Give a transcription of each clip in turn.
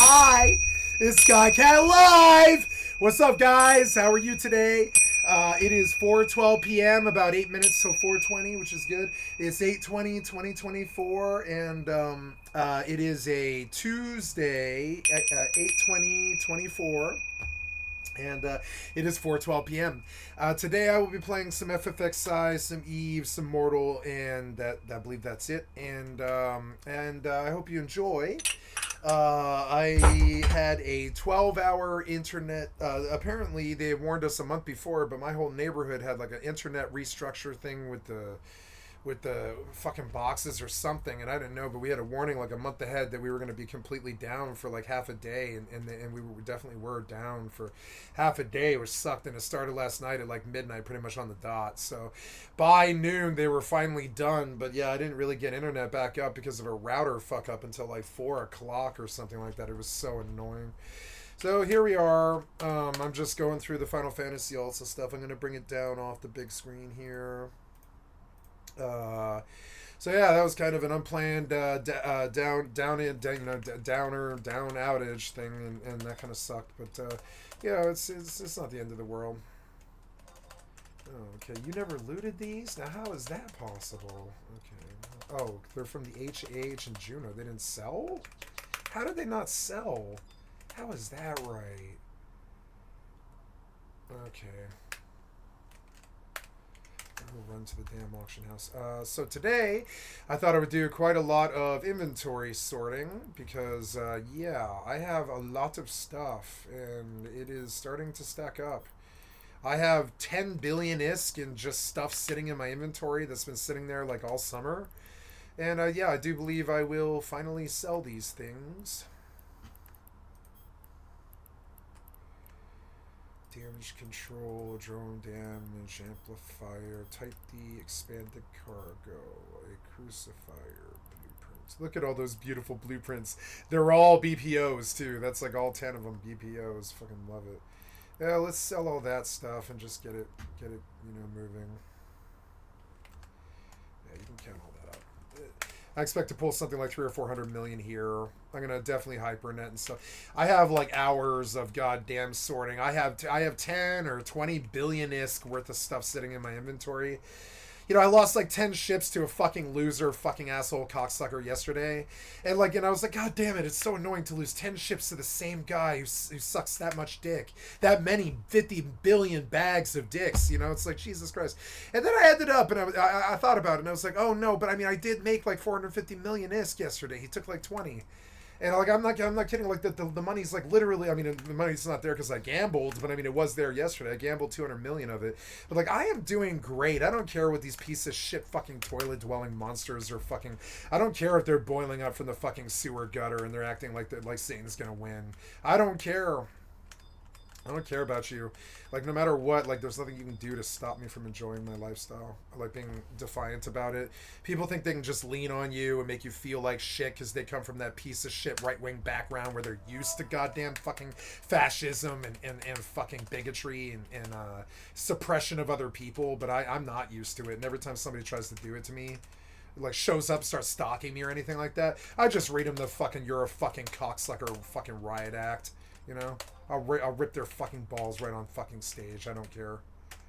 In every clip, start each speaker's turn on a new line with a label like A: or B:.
A: Hi, it's skycat.live. What's up, guys? How are you today? It is 4:12 p.m. About 8 minutes till 4:20, which is good. It's 8/20/2024, and it is a Tuesday at 8/20/24. And it is 4:12 p.m. Today I will be playing some FFXI, some EvE, some Mortal, and I believe that's it. And I hope you enjoy. I had a 12-hour internet. Apparently, they warned us a month before, but my whole neighborhood had like an internet restructure thing with the fucking boxes or something, and I didn't know, but we had a warning like a month ahead that we were going to be completely down for like half a day, and we definitely were down for half a day, which sucked, and it started last night at like midnight, pretty much on the dot. So by noon they were finally done, but yeah, I didn't really get internet back up because of a router fuck up until like 4 o'clock or something like that. It was so annoying. So here we are. I'm just going through the Final Fantasy also stuff. I'm going to bring it down off the big screen here. So yeah, that was kind of an unplanned down outage thing, and that kind of sucked. But yeah, it's not the end of the world. Oh, okay, you never looted these? Now how is that possible? Okay. Oh, they're from the HH and Juno. They didn't sell? How did they not sell? How is that right? Okay. We'll run to the damn auction house. So today, I thought I would do quite a lot of inventory sorting because, yeah, I have a lot of stuff and it is starting to stack up. I have 10 billion ISK in just stuff sitting in my inventory that's been sitting there like all summer. And yeah, I do believe I will finally sell these things. Damage control, drone damage, amplifier, type D, expanded cargo, a crucifier, blueprints. Look at all those beautiful blueprints. They're all BPOs too. That's like all 10 of them BPOs. Fucking love it. Yeah, let's sell all that stuff and just get it, moving. Yeah, you can count all that up. I expect to pull something like 300 or 400 million here. I'm gonna definitely hypernet and stuff. I have like hours of goddamn sorting. I have 10 or 20 billion ISK worth of stuff sitting in my inventory. You know, I lost like 10 ships to a fucking loser, fucking asshole cocksucker yesterday. And I was like, God damn it, it's so annoying to lose 10 ships to the same guy who sucks that much dick. That many 50 billion bags of dicks, you know? It's like, Jesus Christ. And then I ended up, and I thought about it, and I was like, oh no, but I mean, I did make like 450 million ISK yesterday. He took like 20. And like I'm not kidding. Like the money's like literally. I mean, the money's not there because I gambled, but I mean it was there yesterday. I gambled 200 million of it. But like I am doing great. I don't care what these piece of shit fucking toilet dwelling monsters are fucking. I don't care if they're boiling up from the fucking sewer gutter and they're acting like Satan's gonna win. I don't care. I don't care about you. Like, no matter what, like, there's nothing you can do to stop me from enjoying my lifestyle. I like being defiant about it. People think they can just lean on you and make you feel like shit because they come from that piece of shit right-wing background where they're used to goddamn fucking fascism and fucking bigotry and suppression of other people. But I'm not used to it. And every time somebody tries to do it to me, like shows up, starts stalking me or anything like that, I just read them the fucking "you're a fucking cocksucker" fucking riot act. You know, I'll rip their fucking balls right on fucking stage. I don't care.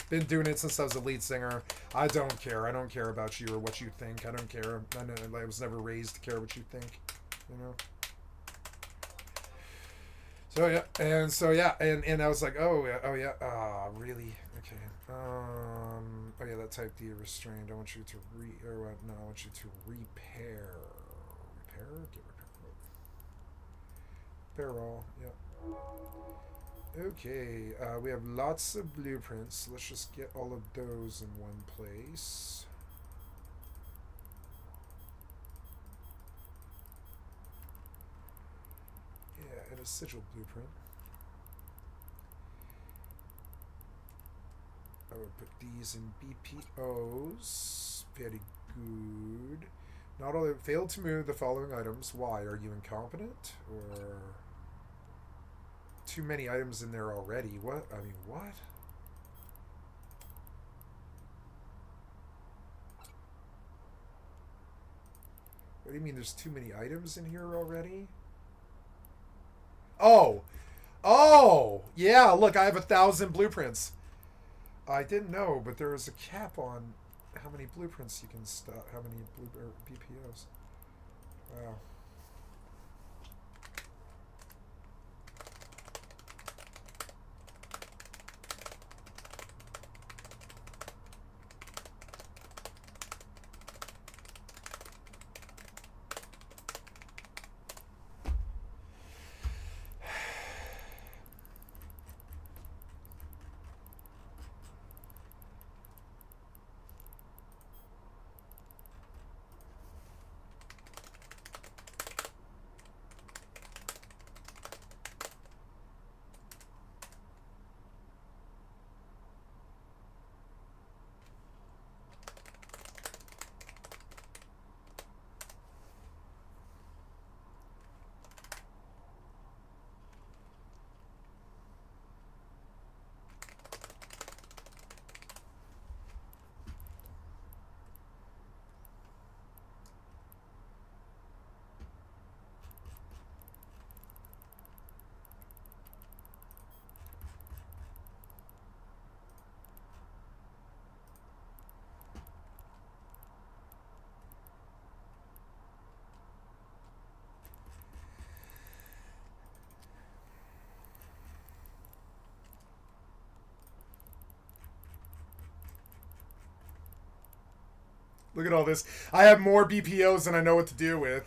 A: Been doing it since I was a lead singer. I don't care. I don't care about you or what you think. I don't care. I was never raised to care what you think. You know. And I was like, oh yeah, really? Okay. Oh yeah, that type D restrained. I want you to I want you to repair. Get repair all. Yeah. Okay, we have lots of blueprints. Let's just get all of those in one place. Yeah, and a sigil blueprint. I will put these in BPOs. Very good. Not all failed to move the following items. Why? Are you incompetent? Or too many items in there already? What? I mean, what? What do you mean there's too many items in here already? Oh. Oh! Yeah, look, I have 1,000 blueprints. I didn't know, but there is a cap on how many blueprints you can stop. How many BPOs. Wow. Look at all this. I have more BPOs than I know what to do with.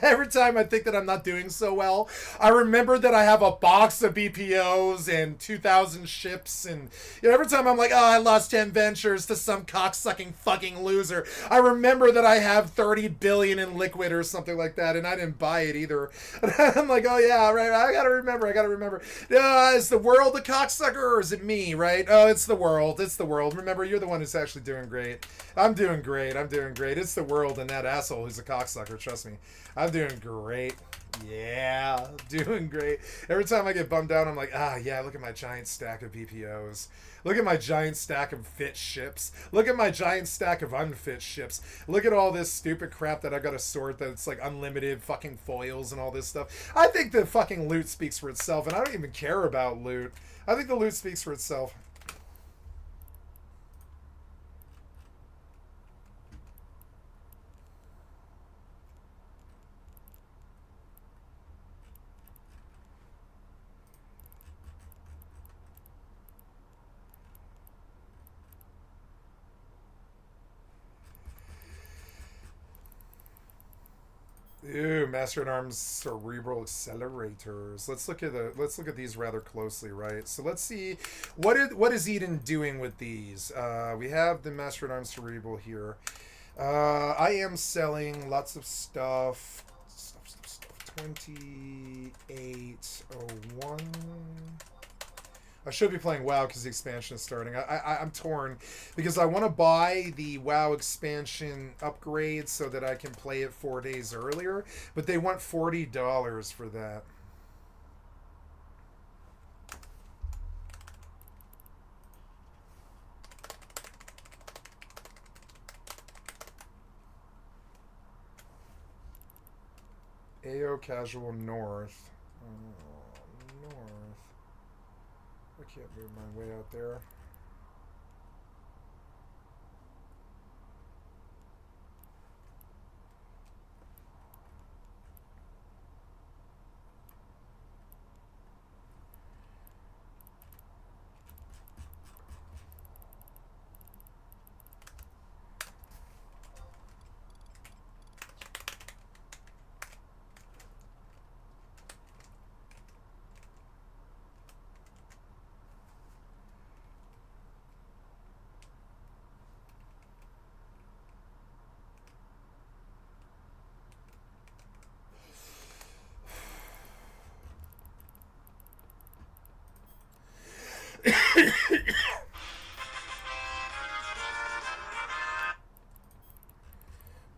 A: Every time I think that I'm not doing so well, I remember that I have a box of BPOs and 2,000 ships, and every time I'm like, oh, I lost 10 ventures to some cocksucking fucking loser, I remember that I have 30 billion in liquid or something like that, and I didn't buy it either. And I'm like, oh yeah, right, I gotta remember. Is the world a cocksucker or is it me, right? Oh, it's the world. Remember, you're the one who's actually doing great. I'm doing great. It's the world and that asshole who's a cocksucker. Trust me. I'm doing great. Yeah, doing great. Every time I get bummed out, I'm like, yeah, look at my giant stack of BPOs. Look at my giant stack of fit ships. Look at my giant stack of unfit ships. Look at all this stupid crap that I gotta sort that's like unlimited fucking foils and all this stuff. I think the fucking loot speaks for itself, and I don't even care about loot. I think the loot speaks for itself. Ew, Master at Arms cerebral accelerators. Let's look at these rather closely, right? So let's see what is Eden doing with these. We have the Master at Arms cerebral here. I am selling lots of stuff. Stuff. 2801. I should be playing WoW because the expansion is starting. I'm torn because I want to buy the WoW expansion upgrade so that I can play it 4 days earlier, but they want $40 for that. AO Casual North. North. I can't move my way out there.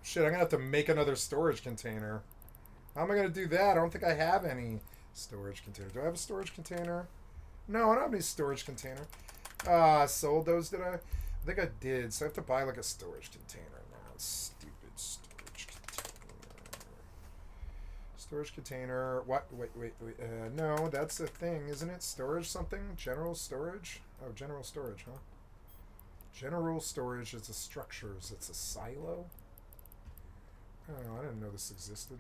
A: Shit, I'm gonna have to make another storage container. How am I gonna do that? I don't think I have any storage container. Do I have a storage container? No, I don't have any storage container. I sold those, did I? I think I did, so I have to buy like a storage container now. Stupid storage Storage container. What? Wait. No, that's a thing, isn't it? Storage something? General storage? Oh, general storage, huh? General storage is a structures. It's a silo? Oh, I didn't know this existed.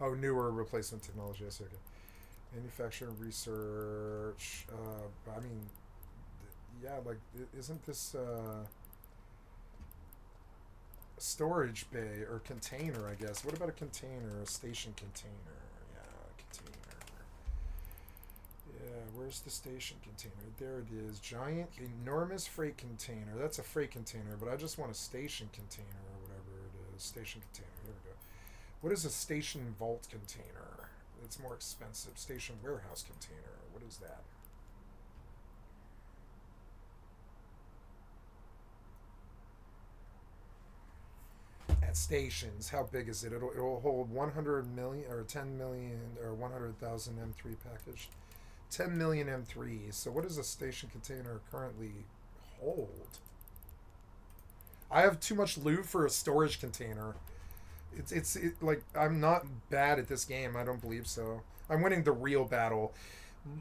A: Oh, newer replacement technology. Yes, okay. Manufacturing research. I mean, yeah, like, isn't this storage bay or container, I guess? What about a container? A station container. Yeah, container. Yeah, where's the station container? There it is. Giant, enormous freight container. That's a freight container, but I just want a station container or whatever it is. Station container. Here we go. What is a station vault container? It's more expensive. Station warehouse container. What is that? At stations, how big is it? It'll hold 100 million or 10 million or 100,000 M3 package. 10 million M3. So what does a station container currently hold? I have too much loot for a storage container. It's like, I'm not bad at this game. I don't believe so. I'm winning the real battle.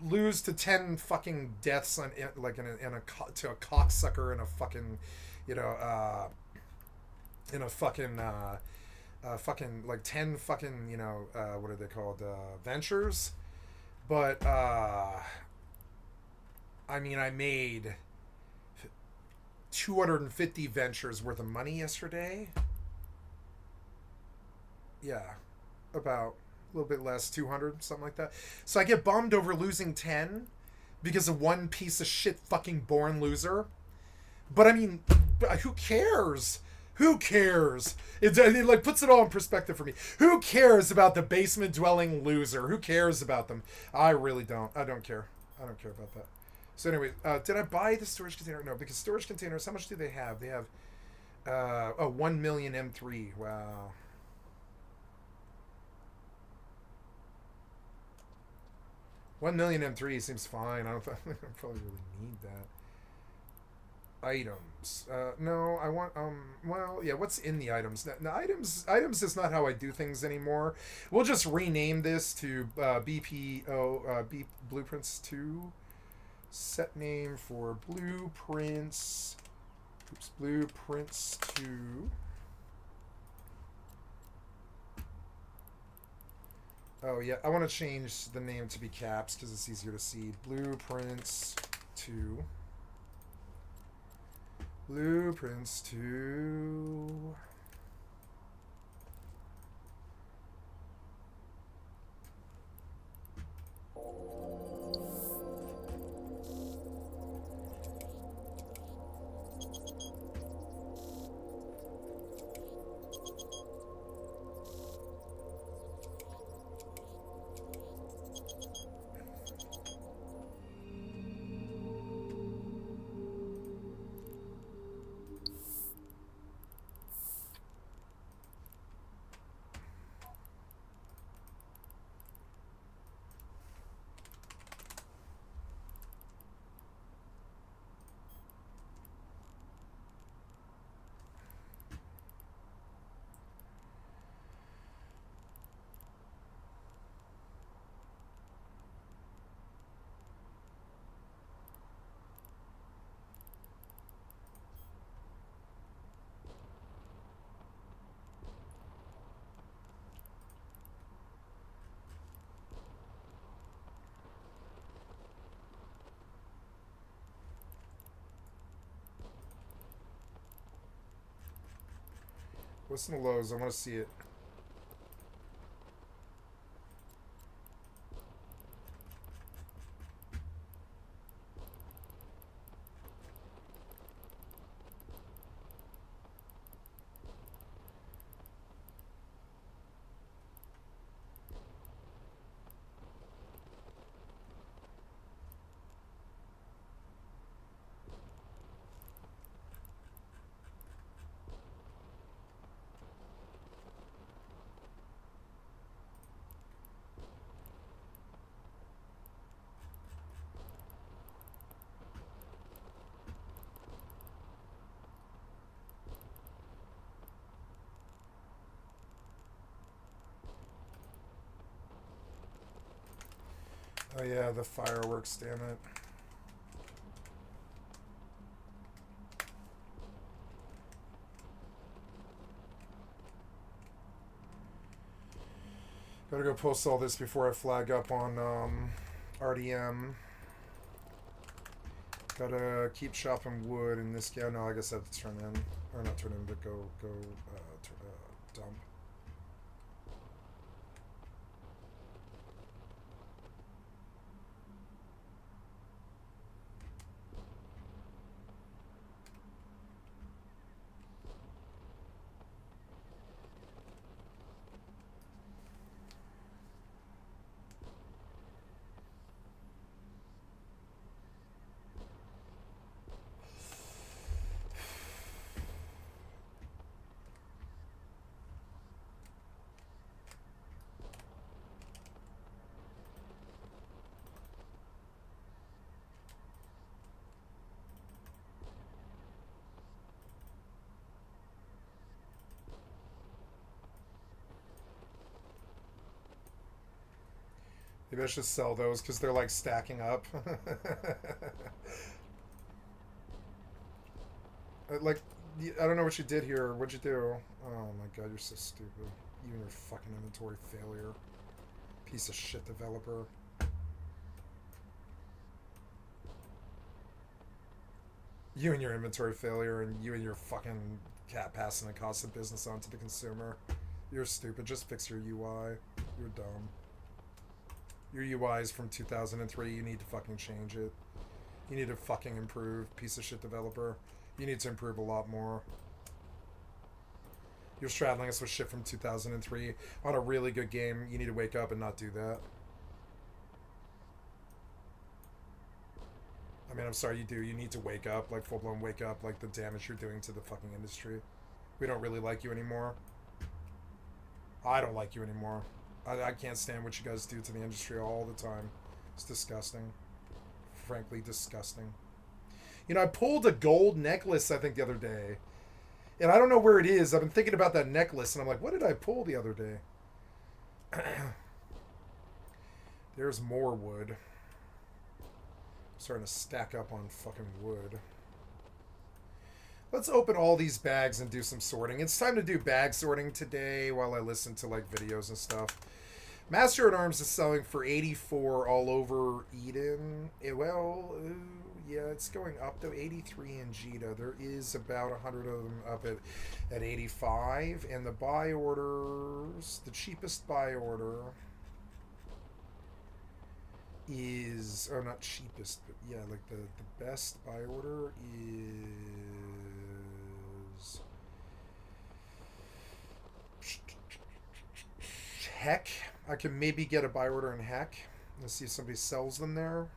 A: Lose to 10 fucking deaths on like to a cocksucker in a fucking, you know, in a fucking fucking like 10 fucking, you know, what are they called, ventures. But I mean, I made 250 ventures worth of money yesterday. Yeah, about a little bit less, 200, something like that. So I get bummed over losing 10 because of one piece of shit fucking born loser. But I mean, who cares? Who cares? It like puts it all in perspective for me. Who cares about the basement dwelling loser? Who cares about them? I really don't. I don't care. I don't care about that. So anyway, did I buy the storage container? No, because storage containers, how much do they have? They have 1 million M3. Wow. 1 million M3 seems fine. I don't think I probably really need that. Items. No, I want, well, yeah, what's in the items? Now, items is not how I do things anymore. We'll just rename this to Blueprints 2. Set name for Blueprints. Oops, Blueprints 2. Oh, yeah, I want to change the name to be caps because it's easier to see. Blueprints 2. Blueprints 2. What's in the lows? I want to see it. yeah, the fireworks, damn it. Gotta go post all this before I flag up on RDM. Gotta keep shopping wood in this game. No, I guess I have to turn in. Or not turn in, but go dump. Maybe I should sell those because they're like stacking up. Like, I don't know what you did here. What'd you do? Oh my god, you're so stupid. You and your fucking inventory failure. Piece of shit developer. You and your inventory failure, and you and your fucking cat passing the cost of business on to the consumer. You're stupid. Just fix your UI. You're dumb. Your UI is from 2003. You need to fucking change it. You need to fucking improve, piece of shit developer. You need to improve a lot more. You're straddling us with shit from 2003 on a really good game. You need to wake up and not do that. I mean, I'm sorry, you do. You need to wake up, like full-blown wake up, like the damage you're doing to the fucking industry. We don't really like you anymore. I don't like you anymore. I can't stand what you guys do to the industry all the time. It's disgusting. Frankly, disgusting. You know, I pulled a gold necklace, I think, the other day. And I don't know where it is. I've been thinking about that necklace, and I'm like, what did I pull the other day? There's more wood. I'm starting to stack up on fucking wood. Let's open all these bags and do some sorting. It's time to do bag sorting today while I listen to, like, videos and stuff. Master at Arms is selling for 84 all over Eden. Yeah, it's going up to 83 in Jita. There is about 100 of them up at 85. And the buy orders, the cheapest buy order is, or not cheapest, but yeah, like the best buy order is Heck. I can maybe get a buy order in Heck. Let's see if somebody sells them there.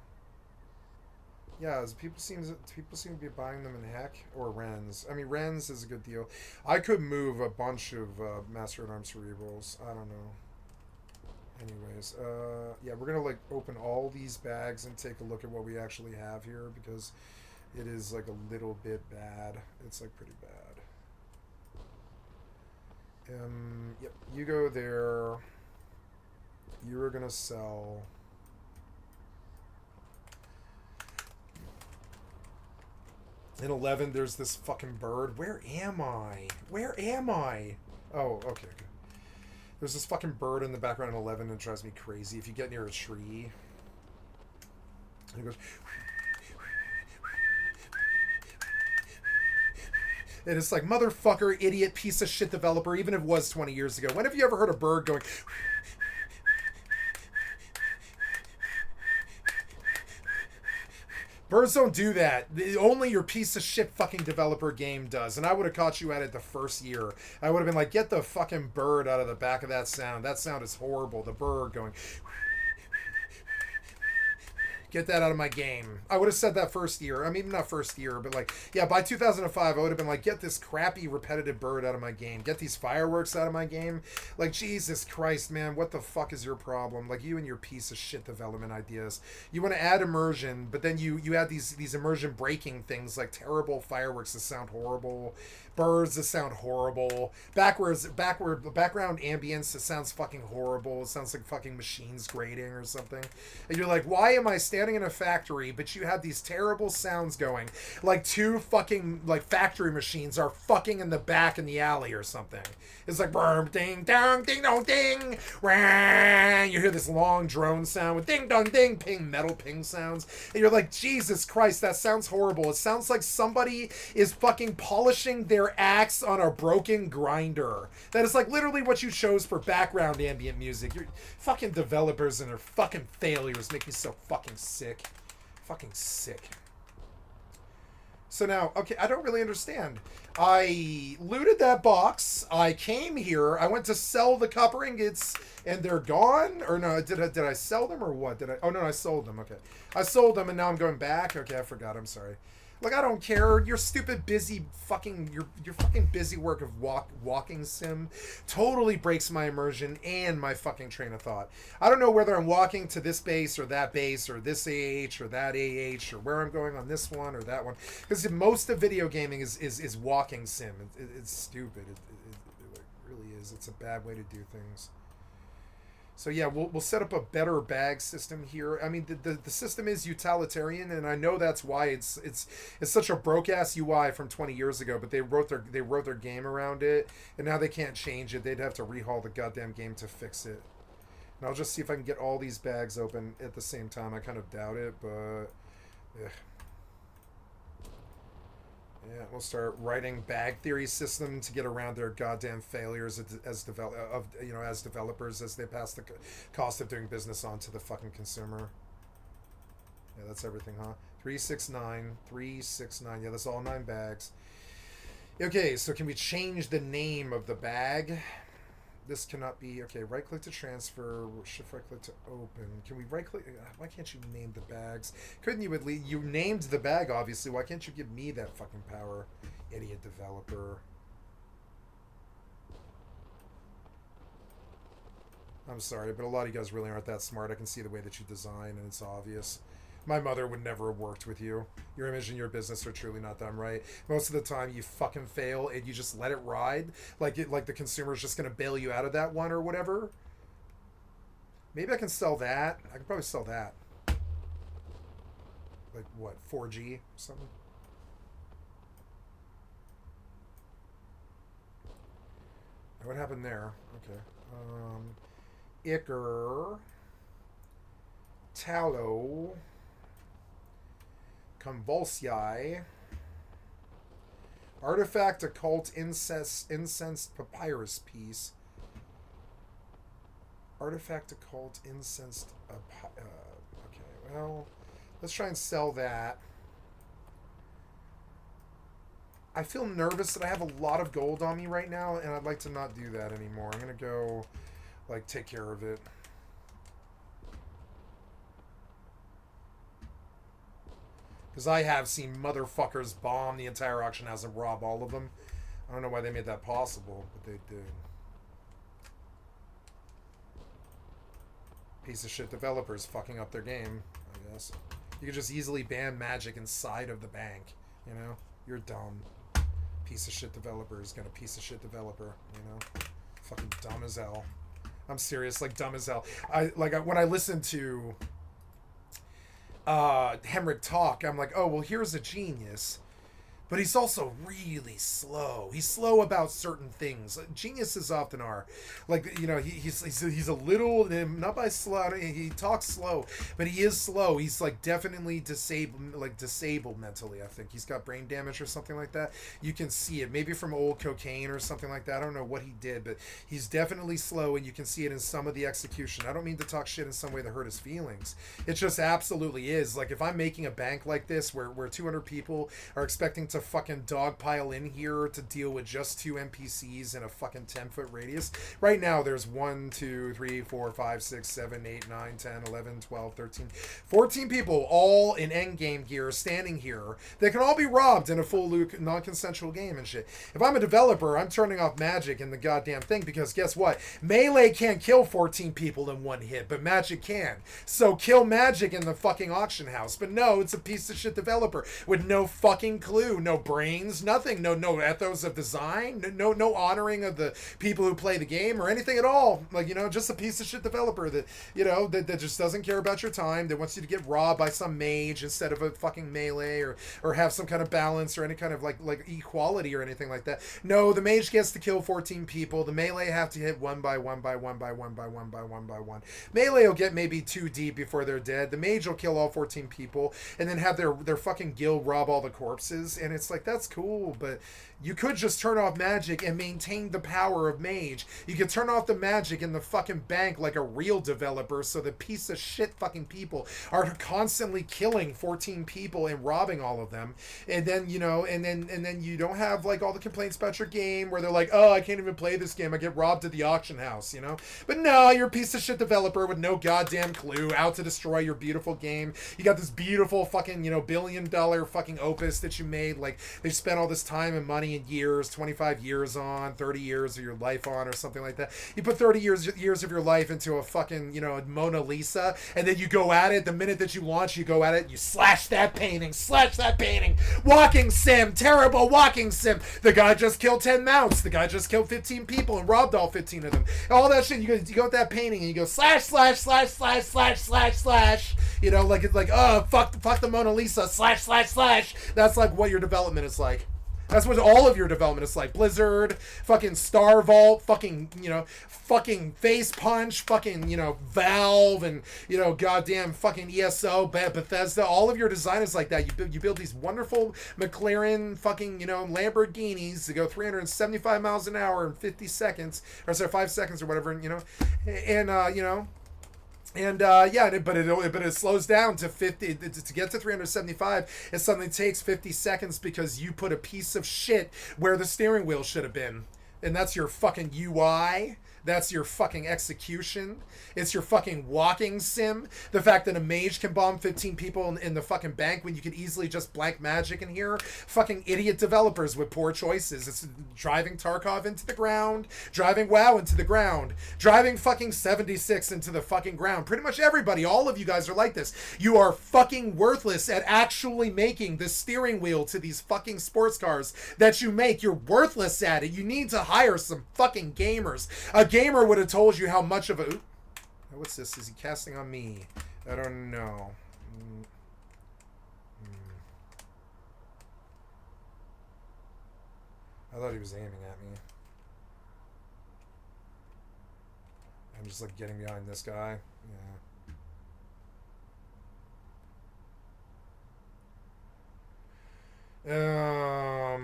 A: Yeah, people seem to be buying them in Heck or Ren's. I mean, Ren's is a good deal. I could move a bunch of Master at Arms Cerebrals. I don't know. Anyways, yeah, we're gonna like open all these bags and take a look at what we actually have here because it is like a little bit bad. It's like pretty bad. Yep, you go there. You are gonna sell. In 11, there's this fucking bird. Where am I? Where am I? Oh, okay. There's this fucking bird in the background in 11 and it drives me crazy. If you get near a tree, it goes. And it's like, motherfucker, idiot, piece of shit developer, even if it was 20 years ago. When have you ever heard a bird going... Birds don't do that. Only your piece of shit fucking developer game does. And I would have caught you at it the first year. I would have been like, get the fucking bird out of the back of that sound. That sound is horrible. The bird going... Get that out of my game. I would have said that first year. I mean, not first year, but like, yeah, by 2005, I would have been like, get this crappy, repetitive bird out of my game. Get these fireworks out of my game. Like, Jesus Christ, man, what the fuck is your problem? Like, you and your piece of shit development ideas. You want to add immersion, but then you add these immersion breaking things like terrible fireworks that sound horrible, birds that sound horrible, background ambience that sounds fucking horrible. It sounds like fucking machines grating or something. And you're like, why am I standing in a factory, but you have these terrible sounds going? Like two fucking like factory machines are fucking in the back in the alley or something. It's like ding dong ding dong ding. You hear this long drone sound with ding dong ding ping metal ping sounds, and you're like, Jesus Christ, that sounds horrible. It sounds like somebody is fucking polishing their axe on a broken grinder. That is like literally what you chose for background ambient music. You're fucking developers and their fucking failures make me so fucking sick. Fucking sick. So now, okay, I don't really understand. I looted that box. I came here. I went to sell the copper ingots, and they're gone? Or no, did I sell them or what? Oh, no, I sold them. Okay. I sold them, and now I'm going back? Okay, I forgot. I'm sorry. Like, I don't care. Your stupid busy fucking... Your fucking busy work of walking sim totally breaks my immersion and my fucking train of thought. I don't know whether I'm walking to this base or that base or this AH or that AH or where I'm going on this one or that one. Because most of video gaming is walking sim. It's stupid. It really is. It's a bad way to do things. So yeah, we'll set up a better bag system here. I mean, the system is utilitarian, and I know that's why it's such a broke ass UI from 20 years ago. But they wrote their game around it, and now they can't change it. They'd have to rehaul the goddamn game to fix it. And I'll just see if I can get all these bags open at the same time. I kind of doubt it, but ugh. Yeah, we'll start writing bag theory system to get around their goddamn failures as developers as they pass the cost of doing business on to the fucking consumer. Yeah, that's everything, huh? 369. Yeah, that's all 9 bags. Okay, so can we change the name of the bag? This cannot be... Okay, right-click to transfer, shift right-click to open. Can we right-click... Why can't you name the bags? Couldn't you at least... You named the bag, obviously. Why can't you give me that fucking power? Idiot developer. I'm sorry, but a lot of you guys really aren't that smart. I can see the way that you design, and it's obvious. My mother would never have worked with you. Your image and your business are truly not done right. Most of the time, you fucking fail and you just let it ride. Like the consumer's just going to bail you out of that one or whatever. Maybe I can sell that. I can probably sell that. Like, what, 4G or something? What happened there? Okay. Icker. Tallow. Convulsii. Artifact occult incensed papyrus piece. Artifact occult incensed okay, well, let's try and sell that. I feel nervous that I have a lot of gold on me right now, and I'd like to not do that anymore. I'm gonna go like take care of it. Because I have seen motherfuckers bomb the entire auction house and rob all of them. I don't know why they made that possible, but they did. Piece of shit developers fucking up their game, I guess. You could just easily ban magic inside of the bank, you know? You're dumb. Piece of shit developer is gonna piece of shit developer, you know? Fucking dumb as hell. I'm serious, like dumb as hell. When I listen to Hemrick talk, I'm like, oh, well, here's a genius. But he's also really slow. He's slow about certain things. Geniuses often are. Like, you know, he's a little, not by slow, he talks slow, but he is slow. He's like definitely disabled mentally, I think. He's got brain damage or something like that. You can see it. Maybe from old cocaine or something like that. I don't know what he did, but he's definitely slow, and you can see it in some of the execution. I don't mean to talk shit in some way that hurt his feelings. It just absolutely is. Like, if I'm making a bank like this where 200 people are expecting to to fucking dogpile in here to deal with just 2 NPCs in a fucking 10-foot radius. Right now, there's 1, 2, 3, 4, 5, 6, 7, 8, 9, 10, 11, 12, 13, 14 people, all in endgame gear, standing here. They can all be robbed in a full Luke non-consensual game and shit. If I'm a developer, I'm turning off magic in the goddamn thing, because guess what? Melee can't kill 14 people in one hit, but magic can. So kill magic in the fucking auction house. But no, it's a piece of shit developer with no fucking clue, no brains, nothing, no ethos of design, no honoring of the people who play the game or anything at all. Like, you know, just a piece of shit developer that, you know, that just doesn't care about your time, that wants you to get robbed by some mage instead of a fucking melee, or have some kind of balance or any kind of like equality or anything like that. No, the mage gets to kill 14 people. The melee have to hit one by one by one by one by one by one by one. Melee will get maybe 2 deep before they're dead. The mage will kill all 14 people and then have their fucking guild rob all the corpses. And it's like, that's cool, but you could just turn off magic and maintain the power of mage. You could turn off the magic in the fucking bank like a real developer, so the piece of shit fucking people are constantly killing 14 people and robbing all of them. And then, you know, and then you don't have like all the complaints about your game where they're like, oh, I can't even play this game, I get robbed at the auction house, you know? But no, you're a piece of shit developer with no goddamn clue, out to destroy your beautiful game. You got this beautiful fucking, you know, $1 billion fucking opus that you made, like they spent all this time and money and years, 25 years on, 30 years of your life on, or something like that. You put 30 years of your life into a fucking, you know, Mona Lisa, and then you go at it, the minute that you launch, you go at it, you slash that painting, walking sim, terrible walking sim. The guy just killed 10 mounts, the guy just killed 15 people and robbed all 15 of them. All that shit, you go with that painting and you go slash, you know, like it's like, oh, fuck the Mona Lisa, slash. That's like what your development is like. That's what all of your development is like. Blizzard, fucking Star Vault, fucking, you know, fucking Face Punch, fucking, you know, Valve, and, you know, goddamn fucking ESO, Bethesda. All of your design is like that. You build these wonderful McLaren fucking, you know, Lamborghinis to go 375 miles an hour in 50 seconds, or sorry, 5 seconds or whatever, you know, and, you know, and yeah, but it slows down to 50 to get to 375. It suddenly takes 50 seconds because you put a piece of shit where the steering wheel should have been, and that's your fucking UI. That's your fucking execution. It's your fucking walking sim. The fact that a mage can bomb 15 people in the fucking bank when you could easily just blank magic in here. Fucking idiot developers with poor choices. It's driving Tarkov into the ground, driving WoW into the ground, driving fucking 76 into the fucking ground. Pretty much everybody, all of you guys are like this. You are fucking worthless at actually making the steering wheel to these fucking sports cars that you make. You're worthless at it. You need to hire some fucking gamers. A gamer would have told you how much of a... What's this? Is he casting on me? I don't know. I thought he was aiming at me. I'm just like getting behind this guy. Yeah.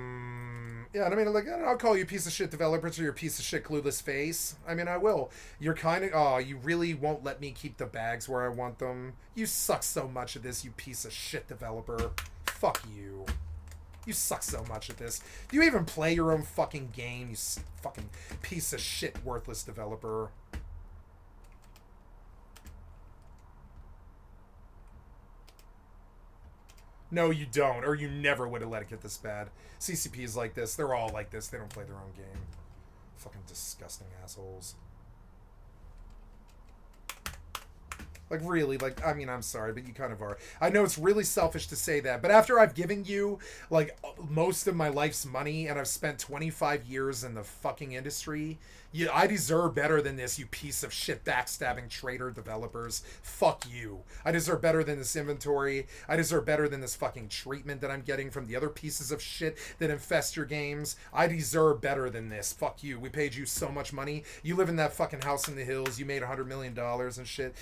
A: Yeah, and I mean, like, I'll call you a piece of shit developers or your piece of shit clueless face. I mean, I will. You're kind of, oh, you really won't let me keep the bags where I want them. You suck so much at this, you piece of shit developer. Fuck you. You suck so much at this. Do you even play your own fucking game, you fucking piece of shit worthless developer? No, you don't, or you never would have let it get this bad. CCP's like this. They're all like this. They don't play their own game. Fucking disgusting assholes. Like, really, like, I mean, I'm sorry, but you kind of are. I know it's really selfish to say that, but after I've given you, like, most of my life's money, and I've spent 25 years in the fucking industry, I deserve better than this, you piece of shit backstabbing traitor developers. Fuck you. I deserve better than this inventory. I deserve better than this fucking treatment that I'm getting from the other pieces of shit that infest your games. I deserve better than this. Fuck you. We paid you so much money. You live in that fucking house in the hills. You made $100 million and shit.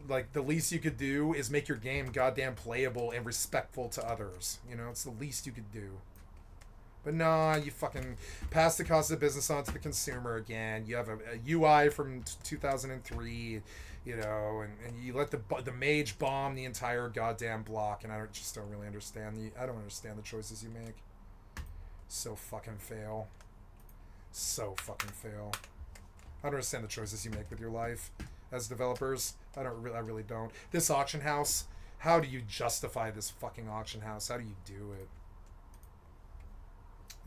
A: Like, the least you could do is make your game goddamn playable and respectful to others. You know, it's the least you could do. But nah, you fucking pass the cost of business on to the consumer again. You have a UI from 2003, you know, and you let the mage bomb the entire goddamn block, and I just don't really understand I don't understand the choices you make. So fucking fail. So fucking fail. I don't understand the choices you make with your life as developers. I really don't. This auction house, how do you justify this fucking auction house? How do you do it?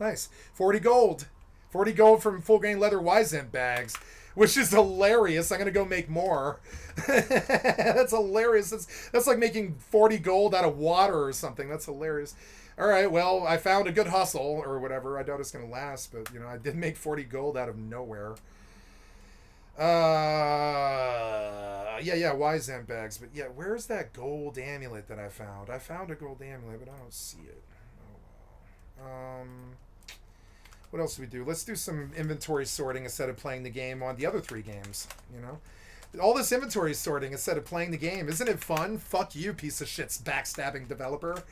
A: Nice. 40 gold. 40 gold from full grain leather Wyzant bags, which is hilarious. I'm going to go make more. That's hilarious. That's like making 40 gold out of water or something. That's hilarious. All right, well, I found a good hustle or whatever. I doubt it's going to last, but, you know, I did make 40 gold out of nowhere. Yeah, Wyzant bags. But, yeah, where's that gold amulet that I found? I found a gold amulet, but I don't see it. Oh, well. What else do we do? Let's do some inventory sorting instead of playing the game on the other 3 games, you know? All this inventory sorting instead of playing the game. Isn't it fun? Fuck you, piece of shit's backstabbing developer.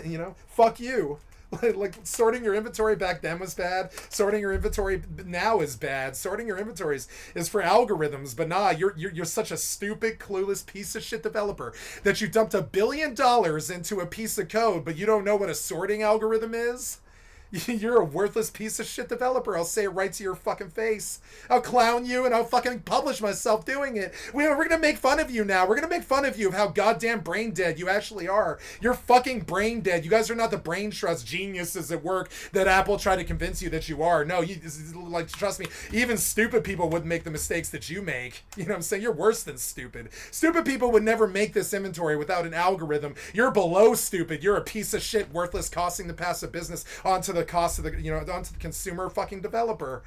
A: You know? Fuck you. Like, sorting your inventory back then was bad. Sorting your inventory now is bad. Sorting your inventories is for algorithms. But nah, you're such a stupid, clueless piece of shit developer that you dumped $1 billion into a piece of code, but you don't know what a sorting algorithm is? You're a worthless piece of shit developer. I'll say it right to your fucking face. I'll clown you and I'll fucking publish myself doing it. We're gonna make fun of you now. We're gonna make fun of you of how goddamn brain dead you actually are. You're fucking brain dead. You guys are not the brain trust geniuses at work that Apple tried to convince you that you are. No, you like, trust me, even stupid people wouldn't make the mistakes that you make. You know what I'm saying? You're worse than stupid. Stupid people would never make this inventory without an algorithm. You're below stupid. You're a piece of shit, worthless, costing the passive business onto the cost of the, you know, onto the consumer fucking developer.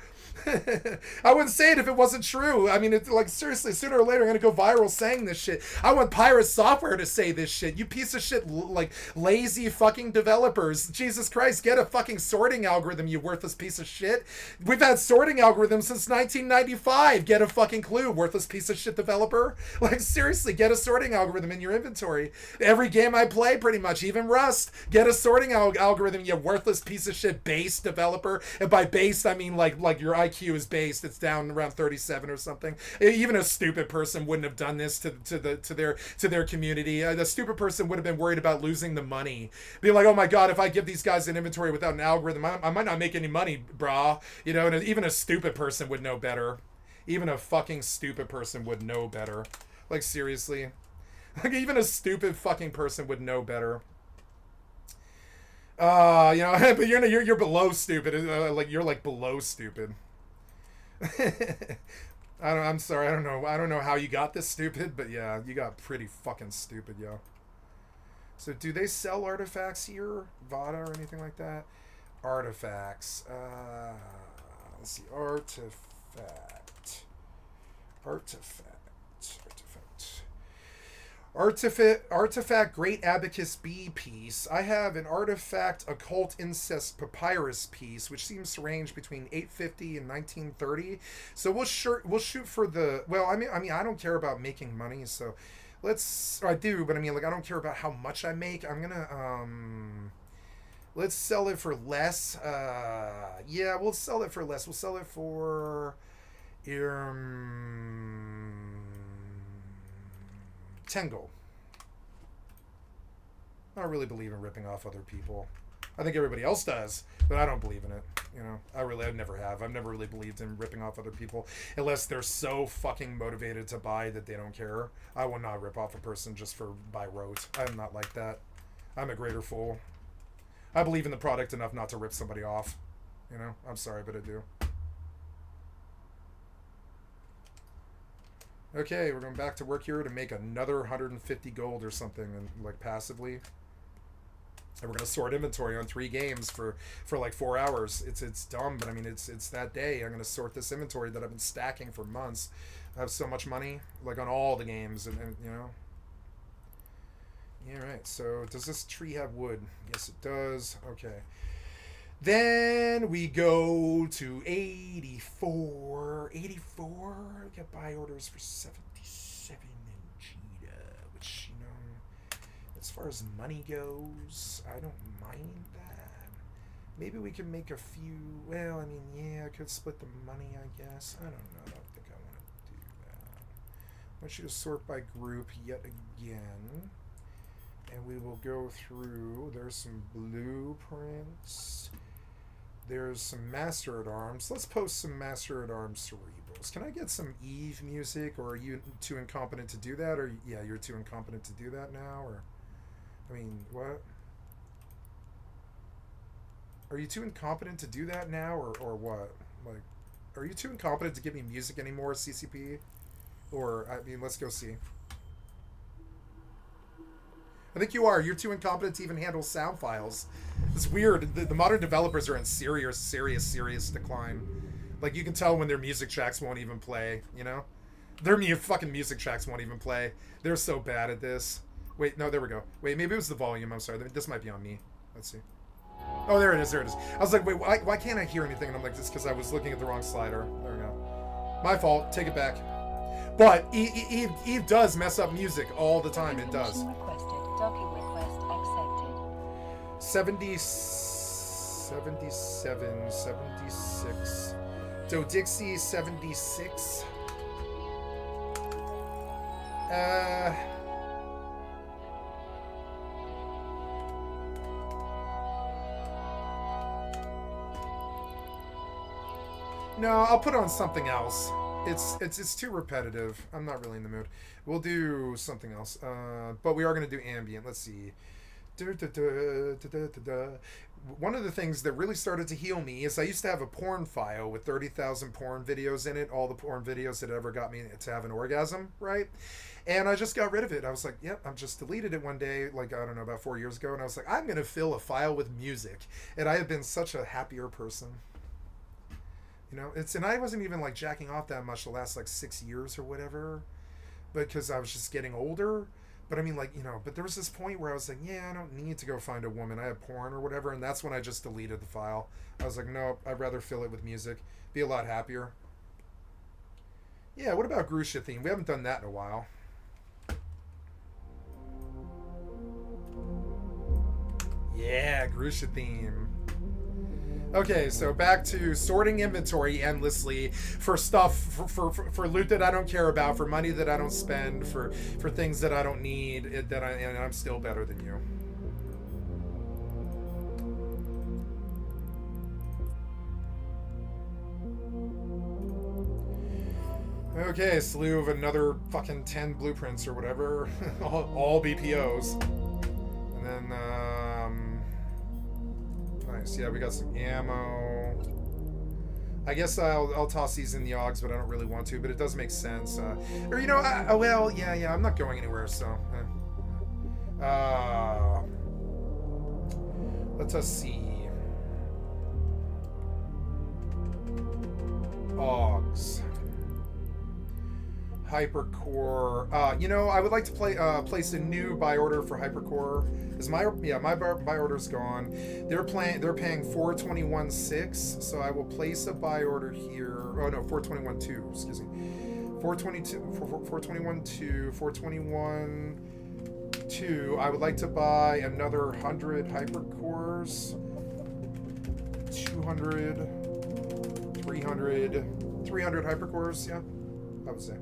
A: I wouldn't say it if it wasn't true. I mean, it's like, seriously, sooner or later I'm gonna go viral saying this shit. I want Pirate Software to say this shit. You piece of shit, like, lazy fucking developers. Jesus Christ, get a fucking sorting algorithm, you worthless piece of shit. We've had sorting algorithms since 1995. Get a fucking clue, worthless piece of shit developer. Like, seriously, get a sorting algorithm in your inventory. Every game I play, pretty much, even Rust, get a sorting algorithm, you worthless piece of shit base developer. And by base, I mean like your IQ is based. It's down around 37 or something. Even a stupid person wouldn't have done this to their community. The stupid person would have been worried about losing the money. Be like, oh my god, if I give these guys an inventory without an algorithm, I might not make any money, brah. You know, and even a stupid person would know better. Even a fucking stupid person would know better. Like, seriously. Like, even a stupid fucking person would know better. You know, but you're below stupid. Like, you're like below stupid. I'm sorry. I don't know how you got this stupid, but yeah, you got pretty fucking stupid, yo. So, do they sell artifacts here, Vada or anything like that? Artifacts. Let's see. Artifact Great Abacus B piece. I have an Artifact Occult Incest Papyrus piece, which seems to range between 850 and 1930. So we'll shoot for the, well, I mean I don't care about making money, so I do, but I mean, like, I don't care about how much I make. I'm gonna let's sell it for less. Yeah, we'll sell it for less. We'll sell it for 10 gold. I don't really believe in ripping off other people. I think everybody else does, but I don't believe in it. You know, I never have. I've never really believed in ripping off other people unless they're so fucking motivated to buy that they don't care. I will not rip off a person just for by rote. I'm not like that. I'm a greater fool. I believe in the product enough not to rip somebody off. You know, I'm sorry, but I do. Okay, we're going back to work here to make another 150 gold or something, and like passively. And we're gonna sort inventory on 3 games for like 4 hours. It's dumb, but I mean it's that day. I'm gonna sort this inventory that I've been stacking for months. I have so much money, like, on all the games, and you know. Yeah, right. So does this tree have wood? Yes, it does. Okay. Then we go to 84. 84. We got buy orders for 77 in Cheetah, which, you know, as far as money goes, I don't mind that. Maybe we can make a few. Well, I mean, yeah, I could split the money, I guess. I don't know. I don't think I want to do that. I want you to sort by group yet again. And we will go through. There's some blueprints. There's some Master at Arms. Let's post some Master at Arms cerebrals. Can I get some EvE music, or are you too incompetent to do that? Or yeah, you're too incompetent to do that now, or I mean, what? Are you too incompetent to do that now, or what? Like, are you too incompetent to give me music anymore, CCP? Or, I mean, let's go see. I think you are. You're too incompetent to even handle sound files. It's weird. The modern developers are in serious decline. Like, you can tell when their music tracks won't even play, you know? Their fucking music tracks won't even play. They're so bad at this. Wait, no, there we go. Wait, maybe it was the volume. I'm sorry. This might be on me. Let's see. Oh, there it is. There it is. I was like, wait, why can't I hear anything? And I'm like, just because I was looking at the wrong slider. There we go. My fault. Take it back. But EvE does mess up music all the time. It does.
B: Docking request accepted.
A: 70, 77, 76. So Dixie 76. No, I'll put on something else. It's too repetitive. I'm not really in the mood. We'll do something else. But we are going to do ambient. Let's see. One of the things that really started to heal me is I used to have a porn file with 30,000 porn videos in it, all the porn videos that ever got me to have an orgasm, right? And I just got rid of it. I was like, yep, I just deleted it one day, like, I don't know, about 4 years ago. And I was like, I'm going to fill a file with music. And I have been such a happier person. You know, and I wasn't even like jacking off that much the last like 6 years or whatever, because I was just getting older. But I mean, like, you know, but there was this point where I was like, yeah, I don't need to go find a woman. I have porn or whatever. And that's when I just deleted the file. I was like, nope, I'd rather fill it with music. Be a lot happier. Yeah, what about Grusha theme? We haven't done that in a while. Yeah, Grusha theme. Okay, so back to sorting inventory endlessly for stuff, for loot that I don't care about, for money that I don't spend, for things that I don't need, and I'm still better than you. Okay, slew of another fucking 10 blueprints or whatever, all BPOs, and then nice. Yeah, we got some ammo. I guess I'll toss these in the Augs, but I don't really want to. But it does make sense. Or, you know, well, yeah, I'm not going anywhere, so. Let us see. Augs. Hypercore. You know, I would like to place a new buy order for Hypercore. Is my buy order's gone. They're paying 421.6, so I will place a buy order here. Oh no, 421.2. Excuse me. 421.2. I would like to buy another 100 Hypercores. 200, 300 Hypercores. Yeah, I would say.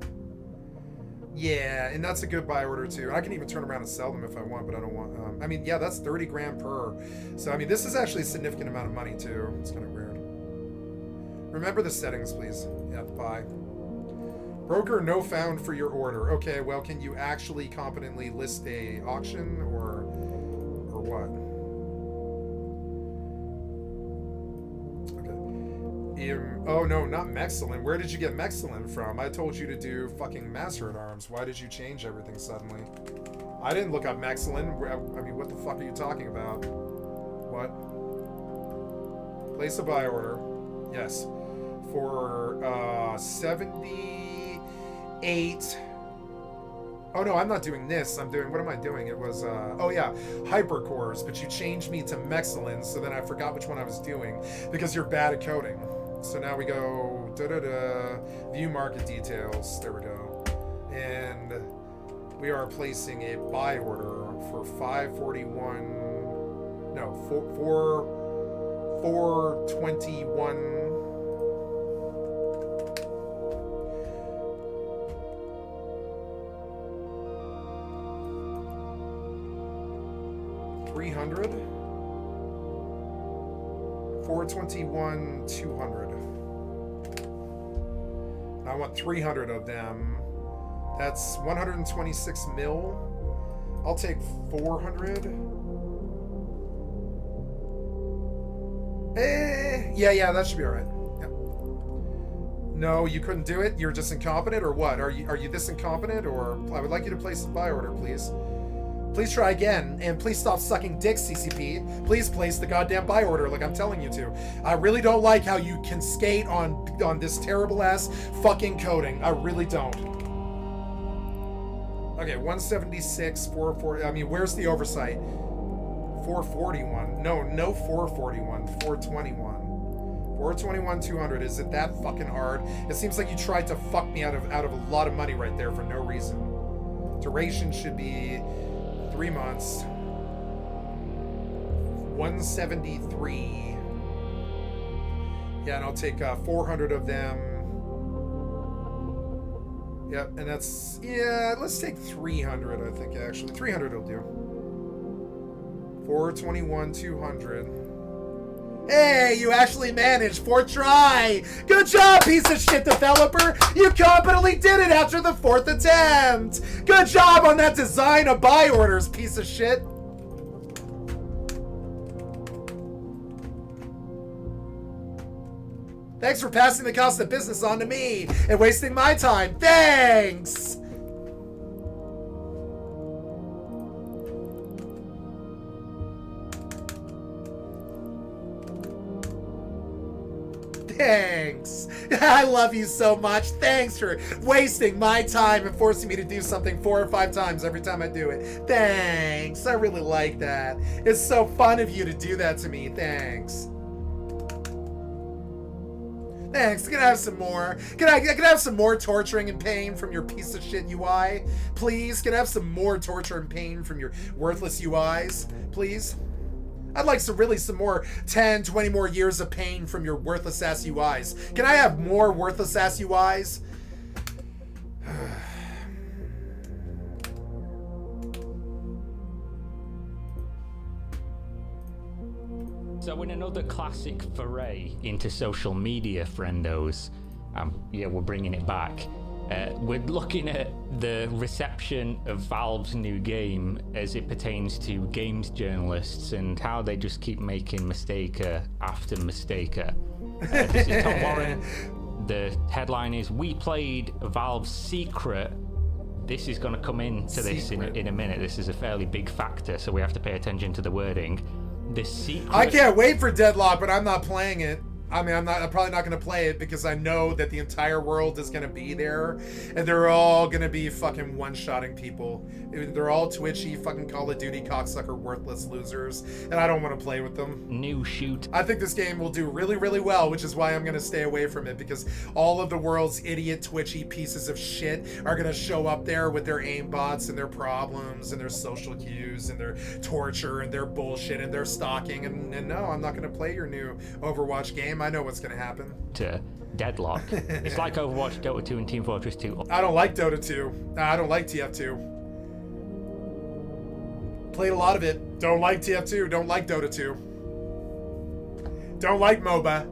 A: Yeah, and that's a good buy order too. I can even turn around and sell them if I want, but I don't want. I mean, yeah, that's 30 grand per. So I mean, this is actually a significant amount of money too. It's kind of weird. Remember the settings, please. Yeah, buy. Broker, no found for your order. Okay, well, can you actually competently list a auction or what? Oh no, not Mexilin. Where did you get Mexilin from? I told you to do fucking Master at Arms. Why did you change everything suddenly? I didn't look up Mexilin. I mean, what the fuck are you talking about? What? Place a buy order. Yes. For 78. Oh no, I'm not doing this. I'm doing, what am I doing? It was, oh yeah, Hypercores, but you changed me to Mexilin, so then I forgot which one I was doing because you're bad at coding. So now we go, view market details, there we go. And we are placing a buy order for 421. 300 421, 200. And I want 300 of them. That's 126 mil. I'll take 400. Yeah, that should be all right. Yeah. No, you couldn't do it? You're just incompetent, or what? Are you this incompetent, or I would like you to place a buy order, please. Please try again, and please stop sucking dicks, CCP. Please place the goddamn buy order like I'm telling you to. I really don't like how you can skate on this terrible-ass fucking coding. I really don't. Okay, 176, 440. I mean, where's the oversight? 441. No 441. 421. 421, 200. Is it that fucking hard? It seems like you tried to fuck me out of a lot of money right there for no reason. Duration should be 3 months. 173. Yeah, and I'll take 400 of them. Yep, and that's, yeah, let's take 300, I think, actually. 300 will do. 421, 200. Hey, you actually managed. 4th try. Good job, piece of shit developer. You competently did it after the 4th attempt. Good job on that design of buy orders, piece of shit. Thanks for passing the cost of business on to me and wasting my time. Thanks! Thanks. I love you so much. Thanks for wasting my time and forcing me to do something 4 or 5 times every time I do it. Thanks. I really like that. It's so fun of you to do that to me. Thanks. Thanks. Can I have some more? Can I have some more torturing and pain from your piece of shit UI? Please? Can I have some more torture and pain from your worthless UIs? Please? I'd like some more 10, 20 more years of pain from your worthless ass UIs. Can I have more worthless ass UIs?
C: So in another classic foray into social media, friendos, yeah, we're bringing it back. We're looking at the reception of Valve's new game as it pertains to games journalists and how they just keep making mistaker after mistaker. This is Tom Warren. The headline is, "We played Valve's secret." This is going to come into this in a minute. This is a fairly big factor, so we have to pay attention to the wording. The secret.
A: I can't wait for Deadlock, but I'm not playing it. I mean, I'm probably not going to play it because I know that the entire world is going to be there, and they're all going to be fucking one-shotting people. They're all twitchy, fucking Call of Duty cocksucker, worthless losers, and I don't want to play with them.
C: New shoot.
A: I think this game will do really, really well, which is why I'm going to stay away from it, because all of the world's idiot, twitchy pieces of shit are going to show up there with their aimbots and their problems and their social cues and their torture and their bullshit and their stalking, and no, I'm not going to play your new Overwatch game. I know what's going to happen.
C: To Deadlock. It's like Overwatch, Dota 2, and Team Fortress 2.
A: I don't like Dota 2. I don't like TF2. Played a lot of it. Don't like TF2. Don't like Dota 2. Don't like MOBA.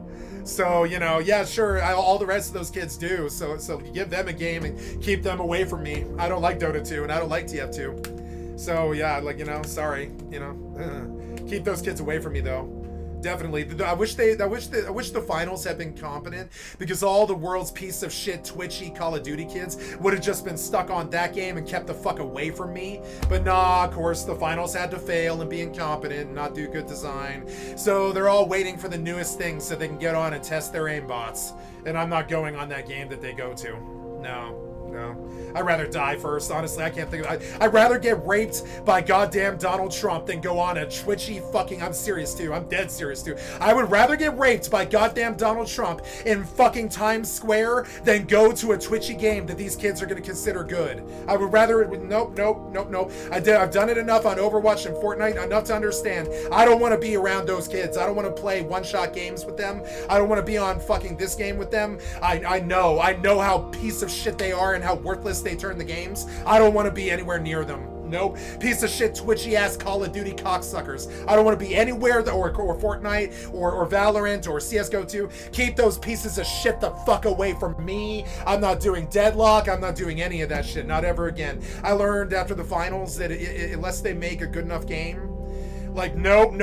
A: So, you know, yeah, sure, all the rest of those kids do. So give them a game and keep them away from me. I don't like Dota 2, and I don't like TF2. So, yeah, like, you know, sorry. You know, keep those kids away from me, though. Definitely. I wish the finals had been competent, because all the world's piece of shit twitchy Call of Duty kids would have just been stuck on that game and kept the fuck away from me. But nah, of course, the finals had to fail and be incompetent and not do good design. So they're all waiting for the newest thing so they can get on and test their aimbots. And I'm not going on that game that they go to. No. I'd rather die first, honestly. I can't think of it. I'd rather get raped by goddamn Donald Trump than go on a twitchy fucking... I'm serious, too. I'm dead serious, too. I would rather get raped by goddamn Donald Trump in fucking Times Square than go to a twitchy game that these kids are going to consider good. I would rather... Nope. I've done it enough on Overwatch and Fortnite, enough to understand. I don't want to be around those kids. I don't want to play one-shot games with them. I don't want to be on fucking this game with them. I know how piece of shit they are and how worthless they turn the games. I don't want to be anywhere near them. Nope. Piece of shit, twitchy ass Call of Duty cocksuckers. I don't want to be anywhere or Fortnite or Valorant or CSGO 2. Keep those pieces of shit the fuck away from me. I'm not doing Deadlock. I'm not doing any of that shit. Not ever again. I learned after the finals that unless they make a good enough game, like, nope.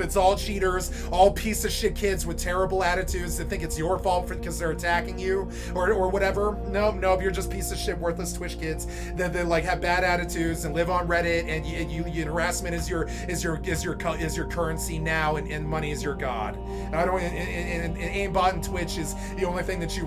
A: It's all cheaters, all piece of shit kids with terrible attitudes that think it's your fault because they're attacking you or whatever. Nope. You're just piece of shit, worthless Twitch kids that like have bad attitudes and live on Reddit, and you harassment is your currency now, and money is your god. And I don't. And aimbot and Twitch is the only thing that you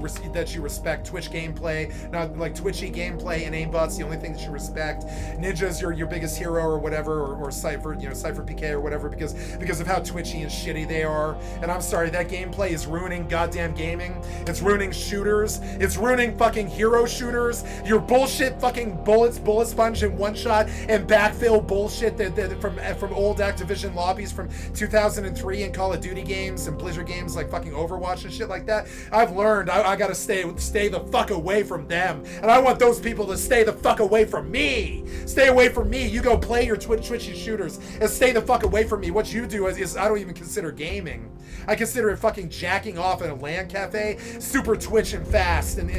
A: respect. Twitch gameplay, not like Twitchy gameplay, and aimbot's the only thing that you respect. Ninja's your biggest hero or whatever, or Cypher, Cypher PK or whatever, because of how twitchy and shitty they are. And I'm sorry, that gameplay is ruining goddamn gaming. It's ruining shooters. It's ruining fucking hero shooters. Your bullshit fucking bullet sponge and one shot and backfill bullshit that from old Activision lobbies from 2003 and Call of Duty games and Blizzard games like fucking Overwatch and shit like that. I've learned I gotta stay the fuck away from them, and I want those people to stay the fuck away from me. Stay away from me. You go play your twitchy shooters and stay the fuck away from me. What you do is I don't even consider gaming. I consider it fucking jacking off at a LAN cafe, super twitch and fast, and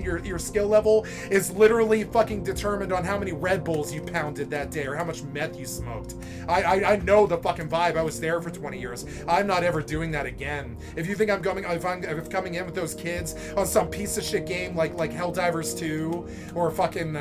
A: your skill level is literally fucking determined on how many Red Bulls you pounded that day or how much meth you smoked. I know the fucking vibe. I was there for 20 years. I'm not ever doing that again. If you think I'm coming in with those kids on some piece of shit game like Helldivers 2 or fucking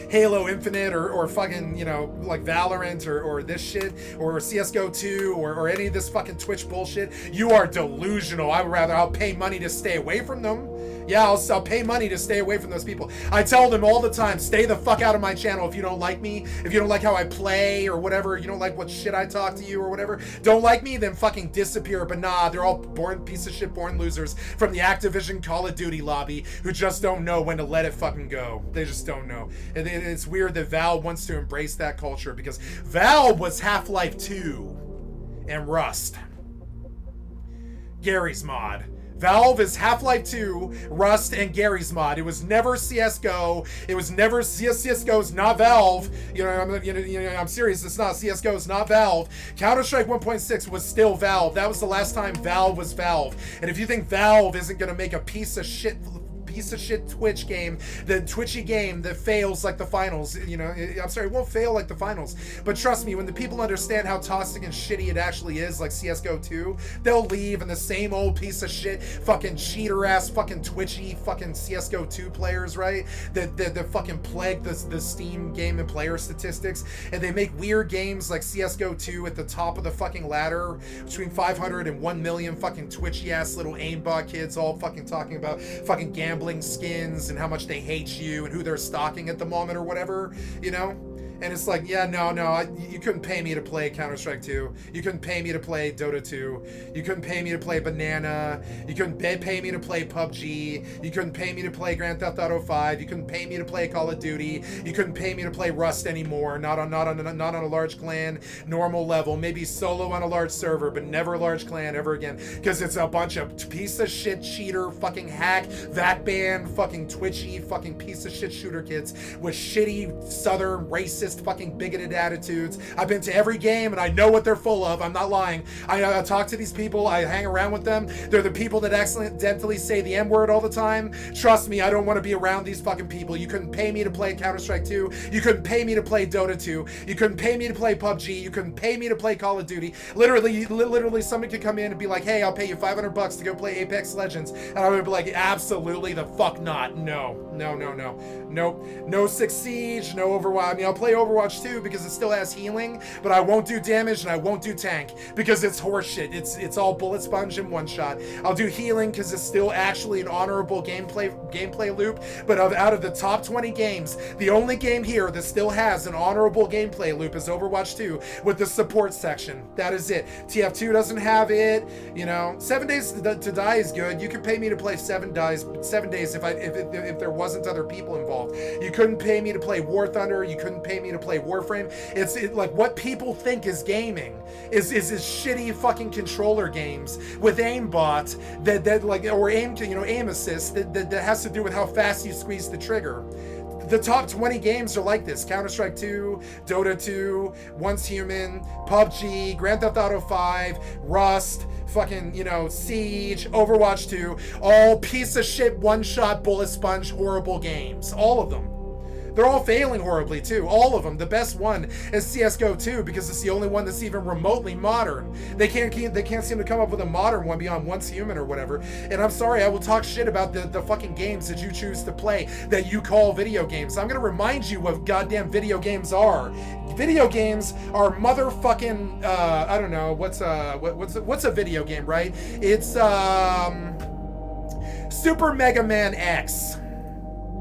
A: Halo Infinite or fucking, like Valorant or this shit or CSGO 2 or any of this fucking Twitch bullshit, you are delusional. I'll pay money to stay away from them. Yeah, I'll pay money to stay away from those people. I tell them all the time, stay the fuck out of my channel if you don't like me, if you don't like how I play or whatever, you don't like what shit I talk to you or whatever, don't like me, then fucking disappear. But nah, they're all born losers from the Activision Call of Duty lobby who just don't know when to let it fucking go. They just don't know. And it's weird that Valve wants to embrace that culture, because Valve was Half-Life 2 and Rust. Gary's mod. Valve is Half-Life 2, Rust, and Gary's mod. It was never CSGO. It was never CSGO's not Valve. I'm serious. It's not CSGO's not Valve. Counter-Strike 1.6 was still Valve. That was the last time Valve was Valve. And if you think Valve isn't gonna make a piece of shit Twitch game, the twitchy game that fails like the finals, I'm sorry, it won't fail like the finals, but trust me, when the people understand how toxic and shitty it actually is, like CSGO 2, they'll leave, and the same old piece of shit fucking cheater ass fucking twitchy fucking CSGO 2 players, right, that fucking plague the Steam game and player statistics, and they make weird games like CSGO 2 at the top of the fucking ladder between 500 and 1 million fucking twitchy ass little aimbot kids all fucking talking about fucking gambling skins and how much they hate you and who they're stalking at the moment or whatever, And it's like, yeah, no, you couldn't pay me to play Counter-Strike 2. You couldn't pay me to play Dota 2. You couldn't pay me to play Banana. You couldn't pay me to play PUBG. You couldn't pay me to play Grand Theft Auto 5. You couldn't pay me to play Call of Duty. You couldn't pay me to play Rust anymore. Not on a large clan, normal level. Maybe solo on a large server, but never a large clan ever again. Because it's a bunch of piece of shit cheater, fucking hack, that band, fucking twitchy, fucking piece of shit shooter kids with shitty southern racist fucking bigoted attitudes. I've been to every game and I know what they're full of. I'm not lying. I talk to these people. I hang around with them. They're the people that accidentally say the N-word all the time. Trust me, I don't want to be around these fucking people. You couldn't pay me to play Counter-Strike 2. You couldn't pay me to play Dota 2. You couldn't pay me to play PUBG. You couldn't pay me to play Call of Duty. Literally somebody could come in and be like, hey, I'll pay you $500 to go play Apex Legends. And I would be like, absolutely the fuck not. No. No 6 Siege, no Overwatch. I mean, I'll play Overwatch 2 because it still has healing, but I won't do damage and I won't do tank because it's horseshit. It's all bullet sponge and one shot. I'll do healing because it's still actually an honorable gameplay loop, but out of the top 20 games, the only game here that still has an honorable gameplay loop is Overwatch 2 with the support section. That is it. TF2 doesn't have it. 7 Days to Die is good. You could pay me to play 7 days if there wasn't other people involved. You couldn't pay me to play War Thunder. You couldn't pay me to play Warframe. It's like what people think is gaming is shitty fucking controller games with aimbot that like, or aim assist that has to do with how fast you squeeze the trigger. The top 20 games are like this: Counter-Strike 2, Dota 2, Once Human, PUBG, Grand Theft Auto 5, Rust, fucking, Siege, Overwatch 2, all piece of shit, one-shot, bullet sponge, horrible games. All of them. They're all failing horribly too. All of them. The best one is CS:GO 2 because it's the only one that's even remotely modern. They can't seem to come up with a modern one beyond Once Human or whatever. And I'm sorry, I will talk shit about the fucking games that you choose to play that you call video games. I'm gonna remind you what goddamn video games are. Video games are motherfucking I don't know what's a video game, right? It's Super Mega Man X.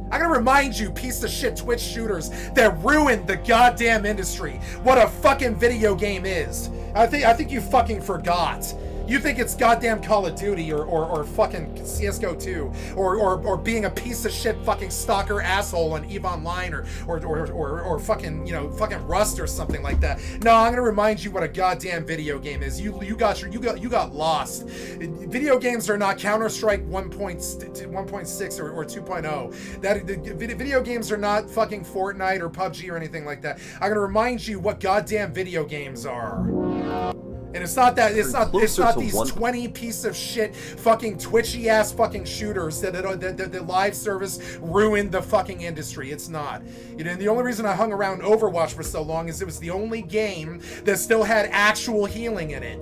A: I'm gonna remind you, piece of shit Twitch shooters that ruined the goddamn industry, what a fucking video game is. I think you fucking forgot. You think it's goddamn Call of Duty or fucking CS:GO 2 or being a piece of shit fucking stalker asshole on EVE Online or fucking fucking Rust or something like that. No, I'm gonna remind you what a goddamn video game is. You got lost. Video games are not Counter-Strike 1.6 or 2.0. Video games are not fucking Fortnite or PUBG or anything like that. I'm gonna remind you what goddamn video games are. And it's not these 20 piece of shit fucking twitchy ass fucking shooters that the live service ruined the fucking industry. It's not. And the only reason I hung around Overwatch for so long is it was the only game that still had actual healing in it.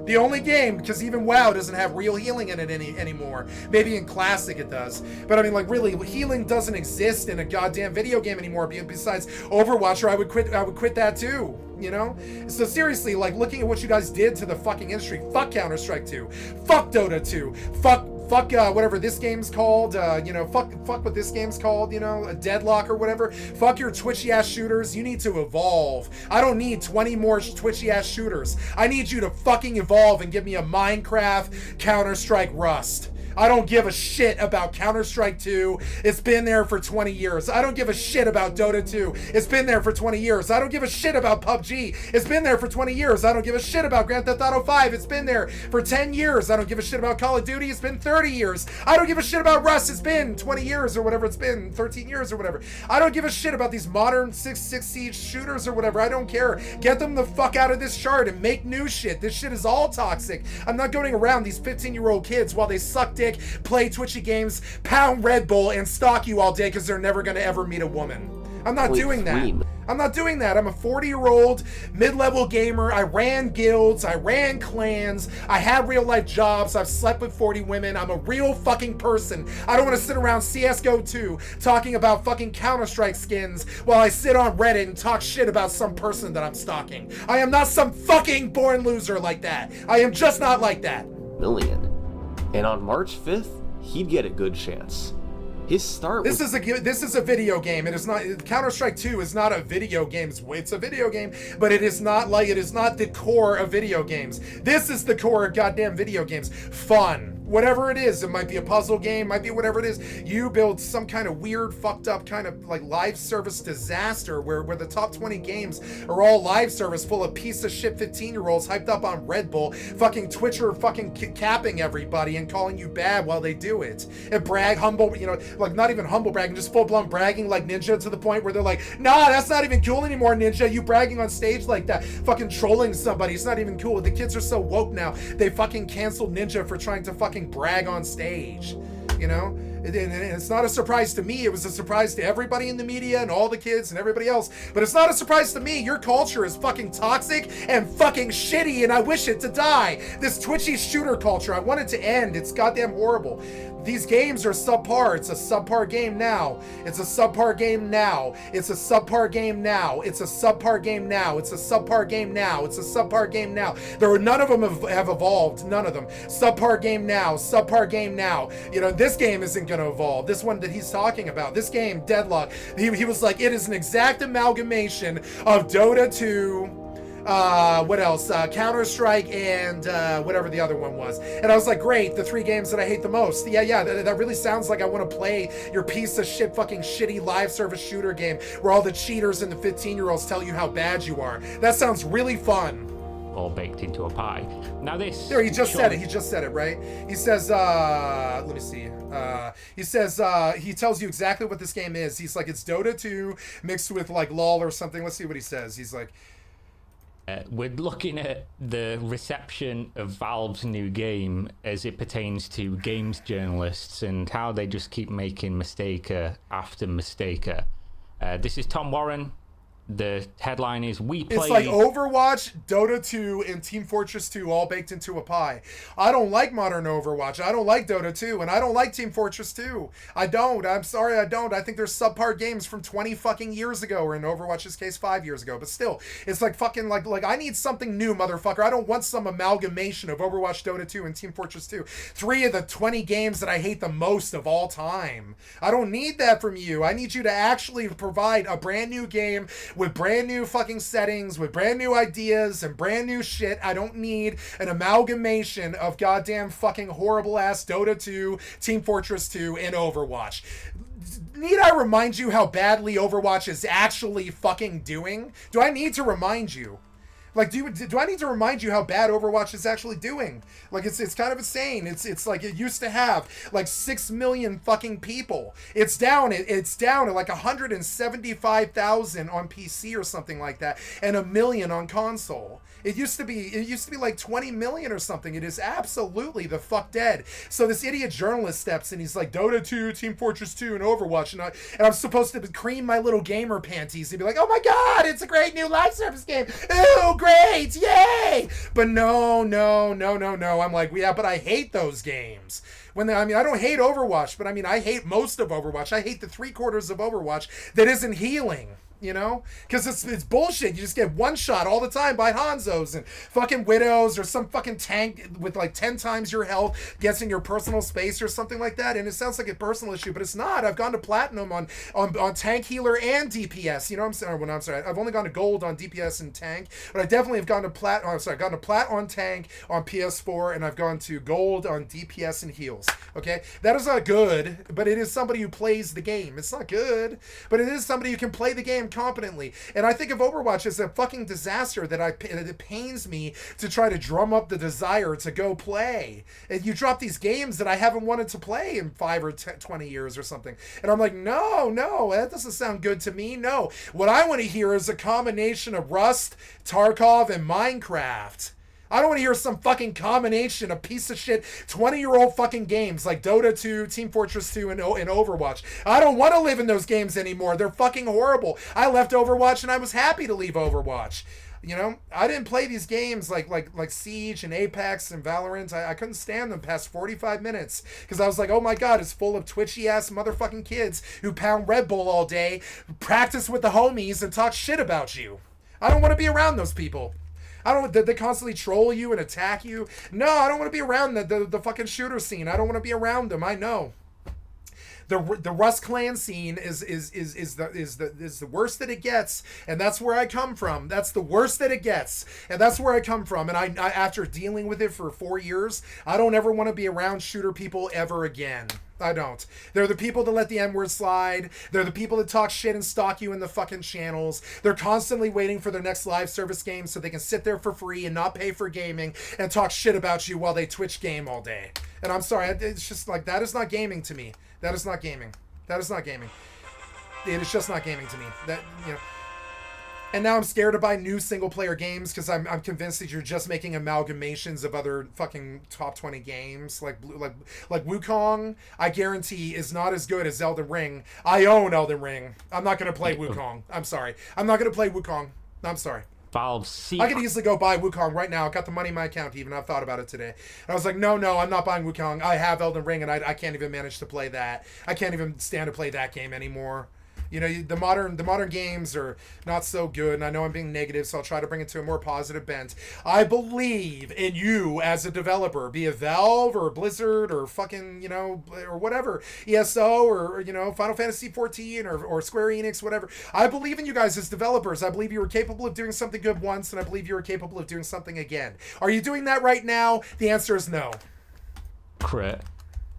A: The only game, because even WoW doesn't have real healing in it anymore. Maybe in Classic it does. But I mean, like, really, healing doesn't exist in a goddamn video game anymore besides Overwatch, or I would quit that too. So seriously, like, looking at what you guys did to the fucking industry, fuck Counter-Strike 2, fuck Dota 2, fuck whatever this game's called, fuck what this game's called, a Deadlock or whatever. Fuck your twitchy ass shooters. You need to evolve. I don't need 20 more twitchy ass shooters. I need you to fucking evolve and give me a Minecraft, Counter-Strike, Rust. I don't give a shit about Counter-Strike 2. It's been there for 20 years. I don't give a shit about Dota 2. It's been there for 20 years. I don't give a shit about PUBG. It's been there for 20 years. I don't give a shit about Grand Theft Auto 5. It's been there for 10 years. I don't give a shit about Call of Duty. It's been 30 years. I don't give a shit about Rust. It's been 20 years or whatever it's been, 13 years or whatever. I don't give a shit about these modern 6 Siege shooters or whatever. I don't care. Get them the fuck out of this chart and make new shit. This shit is all toxic. I'm not going around these 15-year-old kids while they suck dick, play twitchy games, pound Red Bull, and stalk you all day because they're never going to ever meet a woman. I'm not doing that. I'm not doing that. I'm a 40-year-old mid-level gamer. I ran guilds. I ran clans. I had real-life jobs. I've slept with 40 women. I'm a real fucking person. I don't want to sit around CS:GO 2 talking about fucking Counter-Strike skins while I sit on Reddit and talk shit about some person that I'm stalking. I am not some fucking born loser like that. I am just not like that.
D: Million. And on March 5th, he'd get a good chance. His start
A: This is a video game. It is not. Counter-Strike 2 is not a video game. It's a video game, but it is not the core of video games. This is the core of goddamn video games. Fun. Whatever it is, it might be a puzzle game, might be whatever it is. You build some kind of weird, fucked up kind of like live service disaster where the top 20 games are all live service full of piece of shit 15-year-olds hyped up on Red Bull, fucking Twitcher fucking capping everybody and calling you bad while they do it. And humble, like not even humble bragging, just full-blown bragging like Ninja to the point where they're like, nah, that's not even cool anymore, Ninja. You bragging on stage like that, fucking trolling somebody. It's not even cool. The kids are so woke now. They fucking canceled Ninja for trying to fucking brag on stage, and it's not a surprise to me. It was a surprise to everybody in the media and all the kids and everybody else, but it's not a surprise to me. Your culture is fucking toxic and fucking shitty, and I wish it to die. This twitchy shooter culture, I want it to end. It's goddamn horrible. These games are subpar. It's a subpar game now. It's a subpar game now. It's a subpar game now. It's a subpar game now. It's a subpar game now. It's a subpar game now. None of them have evolved. None of them. Subpar game now. Subpar game now. This game isn't going to evolve. This one that he's talking about, this game, Deadlock, he was like, it is an exact amalgamation of Dota 2, what else? Counter-Strike and whatever the other one was. And I was like, great, the 3 games that I hate the most. Yeah, that really sounds like I want to play your piece of shit fucking shitty live service shooter game where all the cheaters and the 15-year-olds tell you how bad you are. That sounds really fun.
C: all baked into a pie. Now this...
A: There, he just said it. He just said it, right? He says, let me see. He says, he tells you exactly what this game is. He's like, it's Dota 2 mixed with like LOL or something. Let's see what he says. He's like...
C: we're looking at the reception of Valve's new game as it pertains to games journalists and how they just keep making mistake after mistake. This is Tom Warren. The headline is We Play...
A: It's like Overwatch, Dota 2, and Team Fortress 2 all baked into a pie. I don't like modern Overwatch. I don't like Dota 2, and I don't like Team Fortress 2. I don't. I'm sorry, I don't. I think there's subpar games from 20 fucking years ago, or in Overwatch's case, 5 years ago. But still, it's like fucking like I need something new, motherfucker. I don't want some amalgamation of Overwatch, Dota 2, and Team Fortress 2. 3 of the 20 games that I hate the most of all time. I don't need that from you. I need you to actually provide a brand new game with brand new fucking settings, with brand new ideas and brand new shit. I don't need an amalgamation of goddamn fucking horrible ass Dota 2, Team Fortress 2, and Overwatch. Need I remind you how badly Overwatch is actually fucking doing? Do I need to remind you? Like, do I need to remind you how bad Overwatch is actually doing? Like, it's kind of insane. It's like it used to have like 6 million fucking people. It's down to like 175,000 on PC or something like that, and 1 million on console. It used to be like 20 million or something. It is absolutely the fuck dead. So this idiot journalist steps in. He's like, Dota 2, Team Fortress 2, and Overwatch, and I'm supposed to cream my little gamer panties and be like, oh my god, it's a great new live service game. Ooh, great, yay! But no. I'm like, yeah, but I hate those games. I don't hate Overwatch, but I hate most of Overwatch. I hate the 3/4 of Overwatch that isn't healing. You know, because it's bullshit. You just get one shot all the time by Hanzos and fucking Widows or some fucking tank with like 10 times your health gets in your personal space or something like that. And it sounds like a personal issue, but it's not. I've gone to platinum on tank healer and DPS. You know what I'm saying? I've only gone to gold on DPS and tank, but I definitely have gone to plat. Oh, sorry, I've gone to plat on tank on PS4, and I've gone to gold on DPS and heals. Okay, that is not good, but it is somebody who plays the game. It's not good, but it is somebody who can play the game competently. And I think of Overwatch as a fucking disaster that it pains me to try to drum up the desire to go play. And you drop these games that I haven't wanted to play in 5 or 20 years or something. And I'm like, no, that doesn't sound good to me. No. What I want to hear is a combination of Rust, Tarkov, and Minecraft. I don't want to hear some fucking combination of piece of shit 20-year-old fucking games like Dota 2, Team Fortress 2, and Overwatch. I don't want to live in those games anymore. They're fucking horrible. I left Overwatch and I was happy to leave Overwatch. You know, I didn't play these games like Siege and Apex and Valorant. I couldn't stand them past 45 minutes because I was like, oh my god, it's full of twitchy-ass motherfucking kids who pound Red Bull all day, practice with the homies, and talk shit about you. I don't want to be around those people. They constantly troll you and attack you. No, I don't want to be around the fucking shooter scene. I don't want to be around them. I know. The Rust Clan scene is the worst that it gets, and that's where I come from. That's the worst that it gets, and that's where I come from. And I after dealing with it for 4 years, I don't ever want to be around shooter people ever again. I don't. They're the people that let the N-word slide. They're the people that talk shit and stalk you in the fucking channels. They're constantly waiting for their next live service game so they can sit there for free and not pay for gaming and talk shit about you while they Twitch game all day. And I'm sorry, it's just like, that is not gaming to me. That is not gaming. That is not gaming. It is just not gaming to me. That, you know. And now I'm scared to buy new single-player games because I'm convinced that you're just making amalgamations of other fucking top 20 games. Like Wukong, I guarantee, is not as good as Elden Ring. I own Elden Ring. I'm not going to play Wukong. I'm sorry. I'm not going to play Wukong. I'm sorry.
C: Valve
A: I could easily go buy Wukong right now. I got the money in my account even. I've thought about it today. And I was like, no, I'm not buying Wukong. I have Elden Ring, and I can't even manage to play that. I can't even stand to play that game anymore. You know, the modern games are not so good, and I know I'm being negative, so I'll try to bring it to a more positive bent. I believe in you as a developer, be it Valve or Blizzard or fucking, you know, or whatever, ESO or you know, Final Fantasy 14 or Square Enix, whatever. I believe in you guys as developers. I believe you were capable of doing something good once, and I believe you were capable of doing something again. Are you doing that right now? The answer is no.
C: Crit.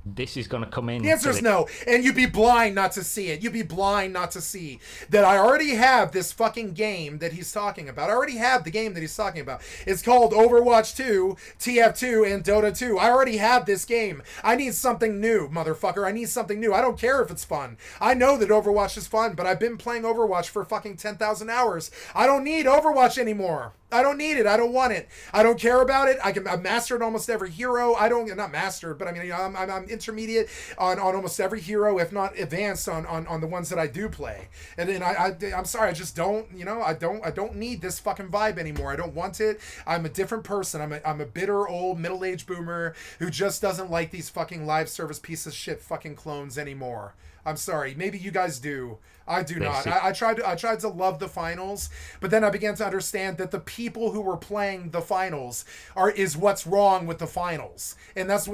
C: this is going to come in.
A: The answer is no, and you'd be blind not to see it. You'd be blind not to see that I already have this fucking game that he's talking about. I already have the game that he's talking about. It's called Overwatch 2, TF2, and Dota 2. I already have this game. I need something new, motherfucker. I need something new. I don't care if it's fun. I know that Overwatch is fun, but I've been playing Overwatch for fucking 10,000 hours. I don't need Overwatch anymore. I don't need it. I don't want it. I don't care about it. I've mastered almost every hero. Not mastered, but I mean, I'm intermediate on almost every hero, if not advanced on the ones that I do play. And I'm sorry, I just don't, I don't need this fucking vibe anymore. I don't want it. I'm a different person. I'm a bitter old middle-aged boomer who just doesn't like these fucking live service piece of shit fucking clones anymore. I'm sorry. Maybe you guys do. I do not. I tried to love the finals, but then I began to understand that the people who were playing the finals is what's wrong with the finals, and that's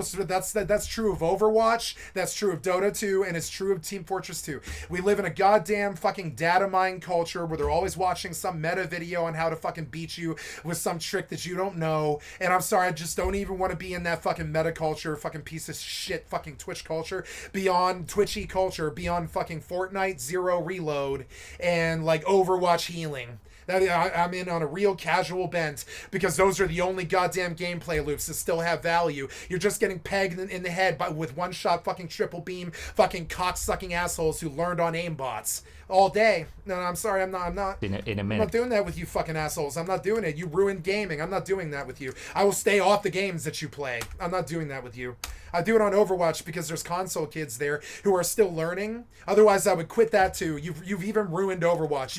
A: true of Overwatch, that's true of Dota 2, and it's true of Team Fortress 2. We live in a goddamn fucking data mine culture where they're always watching some meta video on how to fucking beat you with some trick that you don't know. And I'm sorry, I just don't even want to be in that fucking meta culture, fucking piece of shit, fucking Twitch culture, beyond Twitchy culture, beyond fucking Fortnite Zero Reload and like Overwatch healing. I'm in on a real casual bent because those are the only goddamn gameplay loops that still have value. You're just getting pegged in the head with one shot fucking triple beam fucking cock-sucking assholes who learned on aimbots all day. No, I'm sorry, I'm not
C: in a minute.
A: I'm not doing that with you fucking assholes. I'm not doing it. You ruined gaming. I'm not doing that with you. I will stay off the games that you play. I'm not doing that with you. I do it on Overwatch because there's console kids there who are still learning. Otherwise, I would quit that too. You've even ruined Overwatch.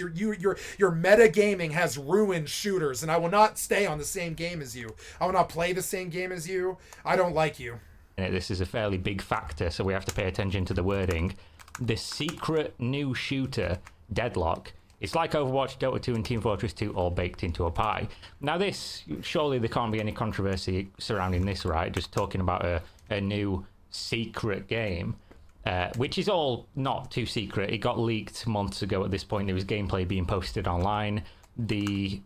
A: Your meta gaming has ruined shooters, and I will not stay on the same game as you. I will not play the same game as you. I don't like you.
C: This is a fairly big factor, so we have to pay attention to the wording. The secret new shooter, Deadlock, it's like Overwatch, Dota 2, and Team Fortress 2 all baked into a pie. Now this, surely there can't be any controversy surrounding this, right? Just talking about a new secret game, which is all not too secret. It got leaked months ago at this point. There was gameplay being posted online. I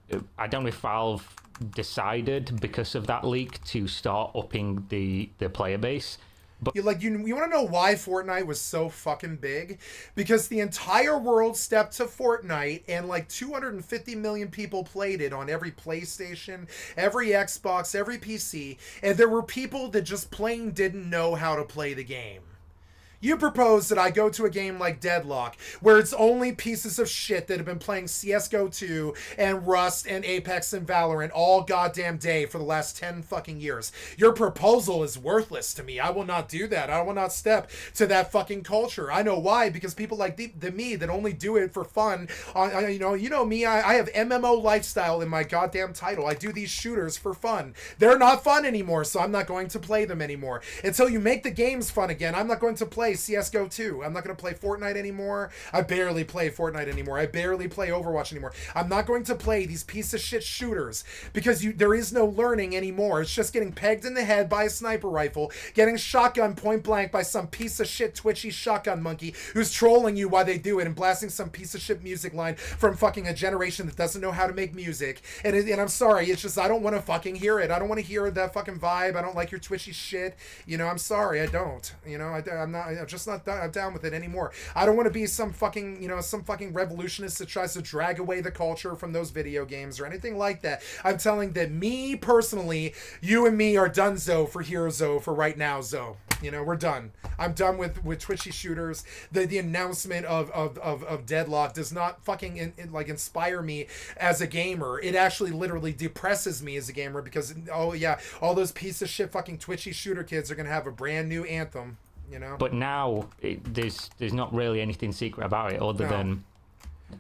C: don't know if Valve decided because of that leak to start upping the player base. But
A: you want to know why Fortnite was so fucking big? Because the entire world stepped to Fortnite and like 250 million people played it on every PlayStation, every Xbox, every PC, and there were people that just plain didn't know how to play the game. You propose that I go to a game like Deadlock, where it's only pieces of shit that have been playing CSGO 2 and Rust and Apex and Valorant all goddamn day for the last 10 fucking years. Your proposal is worthless to me. I will not do that. I will not step to that fucking culture. I know why, because people like me that only do it for fun, you know me, I have MMO lifestyle in my goddamn title. I do these shooters for fun. They're not fun anymore, so I'm not going to play them anymore. Until you make the games fun again, I'm not going to play CSGO 2. I'm not going to play Fortnite anymore. I barely play Fortnite anymore. I barely play Overwatch anymore. I'm not going to play these piece of shit shooters because there is no learning anymore. It's just getting pegged in the head by a sniper rifle, getting shotgun point blank by some piece of shit twitchy shotgun monkey who's trolling you while they do it and blasting some piece of shit music line from fucking a generation that doesn't know how to make music. And I'm sorry, it's just I don't want to fucking hear it. I don't want to hear that fucking vibe. I don't like your twitchy shit. I'm sorry, I don't. I'm just not down with it anymore. I don't want to be some fucking revolutionist that tries to drag away the culture from those video games or anything like that. I'm telling that me personally, you and me are done for Hero for right now, we're done. I'm done with twitchy shooters. The announcement of Deadlock does not fucking inspire me as a gamer. It actually literally depresses me as a gamer because all those piece of shit fucking twitchy shooter kids are gonna have a brand new anthem.
C: But now there's not really anything secret about it other than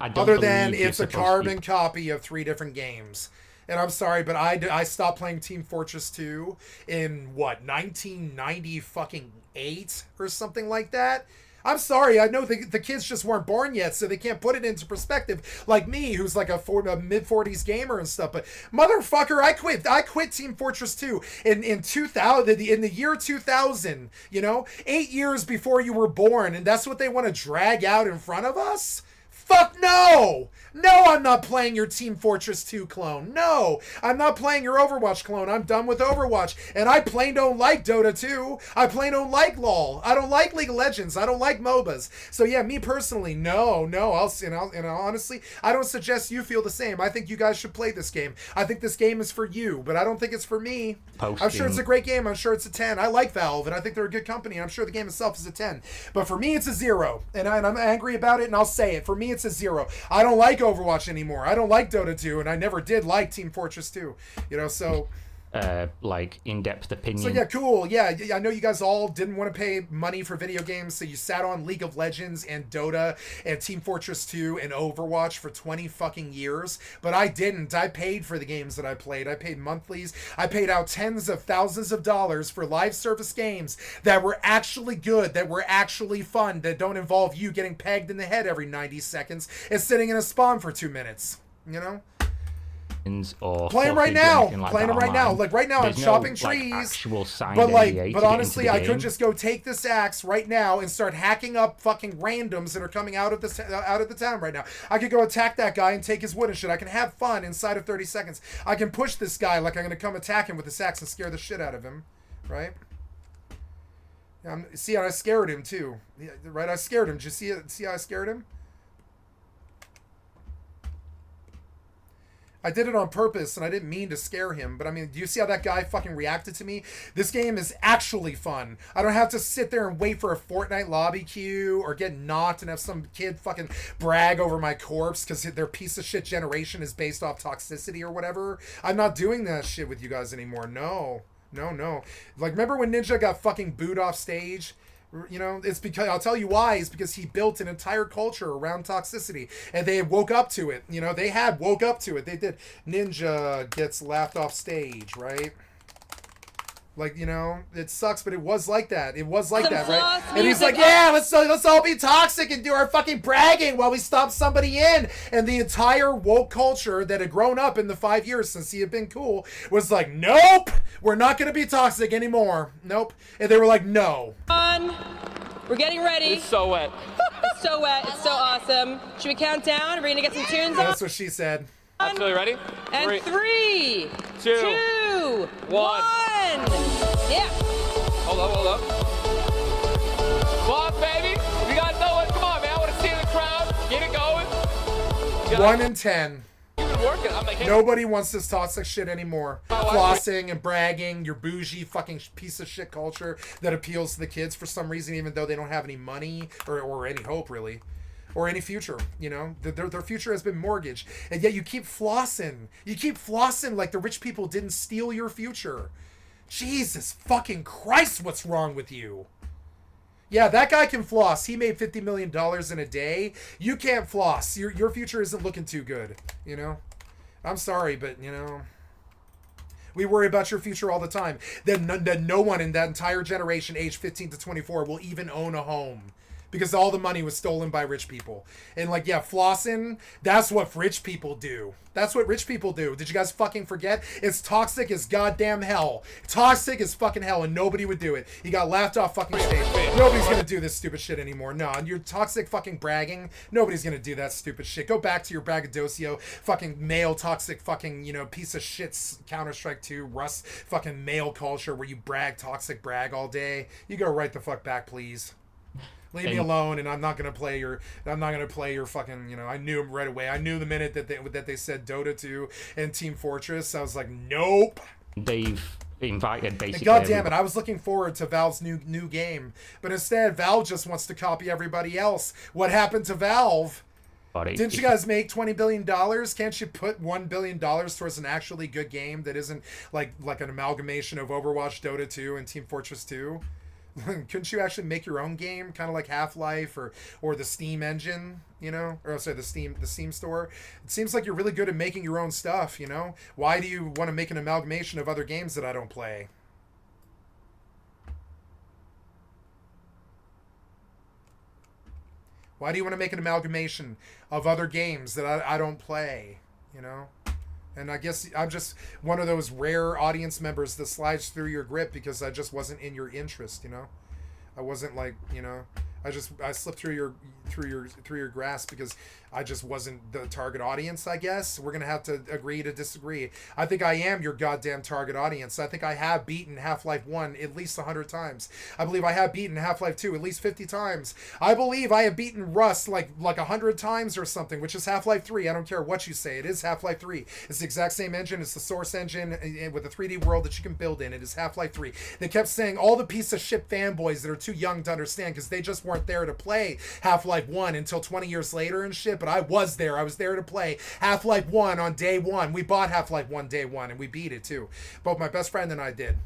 A: it's a carbon copy of 3 different games. And I'm sorry, but I stopped playing Team Fortress 2 in 1998 or something like that. I'm sorry, I know the kids just weren't born yet, so they can't put it into perspective like me, who's like a mid-40s gamer and stuff. But motherfucker, I quit Team Fortress 2 in 2000, in the year 2000, 8 years before you were born, and that's what they want to drag out in front of us? Fuck no! No, I'm not playing your Team Fortress 2 clone. No, I'm not playing your Overwatch clone. I'm done with Overwatch. And I plain don't like Dota 2. I plain don't like LoL. I don't like League of Legends. I don't like MOBAs. So yeah, me personally, no. And honestly, I don't suggest you feel the same. I think you guys should play this game. I think this game is for you, but I don't think it's for me. I'm sure it's a great game. I'm sure it's a 10. I like Valve, and I think they're a good company. I'm sure the game itself is a 10. But for me, it's a 0. And I'm angry about it, and I'll say it. For me, it's a 0. I don't like Overwatch anymore. I don't like Dota 2, and I never did like Team Fortress 2. You know, so...
C: like in-depth opinion.
A: So yeah, cool. Yeah, I know you guys all didn't want to pay money for video games, so you sat on League of Legends and Dota and Team Fortress 2 and Overwatch for 20 fucking years, but I didn't. I paid for the games that I played. I paid monthlies. I paid out tens of thousands of dollars for live service games that were actually good, that were actually fun, that don't involve you getting pegged in the head every 90 seconds and sitting in a spawn for 2 minutes, you know?
C: Or
A: play them right now.
C: Like
A: playing them right now. Like right now,
C: there's
A: I'm chopping
C: no,
A: trees.
C: Like, actual signed
A: but like,
C: NDA
A: but
C: to
A: honestly,
C: get into
A: I
C: the
A: could
C: game.
A: just go take this axe right now and start hacking up fucking randoms that are coming out of the town right now. I could go attack that guy and take his wood and shit. I can have fun inside of 30 seconds. I can push this guy like I'm gonna come attack him with this axe and scare the shit out of him, right? See how I scared him too, right? I scared him. Did you see it? See how I scared him? I did it on purpose, and I didn't mean to scare him, but I mean, do you see how that guy fucking reacted to me? This game is actually fun. I don't have to sit there and wait for a Fortnite lobby queue or get knocked and have some kid fucking brag over my corpse because their piece of shit generation is based off toxicity or whatever. I'm not doing that shit with you guys anymore. No. Like, remember when Ninja got fucking booed off stage? You know, it's because, I'll tell you why, is because he built an entire culture around toxicity, and they woke up to it. You know, they had woke up to it. They did. Ninja gets laughed off stage, right? Like, you know, it sucks, but it was like that. It was like that, right? And he's like, yeah, let's all be toxic and do our fucking bragging while we stomp somebody in. And the entire woke culture that had grown up in the 5 years since he had been cool was like, nope, we're not going to be toxic anymore. Nope. And they were like, no.
E: We're getting ready.
F: It's so wet.
E: It's so wet. It's so awesome. Should we count down? Are we going to get some tunes on?
A: That's what she said.
F: Absolutely ready?
E: And 3, 2, 1. Yeah.
F: Hold up. Come on, baby. We got no one. Come on, man. I want to see the crowd. Get it going.
A: 1 in 10.
F: You've been working. I'm like, hey.
A: Nobody wants this toxic shit anymore. Flossing and bragging, your bougie fucking piece of shit culture that appeals to the kids for some reason, even though they don't have any money or any hope, really. Or any future, you know? Their future has been mortgaged. And yet you keep flossing. You keep flossing like the rich people didn't steal your future. Jesus fucking Christ, what's wrong with you? Yeah, that guy can floss. He made $50 million in a day. You can't floss. Your future isn't looking too good, you know? I'm sorry, but, you know... We worry about your future all the time. Then no one in that entire generation, age 15 to 24, will even own a home. Because all the money was stolen by rich people. And like, yeah, flossing, that's what rich people do. That's what rich people do. Did you guys fucking forget? It's toxic as goddamn hell. Toxic as fucking hell, and nobody would do it. You got laughed off fucking stage. Nobody's gonna do this stupid shit anymore. No, and your toxic fucking bragging, nobody's gonna do that stupid shit. Go back to your braggadocio, fucking male toxic fucking, you know, piece of shit Counter-Strike 2, Rust fucking male culture where you toxic brag all day. You go right the fuck back, please. Leave me alone, and I'm not gonna play your fucking, you know. I knew right away. I knew the minute that they said Dota 2 and Team Fortress. I was like, nope.
C: They've invited basically.
A: God damn it! I was looking forward to Valve's new game, but instead, Valve just wants to copy everybody else. What happened to Valve? Didn't you guys make $20 billion? Can't you put $1 billion towards an actually good game that isn't like an amalgamation of Overwatch, Dota 2, and Team Fortress 2? Couldn't you actually make your own game, kind of like Half-Life or the Steam engine, you know? Or sorry, the Steam store. It seems like you're really good at making your own stuff, you know? Why do you want to make an amalgamation of other games that I don't play? Why do you want to make an amalgamation of other games that I don't play, you know? And I guess I'm just one of those rare audience members that slides through your grip because I just wasn't in your interest, you know? I wasn't like, you know, I slipped through your grasp because I just wasn't the target audience, I guess. We're gonna have to agree to disagree. I think I am your goddamn target audience. I think I have beaten Half-Life 1 at least 100 times. I believe I have beaten Half-Life 2 at least 50 times. I believe I have beaten Rust like 100 times or something, which is Half-Life 3. I don't care what you say. It is Half-Life 3. It's the exact same engine. It's the source engine with a 3D world that you can build in. It is Half-Life 3. They kept saying all the piece of shit fanboys that are too young to understand because they just weren't there to play Half-Life 1 until 20 years later and shit, but I was there. I was there to play Half-Life 1 on day one. We bought Half-Life 1 day one, and we beat it too. Both my best friend and I did.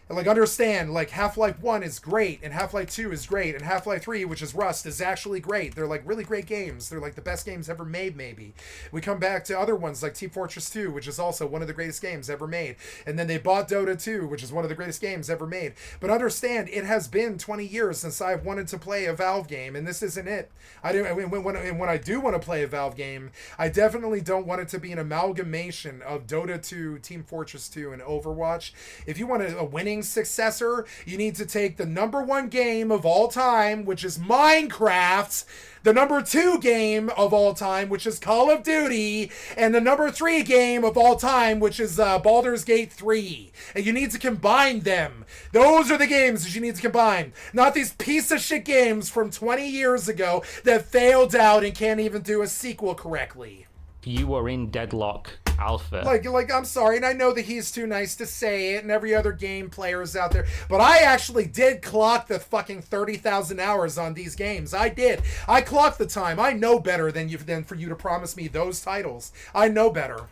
A: And like, understand, like, Half-Life 1 is great, and Half-Life 2 is great, and Half-Life 3, which is Rust, is actually great. They're like really great games. They're like the best games ever made, maybe. We come back to other ones like Team Fortress 2, which is also one of the greatest games ever made. And then they bought Dota 2, which is one of the greatest games ever made. But understand, it has been 20 years since I've wanted to play a Valve game, and this isn't it. When I do want to play a Valve game, I definitely don't want it to be an amalgamation of Dota 2, Team Fortress 2, and Overwatch. If you want a winning successor, you need to take the #1 game of all time, which is Minecraft, the #2 game of all time, which is Call of Duty, and the #3 game of all time, which is Baldur's Gate 3. And you need to combine them. Those are the games that you need to combine. Not these piece of shit games from 20 years ago that failed out and can't even do a sequel correctly.
C: You are in Deadlock Alpha.
A: Like, I'm sorry, and I know that he's too nice to say it, and every other game player is out there, but I actually did clock the fucking 30,000 hours on these games. I did. I clocked the time. I know better than for you to promise me those titles. I know better.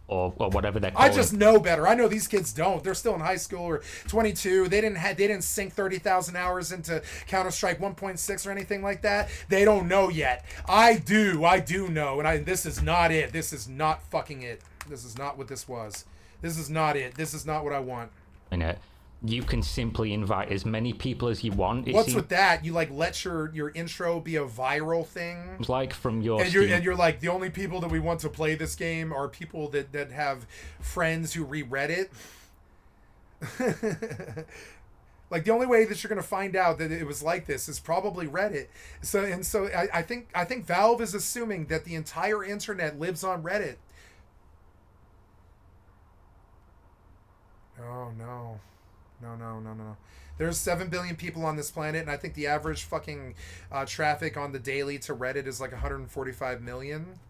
C: Or whatever they're called.
A: I just know better. I know these kids don't. They're still in high school or 22. They didn't sink 30,000 hours into Counter-Strike 1.6 or anything like that. They don't know yet. I do know, and this is not it. This is not fucking it. This is not what this was. This is not it. This is not what I want.
C: You can simply invite as many people as you want.
A: What's with that? You like let your intro be a viral thing?
C: It's like from your
A: and you're like, the only people that we want to play this game are people that have friends who reread it. Like, the only way that you're gonna find out that it was like this is probably Reddit. So I think Valve is assuming that the entire internet lives on Reddit. Oh no. No. There's 7 billion people on this planet, and I think the average fucking traffic on the daily to Reddit is like 145 million.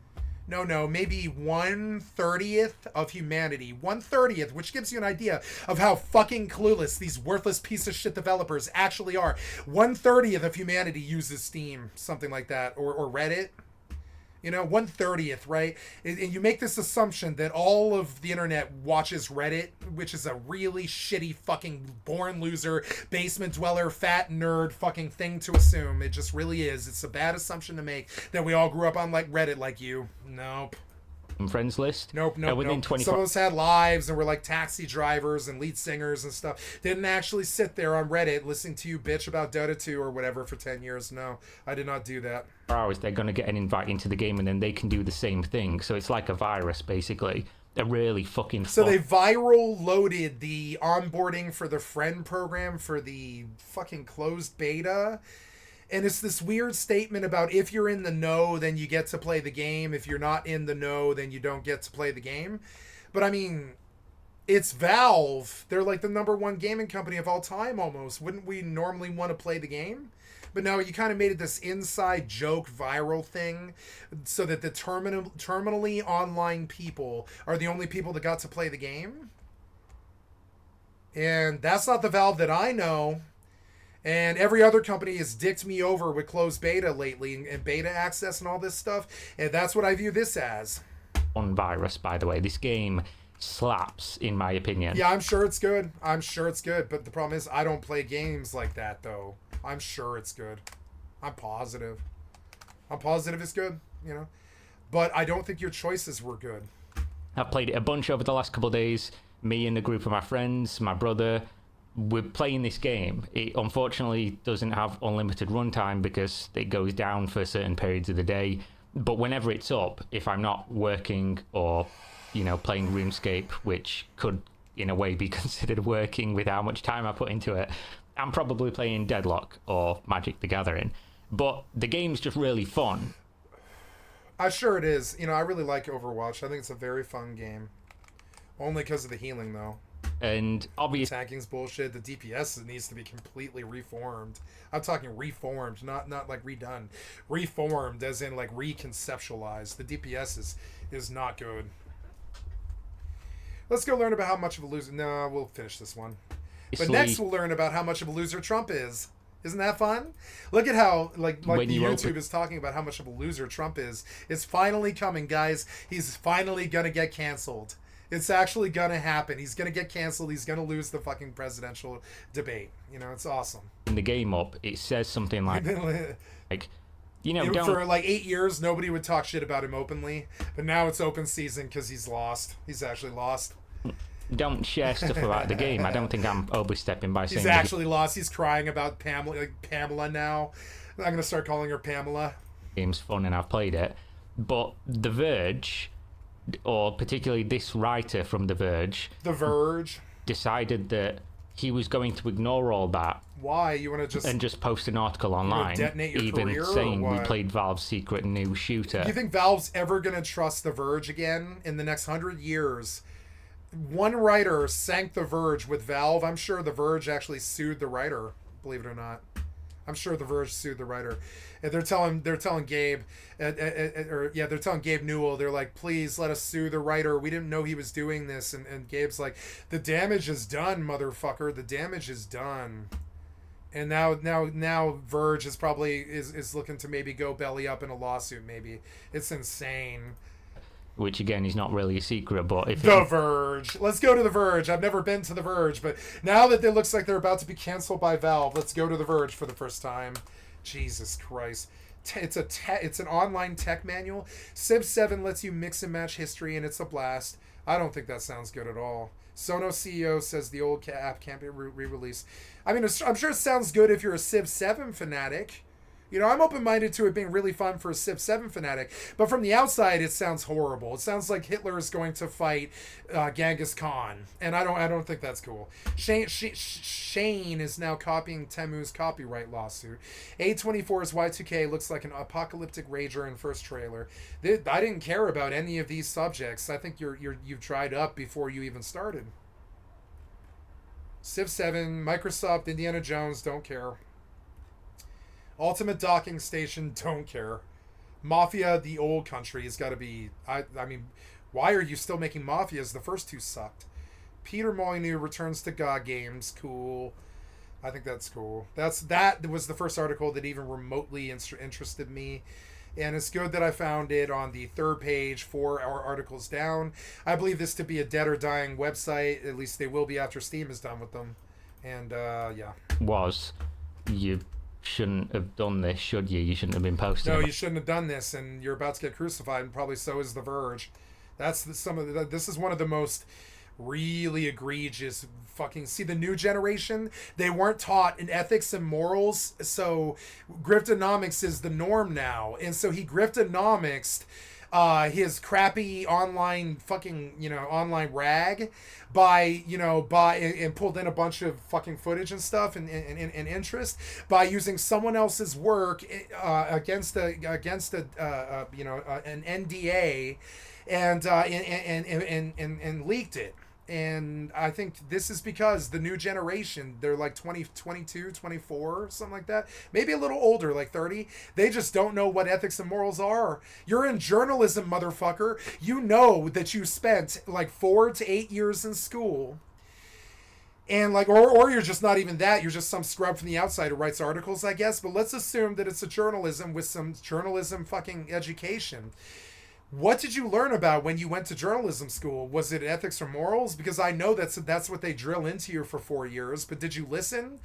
A: No, maybe 1/30th of humanity. 1/30th, which gives you an idea of how fucking clueless these worthless piece of shit developers actually are. 1/30th of humanity uses Steam, something like that, or Reddit. 1/30th, right? And you make this assumption that all of the internet watches Reddit, which is a really shitty fucking born loser, basement dweller, fat nerd fucking thing to assume. It just really is. It's a bad assumption to make that we all grew up on like Reddit like you. Nope.
C: Friends list.
A: Nope.
C: Within 24.
A: Some of us had lives and were like taxi drivers and lead singers and stuff. Didn't actually sit there on Reddit listening to you bitch about Dota 2 or whatever for 10 years. No, I did not do that.
C: Hours they're going to get an invite into the game and then they can do the same thing. So it's like a virus, basically. They're really fucking
A: So they viral loaded the onboarding for the friend program for the fucking closed beta. And it's this weird statement about if you're in the know, then you get to play the game. If you're not in the know, then you don't get to play the game. But I mean, it's Valve. They're like the #1 gaming company of all time almost. Wouldn't we normally want to play the game? But no, you kind of made it this inside joke viral thing so that the terminally online people are the only people that got to play the game. And that's not the Valve that I know. And every other company has dicked me over with closed beta lately and beta access and all this stuff. And that's what I view this as.
C: On virus, by the way. This game slaps, in my opinion.
A: Yeah, I'm sure it's good. But the problem is I don't play games like that, though. I'm sure it's good. I'm positive it's good, But I don't think your choices were good.
C: I've played it a bunch over the last couple of days. Me and a group of my friends, my brother, we're playing this game. It unfortunately doesn't have unlimited runtime because it goes down for certain periods of the day. But whenever it's up, if I'm not working or, playing RuneScape, which could in a way be considered working with how much time I put into it, I'm probably playing Deadlock or Magic the Gathering. But the game's just really fun.
A: I'm sure it is. You know, I really like Overwatch. I think it's a very fun game. Only because of the healing, though.
C: And obviously,
A: tanking's bullshit. The DPS needs to be completely reformed. I'm talking reformed, not like redone. Reformed, as in like reconceptualized. The DPS is not good. Let's go learn about how much of a loser. No, we'll finish this one. But next we'll learn about how much of a loser Trump is. Isn't that fun? Look at how like the YouTube is talking about how much of a loser Trump is. It's finally coming, guys. He's finally gonna get canceled. It's actually gonna happen. He's gonna get canceled. He's gonna lose the fucking presidential debate. You know, it's awesome.
C: In the game up, it says something like you know,
A: for like 8 years, nobody would talk shit about him openly, but now it's open season because he's lost. He's actually lost.
C: Don't share stuff about the game. I don't think I'm overstepping by saying
A: he's actually lost. He's crying about Pamela now. I'm gonna start calling her Pamela.
C: Game's fun and I've played it, but The Verge, or particularly this writer from The Verge, decided that he was going to ignore all that.
A: Why? You want to just
C: post an article online, even saying we played Valve's secret new shooter?
A: Do you think Valve's ever gonna trust The Verge again in the next 100 years? One writer sank The Verge with Valve. I'm sure The Verge actually sued the writer, believe it or not. I'm sure The Verge sued the writer. And they're telling Gabe, they're telling Gabe Newell, they're like, please let us sue the writer. We didn't know he was doing this. And Gabe's like, the damage is done, motherfucker. The damage is done. And now Verge is probably is looking to maybe go belly up in a lawsuit. Maybe it's insane.
C: Which again is not really a secret, but if
A: The Verge. Let's go to The Verge. I've never been to The Verge, but now that it looks like they're about to be canceled by Valve, let's go to The Verge for the first time. Jesus Christ. It's an online tech manual. Civ 7 lets you mix and match history, and it's a blast. I don't think that sounds good at all. Sonos CEO says the old app can't be re-released. I mean, I'm sure it sounds good if you're a Civ 7 fanatic. You know, I'm open-minded to it being really fun for a Civ 7 fanatic, but from the outside, it sounds horrible. It sounds like Hitler is going to fight Genghis Khan, and I don't think that's cool. Shane is now copying Temu's copyright lawsuit. A24's Y2K looks like an apocalyptic rager in first trailer. I didn't care about any of these subjects. I think you've dried up before you even started. Civ 7, Microsoft, Indiana Jones, don't care. Ultimate Docking Station, don't care. Mafia, the old country, has got to be... I mean, why are you still making Mafias? The first two sucked. Peter Molyneux returns to God Games. Cool. I think that's cool. That was the first article that even remotely interested me. And it's good that I found it on the third page, 4 articles down. I believe this to be a dead or dying website. At least they will be after Steam is done with them. And, yeah.
C: You shouldn't have done this, should you? You shouldn't have been posting.
A: No, you shouldn't have done this, and you're about to get crucified, and probably so is The Verge. This is one of the most really egregious fucking... See, the new generation, they weren't taught in ethics and morals, so griftonomics is the norm now, and so he griftonomicsed his crappy online fucking, online rag and pulled in a bunch of fucking footage and stuff and interest by using someone else's work against an NDA and leaked it. And I think this is because the new generation, they're like 20, 22, 24, something like that. Maybe a little older, like 30. They just don't know what ethics and morals are. You're in journalism, motherfucker. You know that you spent like 4 to 8 years in school. And like, or you're just not even that. You're just some scrub from the outside who writes articles, I guess. But let's assume that it's a journalism with some journalism fucking education. What did you learn about when you went to journalism school? Was it ethics or morals? Because I know that's what they drill into you for 4 years, but did you listen?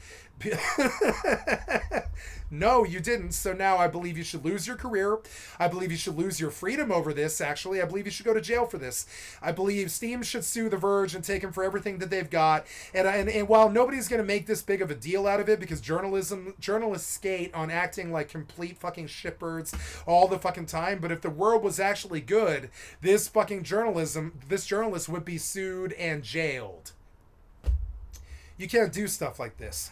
A: No, you didn't. So now I believe you should lose your career. I believe you should lose your freedom over this, actually. I believe you should go to jail for this. I believe Steam should sue The Verge and take them for everything that they've got. And while nobody's going to make this big of a deal out of it, because journalists skate on acting like complete fucking shitbirds all the fucking time, but if the world was actually good, this journalist would be sued and jailed. You can't do stuff like this.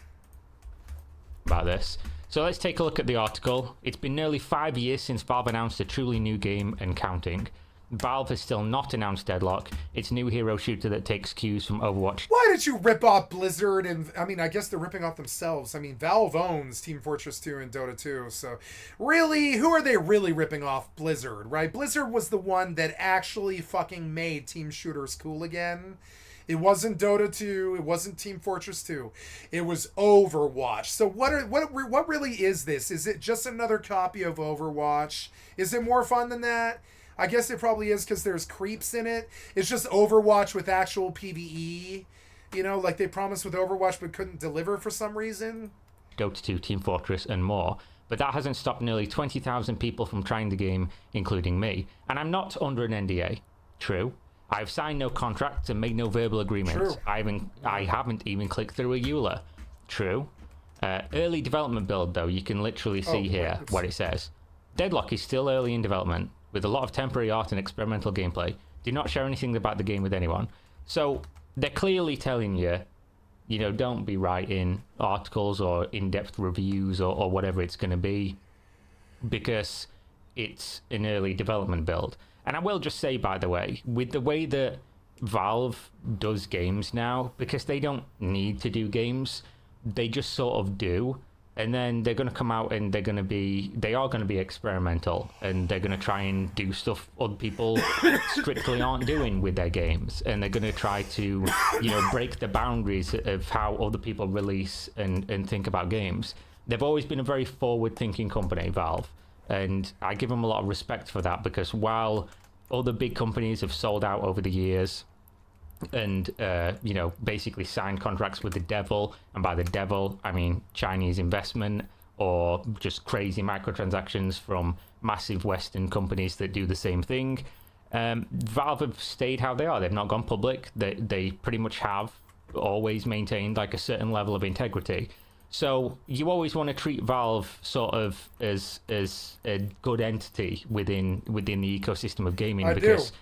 C: About this. So let's take a look at the article. It's been nearly 5 years since Valve announced a truly new game and counting. Valve has still not announced Deadlock, its new hero shooter that takes cues from Overwatch.
A: Why did you rip off Blizzard? And I mean, I guess they're ripping off themselves. I mean, Valve owns Team Fortress 2 and Dota 2, so really, who are they really ripping off? Blizzard, right? Blizzard was the one that actually fucking made team shooters cool again. It wasn't Dota 2. It wasn't Team Fortress 2. It was Overwatch. So what really is this? Is it just another copy of Overwatch? Is it more fun than that? I guess it probably is because there's creeps in it. It's just Overwatch with actual PvE. You know, like they promised with Overwatch but couldn't deliver for some reason.
C: Dota 2, Team Fortress, and more. But that hasn't stopped nearly 20,000 people from trying the game, including me. And I'm not under an NDA. True. I've signed no contracts and made no verbal agreements.
A: True.
C: I haven't even clicked through a EULA. True. Early development build, though, you can literally see here what it says. Deadlock is still early in development, with a lot of temporary art and experimental gameplay. Do not share anything about the game with anyone. So they're clearly telling you, you know, don't be writing articles or in-depth reviews or whatever it's going to be, because it's an early development build. And I will just say, by the way, with the way that Valve does games now, because they don't need to do games, they just sort of do. And then they're going to come out and they are going to be experimental, and they're going to try and do stuff other people strictly aren't doing with their games. And they're going to try to, you know, break the boundaries of how other people release and think about games. They've always been a very forward-thinking company, Valve. And I give them a lot of respect for that, because while other big companies have sold out over the years and, you know, basically signed contracts with the devil, and by the devil, I mean Chinese investment or just crazy microtransactions from massive Western companies that do the same thing, Valve have stayed how they are. They've not gone public. They pretty much have always maintained like a certain level of integrity. So you always want to treat Valve sort of as a good entity within the ecosystem of gaming, because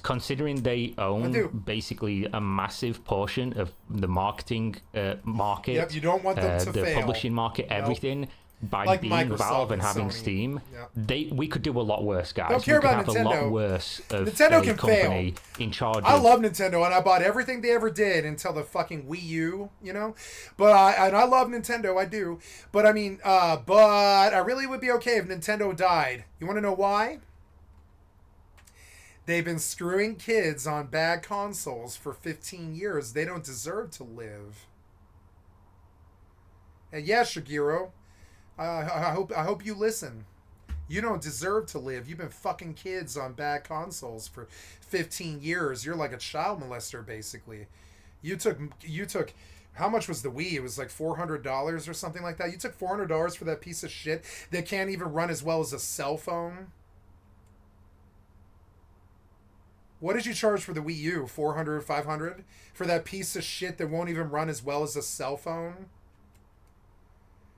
C: considering they own basically a massive portion of the marketing market,
A: Yep, you don't want them to
C: the
A: fail.
C: publishing market, everything. By
A: Like
C: being
A: Microsoft
C: Valve
A: and
C: and having
A: Sony.
C: Steam,
A: Yep.
C: we could do a lot worse, guys.
A: Don't care
C: we could
A: about
C: have
A: Nintendo.
C: a lot worse of
A: Nintendo
C: a
A: can
C: company in charge.
A: I love Nintendo, and I bought everything they ever did until the fucking Wii U, you know. But I love Nintendo, I do. But I mean, but I really would be okay if Nintendo died. You want to know why? They've been screwing kids on bad consoles for 15 years. They don't deserve to live. And yeah, Shigeru, I hope you listen. You don't deserve to live. You've been fucking kids on bad consoles for 15 years. You're like a child molester, basically. You took how much was the Wii? It was like $400 or something like that. You took $400 for that piece of shit that can't even run as well as a cell phone. What did you charge for the Wii U? $400, $500 for that piece of shit that won't even run as well as a cell phone?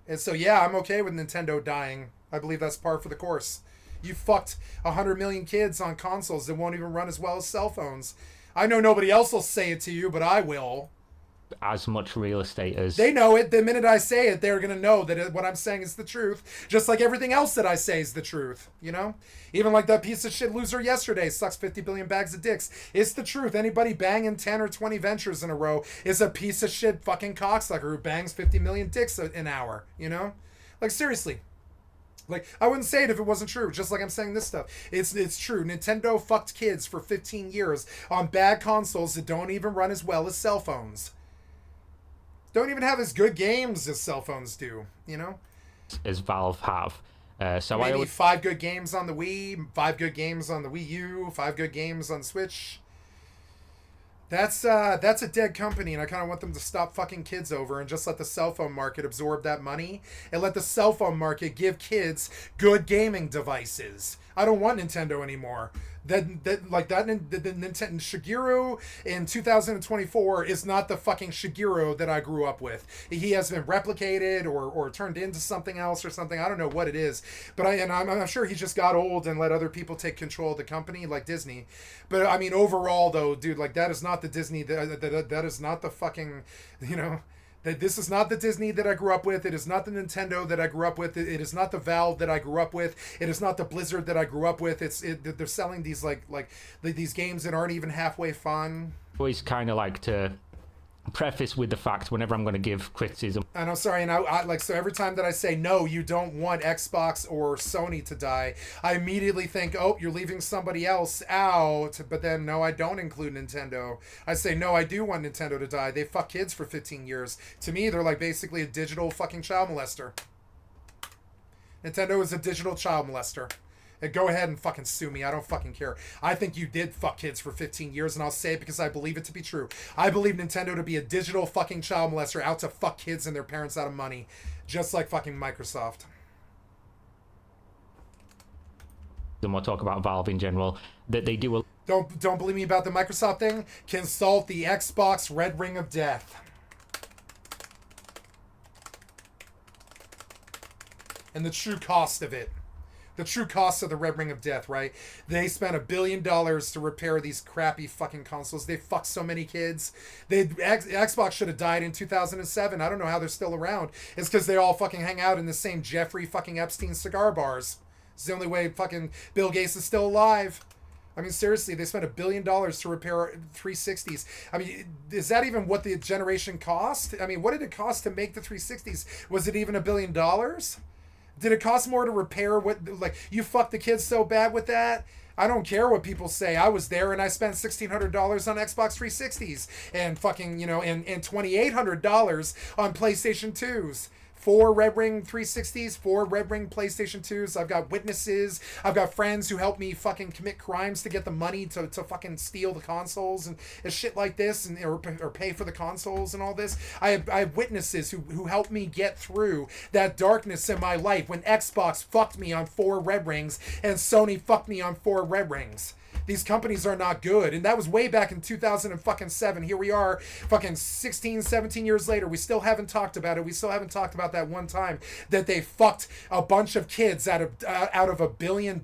A: And so, yeah, I'm okay with Nintendo dying. I believe that's par for the course. You fucked 100 million kids on consoles that won't even run as well as cell phones. I know nobody else will say it to you, but I will.
C: As much real estate as...
A: They know it. The minute I say it, they're going to know that what I'm saying is the truth. Just like everything else that I say is the truth, you know? Even like that piece of shit loser yesterday, sucks 50 billion bags of dicks. It's the truth. Anybody banging 10 or 20 ventures in a row is a piece of shit fucking cocksucker who bangs 50 million dicks an hour, you know? Like, seriously. Like, I wouldn't say it if it wasn't true, just like I'm saying this stuff. It's true. Nintendo fucked kids for 15 years on bad consoles that don't even run as well as cell phones. Don't even have as good games as cell phones do, you know?
C: As Valve have. So
A: maybe 5 good games on the Wii, 5 good games on the Wii U, 5 good games on the Switch. That's a dead company, and I kind of want them to stop fucking kids over and just let the cell phone market absorb that money and let the cell phone market give kids good gaming devices. I don't want Nintendo anymore. The Nintendo Shigeru in 2024 is not the fucking Shigeru that I grew up with. He has been replicated or turned into something else or something. I don't know what it is, but I'm sure he just got old and let other people take control of the company like Disney. But I mean, overall though, dude, like that is not the Disney. That is not the fucking, you know. This is not the Disney that I grew up with. It is not the Nintendo that I grew up with. It is not the Valve that I grew up with. It is not the Blizzard that I grew up with. They're selling these these games that aren't even halfway fun.
C: Always kind of like to preface with the fact whenever I'm going to give criticism.
A: And I'm sorry, and I like, so every time that I say no, you don't want Xbox or Sony to die, I immediately think, oh, you're leaving somebody else out. But then no, I don't include Nintendo. I say no, I do want Nintendo to die. They fuck kids for 15 years. To me, they're like basically a digital fucking child molester. Nintendo is a digital child molester. And go ahead and fucking sue me. I don't fucking care. I think you did fuck kids for 15 years, and I'll say it because I believe it to be true. I believe Nintendo to be a digital fucking child molester out to fuck kids and their parents out of money. Just like fucking Microsoft.
C: And we'll talk about Valve in general, that they do a...
A: Don't believe me about the Microsoft thing? Consult the Xbox Red Ring of Death. And the true cost of it. The true cost of the Red Ring of Death, right? They spent $1 billion to repair these crappy fucking consoles. They fucked so many kids. Xbox should have died in 2007. I don't know how they're still around. It's because they all fucking hang out in the same Jeffrey fucking Epstein cigar bars. It's the only way fucking Bill Gates is still alive. I mean, seriously, they spent $1 billion to repair 360s. I mean, is that even what the generation cost? I mean, what did it cost to make the 360s? Was it even $1 billion? Did it cost more to repair what, like, you fucked the kids so bad with that? I don't care what people say. I was there and I spent $1,600 on Xbox 360s and fucking, you know, and $2,800 on PlayStation 2s. 4 Red Ring 360s, 4 Red Ring PlayStation 2s. I've got witnesses. I've got friends who help me fucking commit crimes to get the money to fucking steal the consoles and shit like this, and or pay for the consoles and all this. I have witnesses who helped me get through that darkness in my life when Xbox fucked me on 4 Red Rings and Sony fucked me on 4 Red Rings. These companies are not good. And that was way back in 2007. Here we are, fucking 16, 17 years later. We still haven't talked about it. We still haven't talked about that one time that they fucked a bunch of kids out of $1 billion.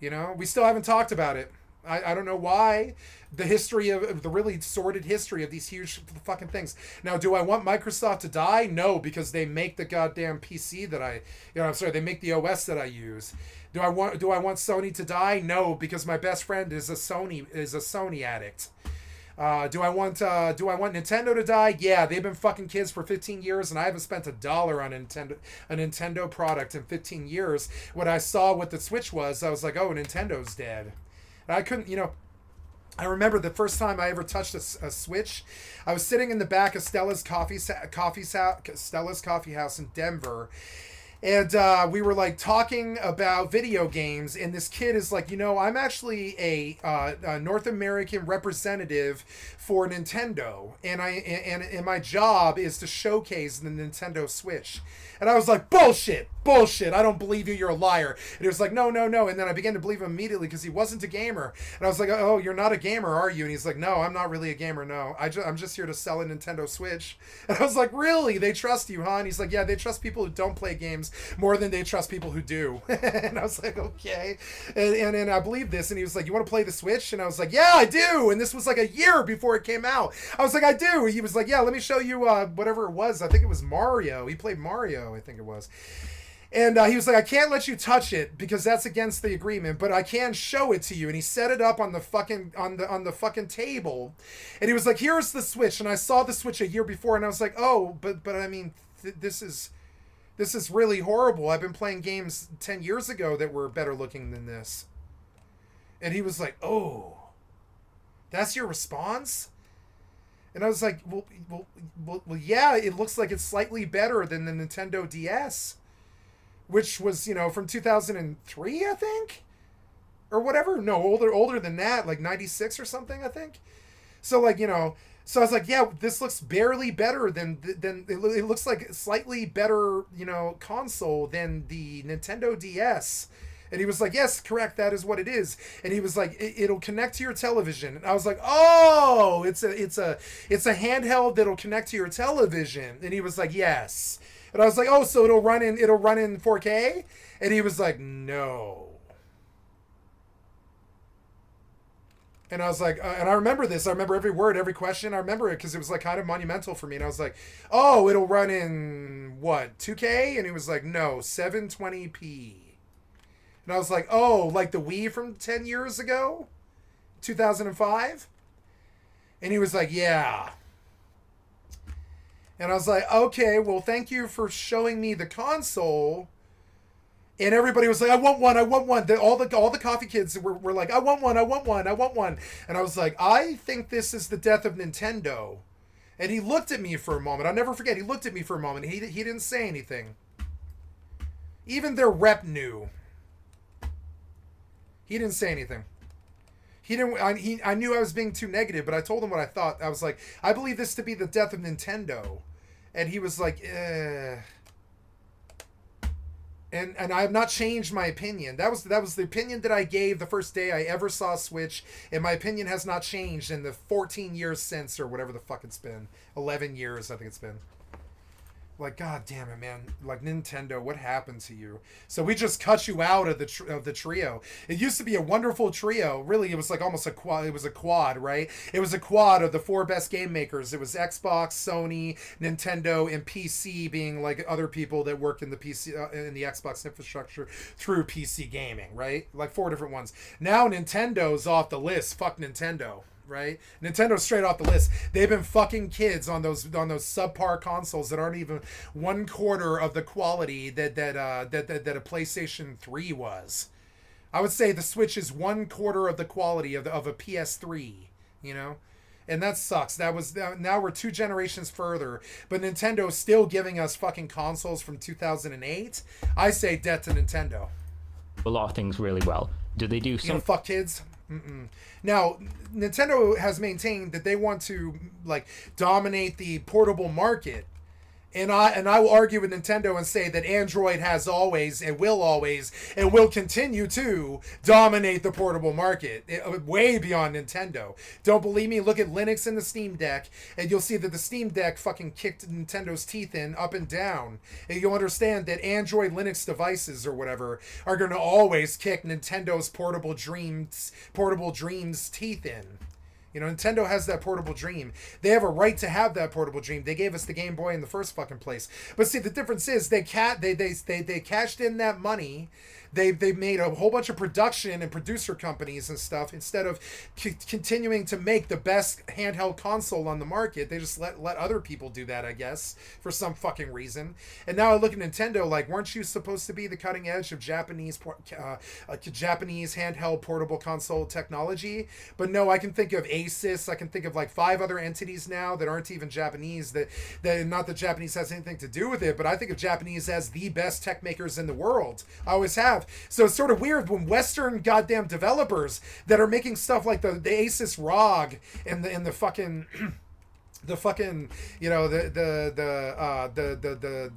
A: You know, we still haven't talked about it. I don't know why. The history of the really sordid history of these huge fucking things. Now, do I want Microsoft to die? No, because they make the goddamn PC that they make the OS that I use. Do I want Sony to die? No, because my best friend is a Sony addict. Do I want Nintendo to die? Yeah, they've been fucking kids for 15 years, and I haven't spent $1 on a Nintendo product in 15 years. When I saw what the Switch was, I was like, oh, Nintendo's dead. And I couldn't, you know. I remember the first time I ever touched a Switch. I was sitting in the back of Stella's Coffee House in Denver. And we were like talking about video games, and this kid is like, you know, I'm actually a North American representative for Nintendo, and my job is to showcase the Nintendo Switch. And I was like, bullshit, I don't believe you, you're a liar. And he was like, no. And then I began to believe him immediately because he wasn't a gamer. And I was like, oh, you're not a gamer, are you? And he's like, no, I'm not really a gamer, no. I'm just here to sell a Nintendo Switch. And I was like, really? They trust you, huh? And he's like, yeah, they trust people who don't play games more than they trust people who do. And I was like, okay. And I believe this. And he was like, you want to play the Switch? And I was like, yeah, I do. And this was like a year before it came out. I was like, I do. He was like, yeah, let me show you whatever it was. I think it was Mario. He played Mario, I think it was. And he was like, I can't let you touch it because that's against the agreement, but I can show it to you. And he set it up on the fucking on the fucking table. And he was like, here's the Switch. And I saw the Switch a year before, and I was like, oh, but I mean, this is really horrible. I've been playing games 10 years ago that were better looking than this. And he was like, oh, that's your response? And I was like, well, yeah, it looks like it's slightly better than the Nintendo DS, which was, you know, from 2003, I think, or whatever. No, older than that, like 96 or something, I think. So, like, you know, So I was like, yeah, this looks barely better than it looks like slightly better, you know, console than the Nintendo DS. And he was like, yes, correct, that is what it is. And he was like, it'll connect to your television. And I was like, oh, it's a handheld that'll connect to your television. And he was like, yes. And I was like, oh, so it'll run in 4K? And he was like, no. And I was like, and I remember this. I remember every word, every question. I remember it because it was like kind of monumental for me. And I was like, oh, it'll run in what, 2K? And he was like, no, 720p. And I was like, oh, like the Wii from 10 years ago? 2005? And he was like, yeah. And I was like, okay, well, thank you for showing me the console. And everybody was like, I want one. All the coffee kids were like, I want one. And I was like, I think this is the death of Nintendo. And he looked at me for a moment. I'll never forget. He looked at me for a moment. He didn't say anything. Even their rep knew. He didn't say anything. I knew I was being too negative, but I told him what I thought. I was like, I believe this to be the death of Nintendo. And he was like, And I have not changed my opinion. That was the opinion that I gave the first day I ever saw Switch, and my opinion has not changed in the 14 years since, or whatever the fuck it's been. 11 years, I think it's been. Like, god damn it, man. Like, Nintendo, what happened to you? So we just cut you out of the trio. It used to be a wonderful trio. Really, it was like almost a quad. It was a quad, right? It was a quad of the 4 best game makers. It was Xbox, Sony, Nintendo, and PC being like other people that worked in the PC, in the Xbox infrastructure through PC gaming, right? Like 4 different ones. Now Nintendo's off the list. Fuck Nintendo. Right? Nintendo's straight off the list. They've been fucking kids on those subpar consoles that aren't even 1/4 of the quality that a PlayStation 3 was. I would say the Switch is 1/4 of the quality of a PS3, you know? And that sucks. Now we're 2 generations further, but Nintendo's still giving us fucking consoles from 2008. I say death to Nintendo.
C: A lot of things really well. Do they do some...
A: You know, fuck kids? Mm-mm. Now, Nintendo has maintained that they want to like dominate the portable market. And I will argue with Nintendo and say that Android has always and will continue to dominate the portable market, way beyond Nintendo. Don't believe me? Look at Linux and the Steam Deck, and you'll see that the Steam Deck fucking kicked Nintendo's teeth in up and down. And you'll understand that Android Linux devices or whatever are going to always kick Nintendo's portable dreams teeth in. You know, Nintendo has that portable dream. They have a right to have that portable dream. They gave us the Game Boy in the first fucking place. But see, the difference is they cashed in that money. They made a whole bunch of production and producer companies and stuff instead of continuing to make the best handheld console on the market. They just let other people do that, I guess, for some fucking reason. And now I look at Nintendo like, weren't you supposed to be the cutting edge of Japanese handheld portable console technology? But no, I can think of Asus. I can think of like 5 other entities now that aren't even Japanese. That not that Japanese has anything to do with it, but I think of Japanese as the best tech makers in the world. I always have. So it's sort of weird when Western goddamn developers that are making stuff like the Asus ROG and the fucking the fucking, you know, the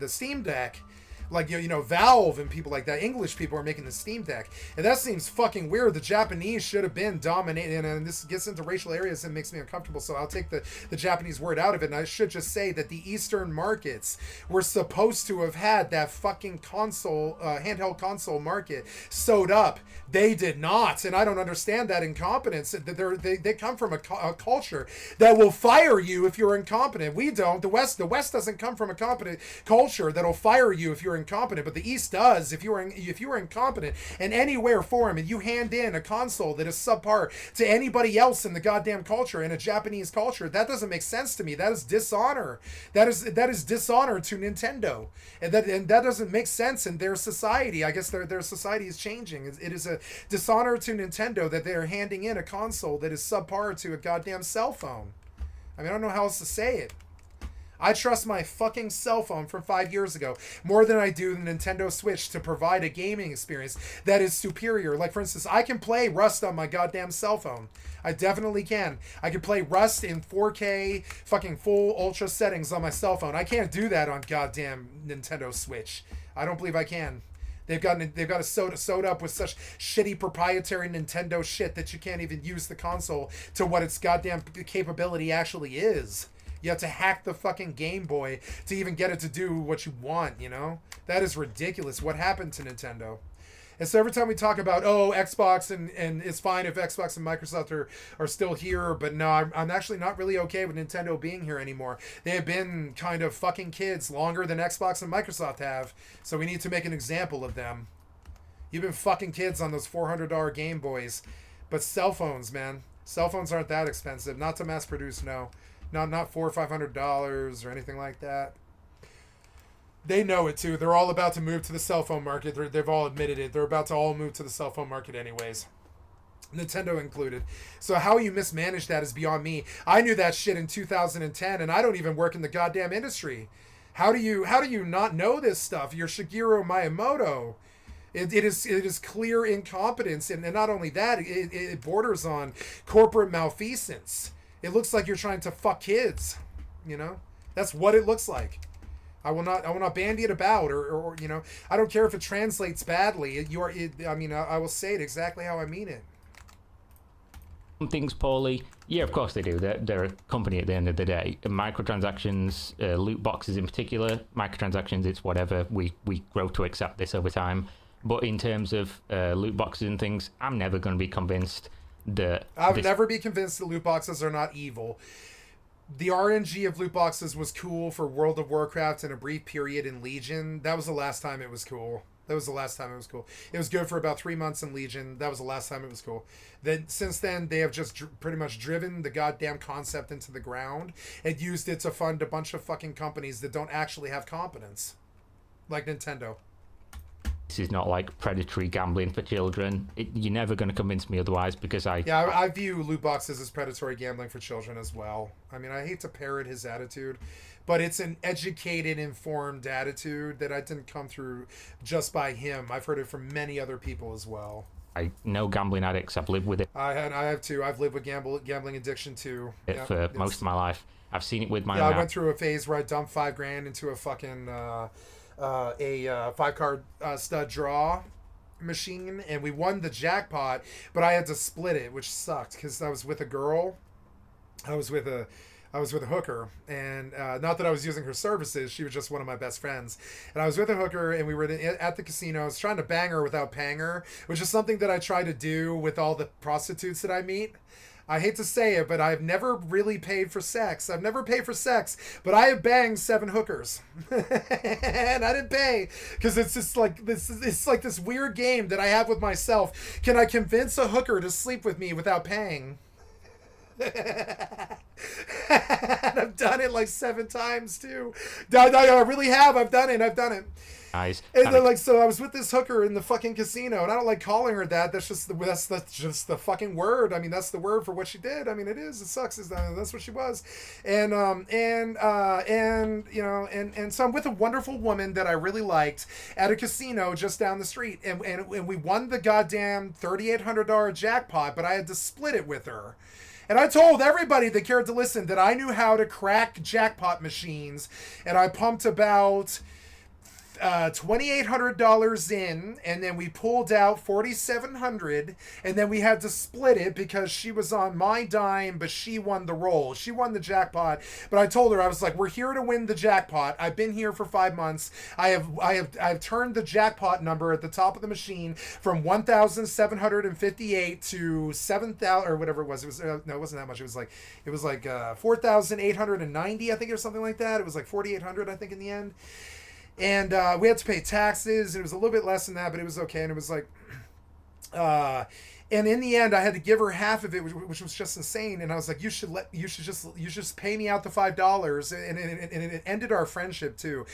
A: Steam Deck, like, you know, Valve and people like that, English people are making the Steam Deck, and that seems fucking weird. The Japanese should have been dominating, and this gets into racial areas and makes me uncomfortable, so I'll take the Japanese word out of it, and I should just say that the Eastern markets were supposed to have had that fucking console, handheld console market sewed up. They did not, and I don't understand that incompetence. They come from a culture that will fire you if you're incompetent. We don't. The West doesn't come from a competent culture that'll fire you if you're incompetent, but the East does. If you are incompetent in anywhere form, and you hand in a console that is subpar to anybody else in the goddamn culture, in a Japanese culture, that doesn't make sense to me. That is dishonor. That is dishonor to Nintendo, and that doesn't make sense in their society. I guess their society is changing. It is a dishonor to Nintendo that they are handing in a console that is subpar to a goddamn cell phone. I mean, I don't know how else to say it. I trust my fucking cell phone from 5 years ago more than I do the Nintendo Switch to provide a gaming experience that is superior. Like, for instance, I can play Rust on my goddamn cell phone. I definitely can. I can play Rust in 4K, fucking full ultra settings on my cell phone. I can't do that on goddamn Nintendo Switch. I don't believe I can. They've got a sewed up with such shitty proprietary Nintendo shit that you can't even use the console to what its goddamn capability actually is. You have to hack the fucking Game Boy to even get it to do what you want, you know? That is ridiculous. What happened to Nintendo? And so every time we talk about, Xbox and it's fine if Xbox and Microsoft are still here, but no, I'm actually not really okay with Nintendo being here anymore. They have been kind of fucking kids longer than Xbox and Microsoft have, so we need to make an example of them. You've been fucking kids on those $400 Game Boys. But cell phones, man. Cell phones aren't that expensive. Not to mass produce, no. Not $400 or $500 or anything like that. They know it too. They're all about to move to the cell phone market. They've all admitted it. They're about to all move to the cell phone market anyways. Nintendo included. So how you mismanage that is beyond me. I knew that shit in 2010 and I don't even work in the goddamn industry. How do you not know this stuff? You're Shigeru Miyamoto. It is clear incompetence, and not only that, it borders on corporate malfeasance. It looks like you're trying to fuck kids, you know? That's what it looks like. I will not bandy it about, or you know, I don't care if it translates badly. I will say it exactly how I mean it.
C: Things poorly, yeah, of course they do. They're a company at the end of the day. Microtransactions, loot boxes in particular, microtransactions, it's whatever. We grow to accept this over time. But in terms of loot boxes and things, I'm never going to be convinced that...
A: I'll never be convinced that loot boxes are not evil. The RNG of loot boxes was cool for World of Warcraft in a brief period in Legion. That was the last time it was cool. It was good for about 3 months in Legion. That was the last time it was cool. Then since then, they have just pretty much driven the goddamn concept into the ground and used it to fund a bunch of fucking companies that don't actually have competence. Like Nintendo.
C: This is not like predatory gambling for children. You're never going to convince me otherwise because
A: I view loot boxes as predatory gambling for children as well. I mean, I hate to parrot his attitude, but it's an educated, informed attitude that I didn't come through just by him. I've heard it from many other people as well.
C: I know gambling addicts. I've lived with it.
A: I have too. I've lived with gambling addiction too.
C: For most of my life. I've seen it with my own.
A: I went through a phase where I dumped $5,000 into a fucking... a 5-card stud draw machine, and we won the jackpot, but I had to split it, which sucked because I was with a girl. I was with a hooker, and not that I was using her services, she was just one of my best friends. And I was with a hooker, and we were at the casino. I was trying to bang her without paying her, which is something that I try to do with all the prostitutes that I meet. I hate to say it, but I've never really paid for sex. I've never paid for sex, but I have banged 7 hookers. And I didn't pay because it's just like this. It's like this weird game that I have with myself. Can I convince a hooker to sleep with me without paying? And I've done it like 7 times too. I really have. I've done it.
C: Nice.
A: And then, so I was with this hooker in the fucking casino, and I don't like calling her that. That's just the fucking word. I mean, that's the word for what she did. I mean, it is. It sucks. That's what she was. And you know, and so I'm with a wonderful woman that I really liked at a casino just down the street, and we won the goddamn $3,800 jackpot, but I had to split it with her. And I told everybody that cared to listen that I knew how to crack jackpot machines, and I pumped about $2,800 in, and then we pulled out $4,700, and then we had to split it because she was on my dime, but she won the roll. She won the jackpot, but I told her, I was like, we're here to win the jackpot. I've been here for 5 months. I've turned the jackpot number at the top of the machine from 1,758 to 7,000 or whatever it was. It was no, it wasn't that much. It was like 4,890, I think, or something like that. It was like 4,800, I think, in the end. And we had to pay taxes, and it was a little bit less than that, but it was okay. And it was like, And in the end, I had to give her half of it, which was just insane. And I was like, you should just pay me out the $5. And it ended our friendship too.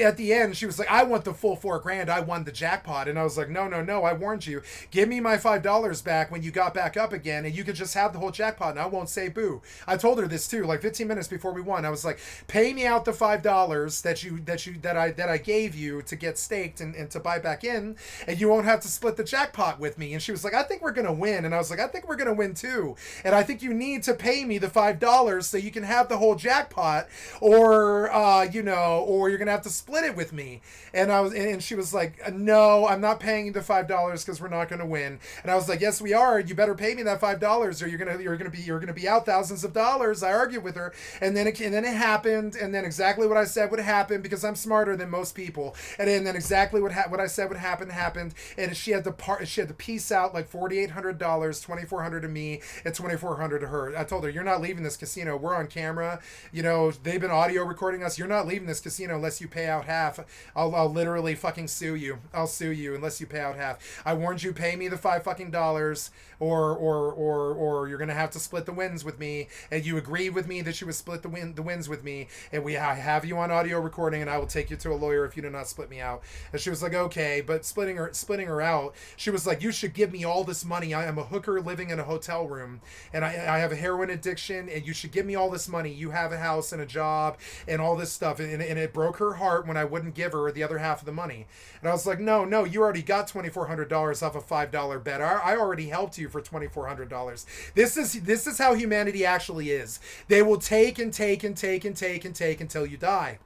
A: At the end, she was like, I want the full $4,000. I won the jackpot. And I was like, no, I warned you. Give me my $5 back when you got back up again, and you could just have the whole jackpot, and I won't say boo. I told her this too, like 15 minutes before we won. I was like, pay me out the $5 that I gave you to get staked and to buy back in, and you won't have to split the jackpot with me. And she was like, I think we're gonna win. And I was like, I think we're gonna win too, and I think you need to pay me the $5 so you can have the whole jackpot, or or you're gonna have to split it with me. And she was like, no, I'm not paying you the $5 because we're not gonna win. And I was like, yes we are. You better pay me that $5 or you're gonna be out thousands of dollars. I argued with her, and then it happened, and then exactly what I said would happen because I'm smarter than most people, and then exactly what I said would happen happened, and she had to piece out like $4,800, $2,400 to me, and $2,400 to her. I told her, you're not leaving this casino. We're on camera. They've been audio recording us. You're not leaving this casino unless you pay out half. I'll literally fucking sue you. I'll sue you unless you pay out half. I warned you, pay me the $5 or you're gonna have to split the wins with me. And you agreed with me that you would split the wins with me. And I have you on audio recording, and I will take you to a lawyer if you do not split me out. And she was like, okay, but splitting her out, she was like, you should give me all this money. I am a hooker living in a hotel room, and I have a heroin addiction, and you should give me all this money. You have a house and a job and all this stuff. And it broke her heart when I wouldn't give her the other half of the money. And I was like, no, you already got $2,400 off a $5 bet. I already helped you for $2,400. This is how humanity actually is. They will take and take and take and take and take until you die.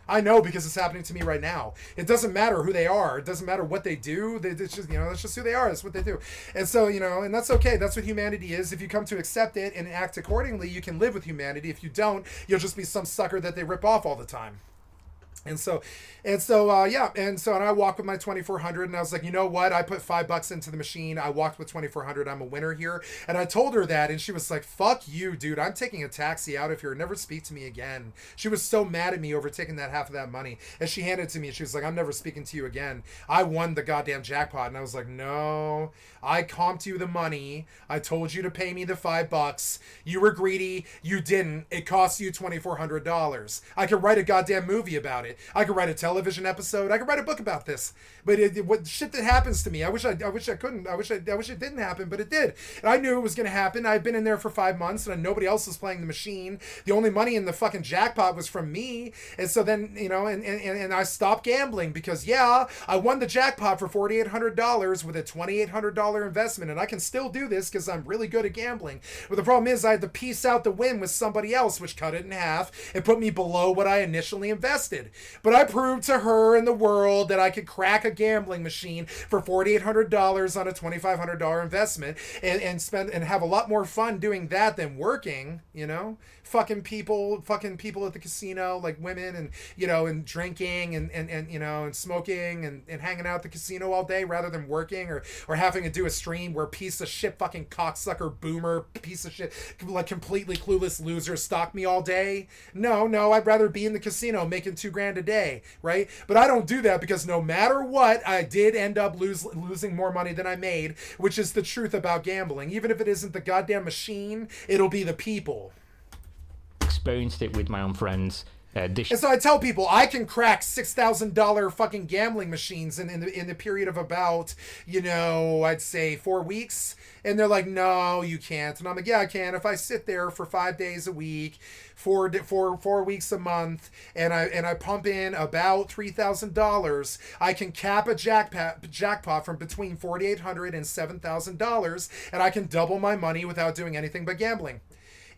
A: I know, because it's happening to me right now. It doesn't matter who they are. It doesn't matter what they do. It's just, that's just who they are. That's what they do. And so, and that's okay. That's what humanity is. If you come to accept it and act accordingly, you can live with humanity. If you don't, you'll just be some sucker that they rip off all the time. And I walked with my 2,400, and I was like, you know what? I put $5 into the machine. I walked with 2,400. I'm a winner here. And I told her that, and she was like, fuck you, dude. I'm taking a taxi out of here. Never speak to me again. She was so mad at me over taking that half of that money. And she handed it to me, and she was like, I'm never speaking to you again. I won the goddamn jackpot. And I was like, no, I comped you the money. I told you to pay me the $5. You were greedy. You didn't. It cost you $2,400. I could write a goddamn movie about it. I could write a television episode. I could write a book about this. But what shit that happens to me, I wish I couldn't. I wish it didn't happen, but it did. And I knew it was going to happen. I'd been in there for 5 months, and nobody else was playing the machine. The only money in the fucking jackpot was from me. And so then, and I stopped gambling because, I won the jackpot for $4,800 with a $2,800 investment, and I can still do this because I'm really good at gambling. But the problem is I had to piece out the win with somebody else, which cut it in half and put me below what I initially invested. But I proved to her and the world that I could crack a gambling machine for $4,800 on a $2,500 investment and have a lot more fun doing that than working, fucking people at the casino, like women and, and drinking and smoking and hanging out at the casino all day rather than working or having to do a stream where piece of shit fucking cocksucker boomer piece of shit, like completely clueless loser stalk me all day. No, I'd rather be in the casino making $2,000 a day, right? But I don't do that because no matter what, I did end up losing more money than I made, which is the truth about gambling. Even if it isn't the goddamn machine, it'll be the people.
C: Experienced it with my own friends.
A: And so I tell people I can crack $6,000 fucking gambling machines in the period of about, I'd say 4 weeks. And they're like, no, you can't. And I'm like, yeah, I can. If I sit there for 5 days a week, 4 weeks a month, and I pump in about $3,000, I can cap a jackpot from between $4,800 and $7,000, and I can double my money without doing anything but gambling.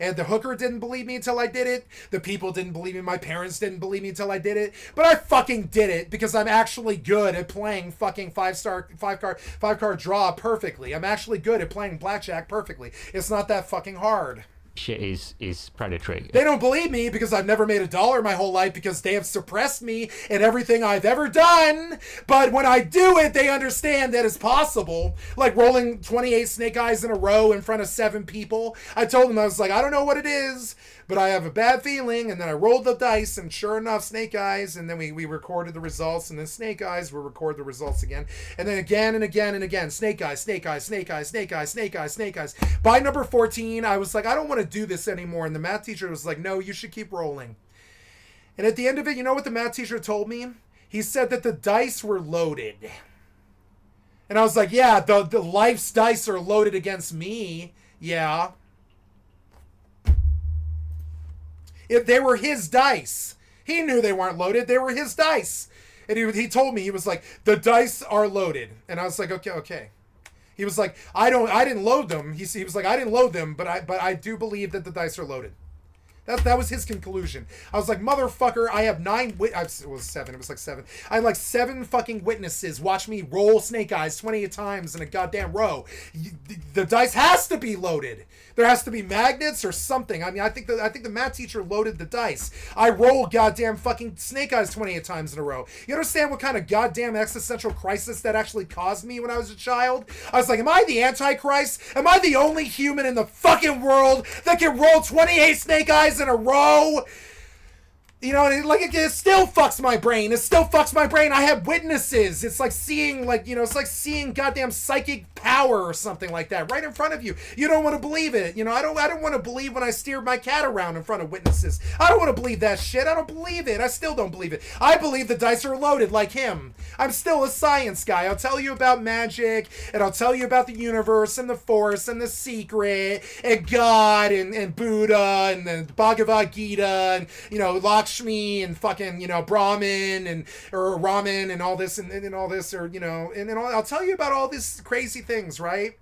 A: And the hooker didn't believe me until I did it. The people didn't believe me. My parents didn't believe me until I did it. But I fucking did it because I'm actually good at playing fucking five card draw perfectly. I'm actually good at playing blackjack perfectly. It's not that fucking hard.
C: shit is predatory.
A: They don't believe me because I've never made $1 my whole life because they have suppressed me in everything I've ever done. But when I do it, they understand that it's possible. Like rolling 28 snake eyes in a row in front of 7 people. I told them, I was like, I don't know what it is, but I have a bad feeling. And then I rolled the dice, and sure enough, snake eyes. And then we recorded the results, and then snake eyes, we'll record the results again. And then again and again and again, snake eyes, snake eyes, snake eyes, snake eyes, snake eyes, snake eyes. By number 14, I was like, I don't want to do this anymore. And the math teacher was like, no, you should keep rolling. And at the end of it, you know what the math teacher told me? He said that the dice were loaded. And I was like, yeah, the life's dice are loaded against me. Yeah. If they were his dice. He knew they weren't loaded. They were his dice. And he told me, he was like, the dice are loaded. And I was like, okay. He was like, I didn't load them. He was like, I didn't load them, but I do believe that the dice are loaded. That was his conclusion. I was like, motherfucker, I have 9 it was 7. It was like 7. I had like 7 fucking witnesses watch me roll snake eyes 28 times in a goddamn row. The dice has to be loaded. There has to be magnets or something. I mean, I think the math teacher loaded the dice. I rolled goddamn fucking snake eyes 28 times in a row. You understand what kind of goddamn existential crisis that actually caused me when I was a child? I was like, am I the Antichrist? Am I the only human in the fucking world that can roll 28 snake eyes in a row? You know, and it still fucks my brain. It still fucks my brain. I have witnesses. It's like seeing, it's like seeing goddamn psychic power or something like that right in front of you. You don't want to believe it. You know, I don't want to believe when I steer my cat around in front of witnesses. I don't want to believe that shit. I don't believe it. I still don't believe it. I believe the dice are loaded like him. I'm still a science guy. I'll tell you about magic, and I'll tell you about the universe and the force and the secret and God and Buddha and the Bhagavad Gita and, Lakshmi and fucking, Brahmin or ramen and all this and all this, or, I'll tell you about all these crazy things, right?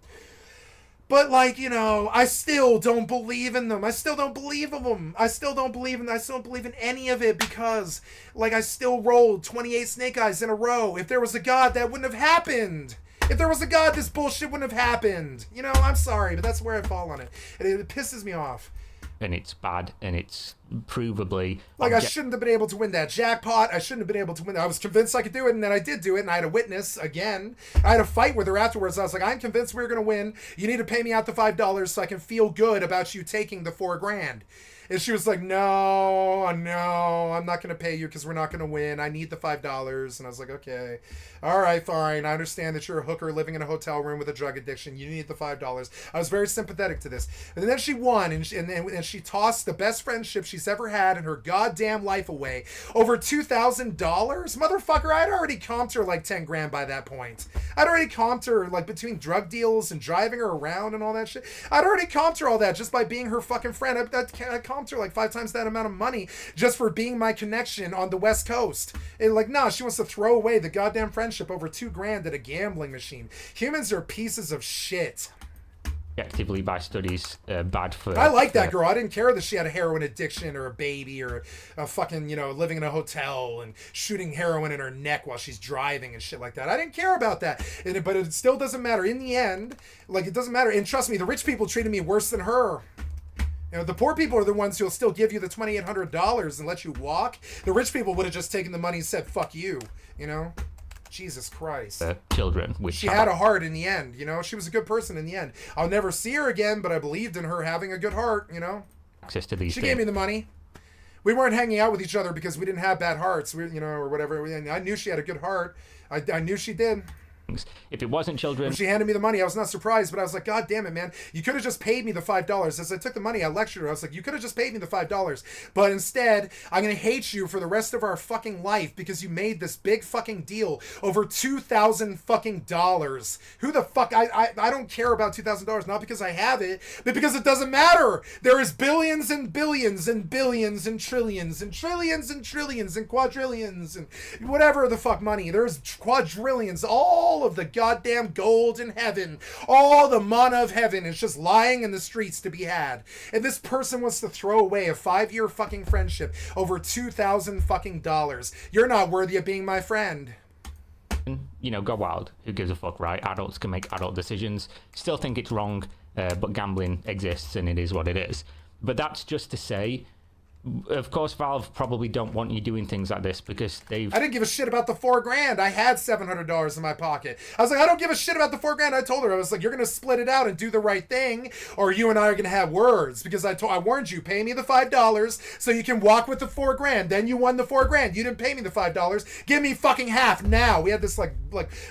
A: But I still don't believe in them. I still don't believe in them. I still don't believe in any of it because I still rolled 28 snake eyes in a row. If there was a God, that wouldn't have happened. If there was a God, this bullshit wouldn't have happened. I'm sorry, but that's where I fall on it. And it pisses me off.
C: And it's bad, and it's provably...
A: I shouldn't have been able to win that jackpot. I shouldn't have been able to win. I was convinced I could do it, and then I did do it, and I had a witness again. I had a fight with her afterwards. I was like, I'm convinced we're going to win. You need to pay me out the $5 so I can feel good about you taking the $4,000. And she was like, no, I'm not going to pay you because we're not going to win. I need the $5. And I was like, okay, all right, fine. I understand that you're a hooker living in a hotel room with a drug addiction. You need the $5. I was very sympathetic to this. And then she won, and she tossed the best friendship she's ever had in her goddamn life away. Over $2,000? Motherfucker, I'd already comped her like 10 grand by that point. I'd already comped her, between drug deals and driving her around and all that shit. I'd already comped her all that just by being her fucking friend. I comped her 5 times that amount of money just for being my connection on the West Coast. And she wants to throw away the goddamn friendship over $2,000 at a gambling machine. Humans are pieces of shit.
C: Objectively, by studies, bad for...
A: I like that girl. I didn't care that she had a heroin addiction or a baby or a fucking, living in a hotel and shooting heroin in her neck while she's driving and shit like that. I didn't care about that. But it still doesn't matter. In the end, it doesn't matter. And trust me, the rich people treated me worse than her. The poor people are the ones who'll still give you the $2,800 and let you walk. The rich people would have just taken the money and said, fuck you, Jesus Christ.
C: Children.
A: She had a heart in the end, She was a good person in the end. I'll never see her again, but I believed in her having a good heart,
C: Access to these
A: She gave me the money. We weren't hanging out with each other because we didn't have bad hearts, or whatever. I knew she had a good heart. I knew she did.
C: If it wasn't children...
A: When she handed me the money, I was not surprised, but I was like, God damn it, man. You could have just paid me the $5. As I took the money, I lectured her. I was like, you could have just paid me the $5. But instead, I'm going to hate you for the rest of our fucking life because you made this big fucking deal over $2,000 fucking dollars. Who the fuck... I don't care about $2,000, not because I have it, but because it doesn't matter. There is billions and billions and billions and trillions and trillions and trillions and quadrillions and whatever the fuck money. There's quadrillions, all of the goddamn gold in heaven, all the mana of heaven is just lying in the streets to be had. And this person wants to throw away a 5-year fucking friendship over $2,000 fucking dollars. You're not worthy of being my friend.
C: Go wild. Who gives a fuck, right? Adults can make adult decisions. Still think it's wrong, but gambling exists and it is what it is. But that's just to say, of course, Valve probably don't want you doing things like this because they've...
A: I didn't give a shit about the $4,000. I had $700 in my pocket. I was like, I don't give a shit about the $4,000. I told her, I was like, you're going to split it out and do the right thing, or you and I are going to have words, because I warned you, pay me the $5 so you can walk with the $4,000. Then you won the $4,000. You didn't pay me the $5. Give me fucking half now. We had this like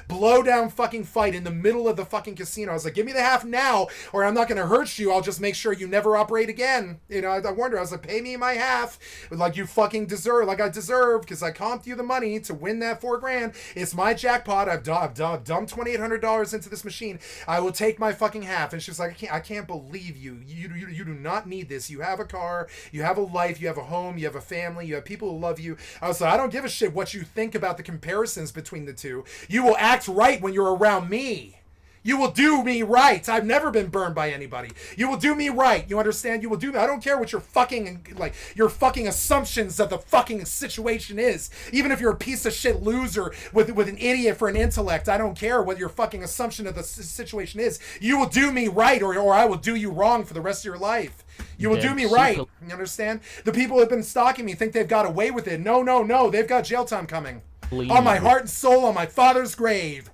A: blow down fucking fight in the middle of the fucking casino. I was like, give me the half now, or I'm not going to hurt you. I'll just make sure you never operate again. You know, I warned her. I was like, pay me my half, like you fucking deserve, like I deserve, because I comped you the money to win that $4,000. It's my jackpot. I've dumped $2,800 into this machine. I will take my fucking half. And she was like, I can't believe you. You do not need this. You have a car, you have a life, you have a home, you have a family, you have people who love you. I was like, I don't give a shit what you think about the comparisons between the two. You will act right when you're around me. You will do me right. I've never been burned by anybody. You will do me right. You understand? You will do me. I don't care what your fucking assumptions of the fucking situation is. Even if you're a piece of shit loser with an idiot for an intellect, I don't care what your fucking assumption of the situation is. You will do me right, or I will do you wrong for the rest of your life. You will do me right. You understand? The people who have been stalking me think they've got away with it. No. They've got jail time coming. On my heart and soul, on my father's grave.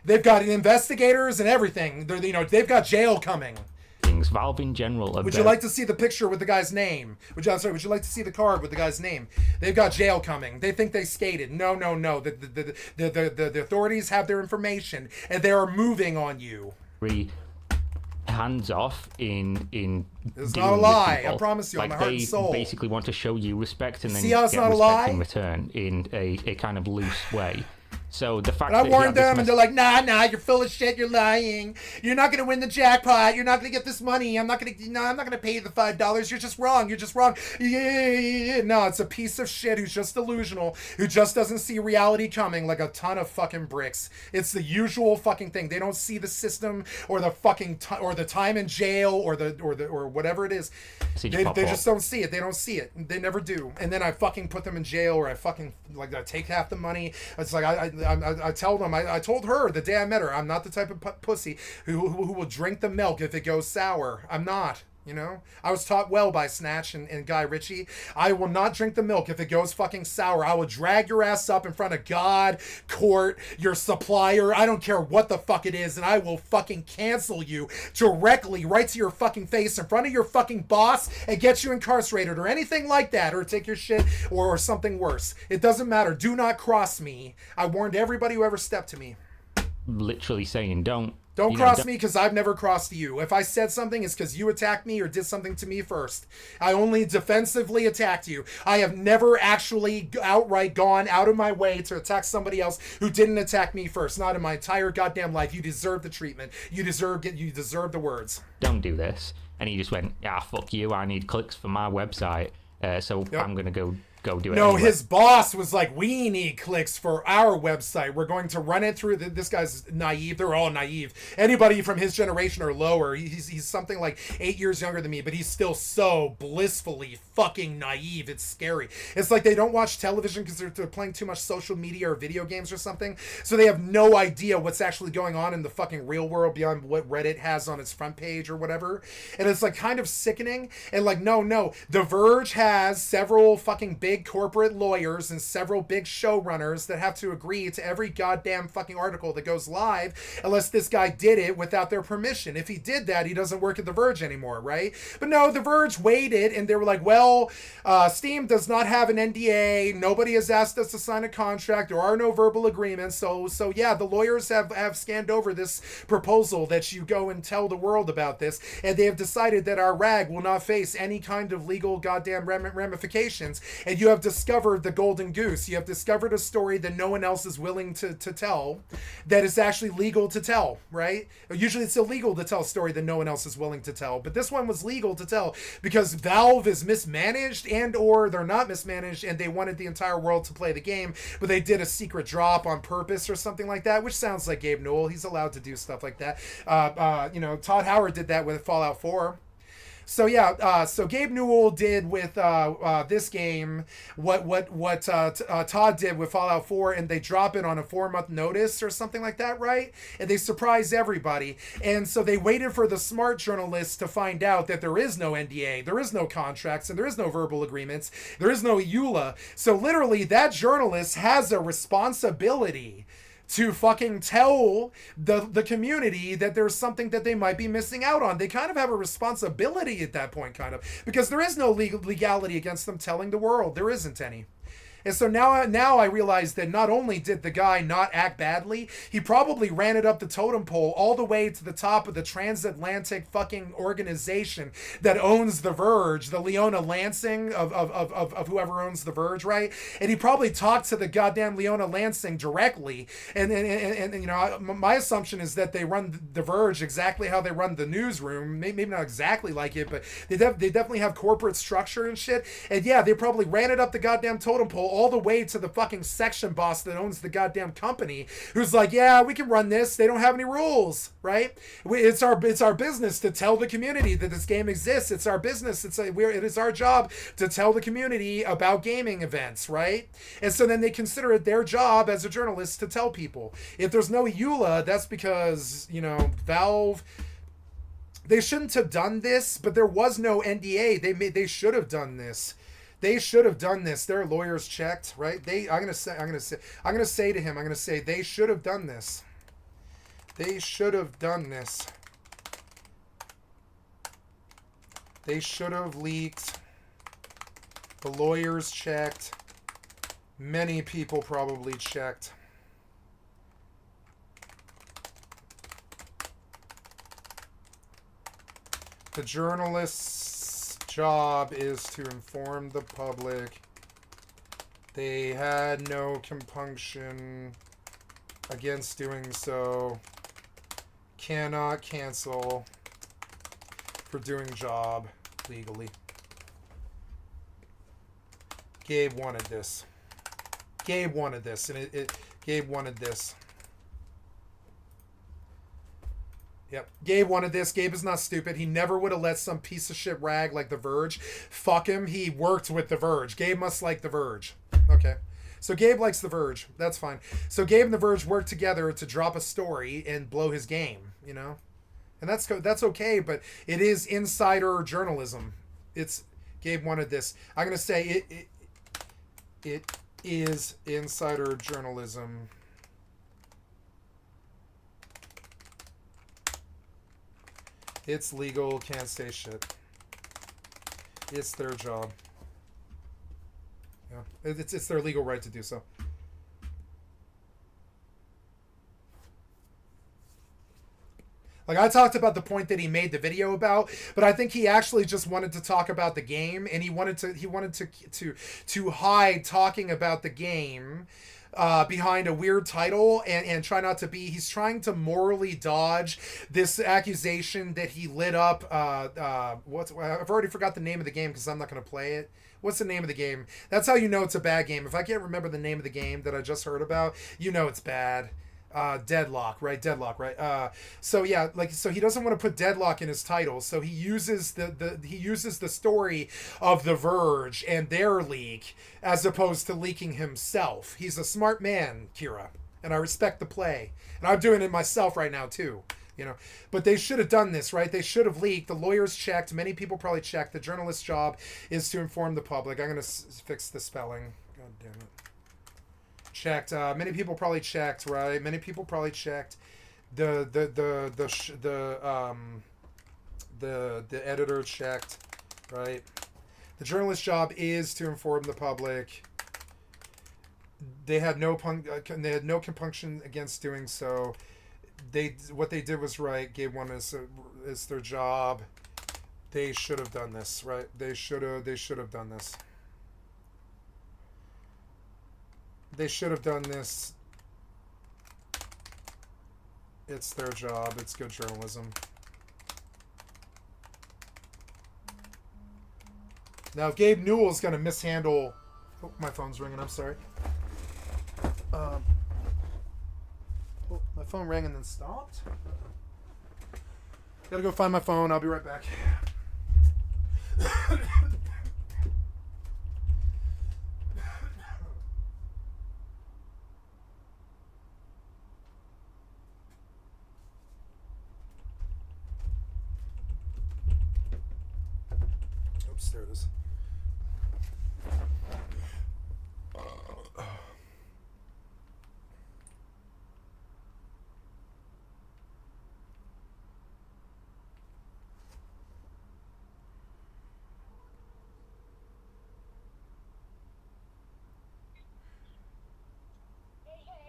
A: They've got investigators and everything. They've got jail coming.
C: Valve in general.
A: Would you like to see the picture with the guy's name? Would you like to see the card with the guy's name? They've got jail coming. They think they skated. No. The authorities have their information and they are moving on you.
C: Hands off in
A: it's not a lie. I promise you, on my heart and soul.
C: They basically want to show you respect and then
A: see how it's
C: get
A: not
C: respect
A: a lie?
C: in return in a kind of loose way. So the fact
A: that
C: I
A: warned them, and they're like, nah, you're full of shit, you're lying. You're not gonna win the jackpot. You're not gonna get this money. I'm not gonna pay you the $5. You're just wrong. Yeah. No, it's a piece of shit who's just delusional, who just doesn't see reality coming like a ton of fucking bricks. It's the usual fucking thing. They don't see the system or the fucking or the time in jail or whatever it is. They just don't see it. They don't see it. They never do. And then I fucking put them in jail, or I take half the money. It's like I tell them, I told her the day I met her, I'm not the type of pussy who will drink the milk if it goes sour. I'm not. You know, I was taught well by Snatch and Guy Ritchie. I will not drink the milk if it goes fucking sour. I will drag your ass up in front of God, court, your supplier. I don't care what the fuck it is, and I will fucking cancel you directly right to your fucking face in front of your fucking boss and get you incarcerated or anything like that, or take your shit or something worse. It doesn't matter. Do not cross me. I warned everybody who ever stepped to me.
C: Literally saying don't
A: cross me, because I've never crossed you. If I said something, it's because you attacked me or did something to me first. I only defensively attacked you. I have never actually outright gone out of my way to attack somebody else who didn't attack me first. Not in my entire goddamn life. You deserve the treatment. You deserve the words.
C: Don't do this. And he just went, fuck you. I need clicks for my website. So yep. I'm going to go do it.
A: No,
C: anyway.
A: His boss was like, we need clicks for our website. We're going to run it through. This guy's naive. They're all naive. Anybody from his generation or lower, he's something like 8 years younger than me, but he's still so blissfully fucking naive. It's scary. It's like they don't watch television because they're playing too much social media or video games or something. So they have no idea what's actually going on in the fucking real world beyond what Reddit has on its front page or whatever. And it's like kind of sickening. And like, no. The Verge has several fucking big corporate lawyers and several big showrunners that have to agree to every goddamn fucking article that goes live unless this guy did it without their permission. If he did that, he doesn't work at The Verge anymore, right? But no, The Verge waited, and they were like, well, Steam does not have an NDA. Nobody has asked us to sign a contract. There are no verbal agreements. So yeah, the lawyers have scanned over this proposal that you go and tell the world about this, and they have decided that our rag will not face any kind of legal goddamn ramifications. And you have discovered the golden goose. You have discovered a story that no one else is willing to tell, that is actually legal to tell, right? Usually it's illegal to tell a story that no one else is willing to tell, but this one was legal to tell because Valve is mismanaged, and or they're not mismanaged, and they wanted the entire world to play the game, but they did a secret drop on purpose or something like that, which sounds like Gabe Newell. He's allowed to do stuff like that. Todd Howard did that with Fallout 4. So yeah, so Gabe Newell did with this game what Todd did with Fallout 4, and they drop it on a 4-month notice or something like that, right? And they surprise everybody. And so they waited for the smart journalists to find out that there is no NDA, there is no contracts, and there is no verbal agreements, there is no EULA. So literally, that journalist has a responsibility to fucking tell the community that there's something that they might be missing out on. They kind of have a responsibility at that point, kind of, because there is no legality against them telling the world. There isn't any. And so now I realize that not only did the guy not act badly, he probably ran it up the totem pole all the way to the top of the transatlantic fucking organization that owns The Verge, the Leona Lansing of whoever owns The Verge, right? And he probably talked to the goddamn Leona Lansing directly. And you know, my assumption is that they run The Verge exactly how they run the newsroom. Maybe not exactly like it, but they definitely have corporate structure and shit. And yeah, they probably ran it up the goddamn totem pole all the way to the fucking section boss that owns the goddamn company, who's like, yeah, we can run this. They don't have any rules, right? It's our business to tell the community that this game exists. It's our business. It is our job to tell the community about gaming events, right? And so then they consider it their job as a journalist to tell people. If there's no EULA, that's because, you know, Valve, they shouldn't have done this, but there was no NDA. They should have done this. They should have done this. Their lawyers checked, right? I'm gonna say to him, they should have done this. They should have done this. They should have leaked. The lawyers checked. Many people probably checked. The journalists' job is to inform the public. They had no compunction against doing so. Cannot cancel for doing job legally. Gabe wanted this. Gabe wanted this, and Gabe wanted this. Yep. Gabe wanted this. Gabe is not stupid. He never would have let some piece of shit rag like The Verge fuck him. He worked with The Verge. Gabe must like The Verge. Okay. So Gabe likes The Verge. That's fine. So Gabe and The Verge worked together to drop a story and blow his game, you know? And that's okay, but it is insider journalism. It's Gabe wanted this. I'm going to say it is insider journalism. It's legal, can't say shit. It's their job. Yeah, it's their legal right to do so. Like, I talked about the point that he made the video about, but I think he actually just wanted to talk about the game, and he wanted to hide talking about the game behind a weird title and try not to be. He's trying to morally dodge this accusation that he lit up. I've already forgot the name of the game because I'm not going to play it. What's the name of the game? That's how you know it's a bad game. If I can't remember the name of the game that I just heard about, you know it's bad. Deadlock, right? Deadlock, right? So yeah, like, so he doesn't want to put Deadlock in his title, so he uses the story of The Verge and their leak as opposed to leaking himself. He's a smart man, Kira, and I respect the play, and I'm doing it myself right now too, you know. But they should have done this, right? They should have leaked. The lawyers checked. Many people probably checked. The journalist's job is to inform the public. I'm gonna fix the spelling. God damn it. Checked. Many people probably checked, right? Many people probably checked. The editor checked, right? The journalist's job is to inform the public. They had no compunction against doing so. What they did was right. Gabe one is their job. They should have done this, right? They should have done this. They should have done this. It's their job. It's good journalism. Now, if Gabe Newell's going to mishandle... Oh, my phone's ringing. I'm sorry. Oh, my phone rang and then stopped. Gotta go find my phone. I'll be right back. Oops, there it is.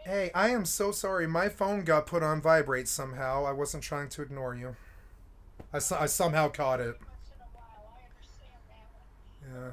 A: Hey, I am so sorry. My phone got put on vibrate somehow. I wasn't trying to ignore you. I somehow caught it. Yeah.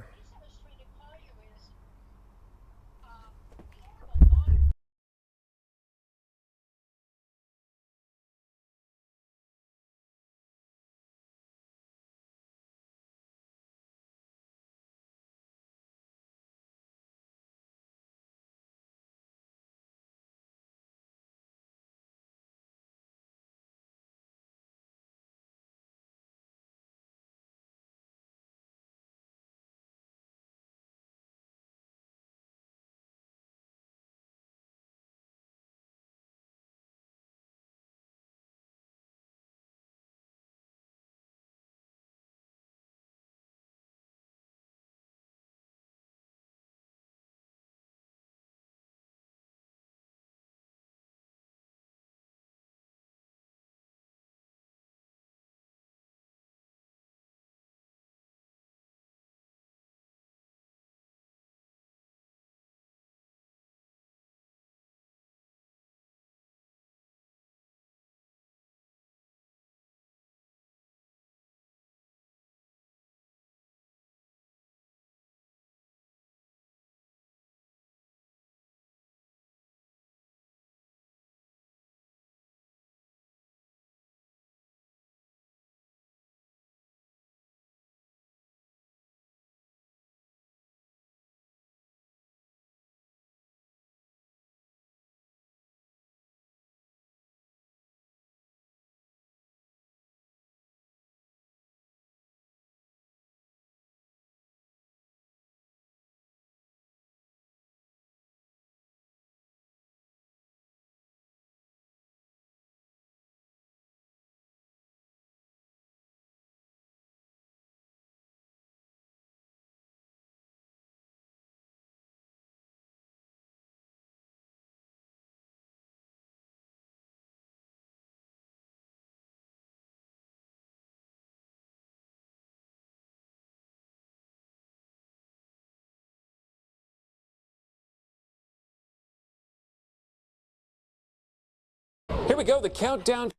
F: Here we go, the countdown.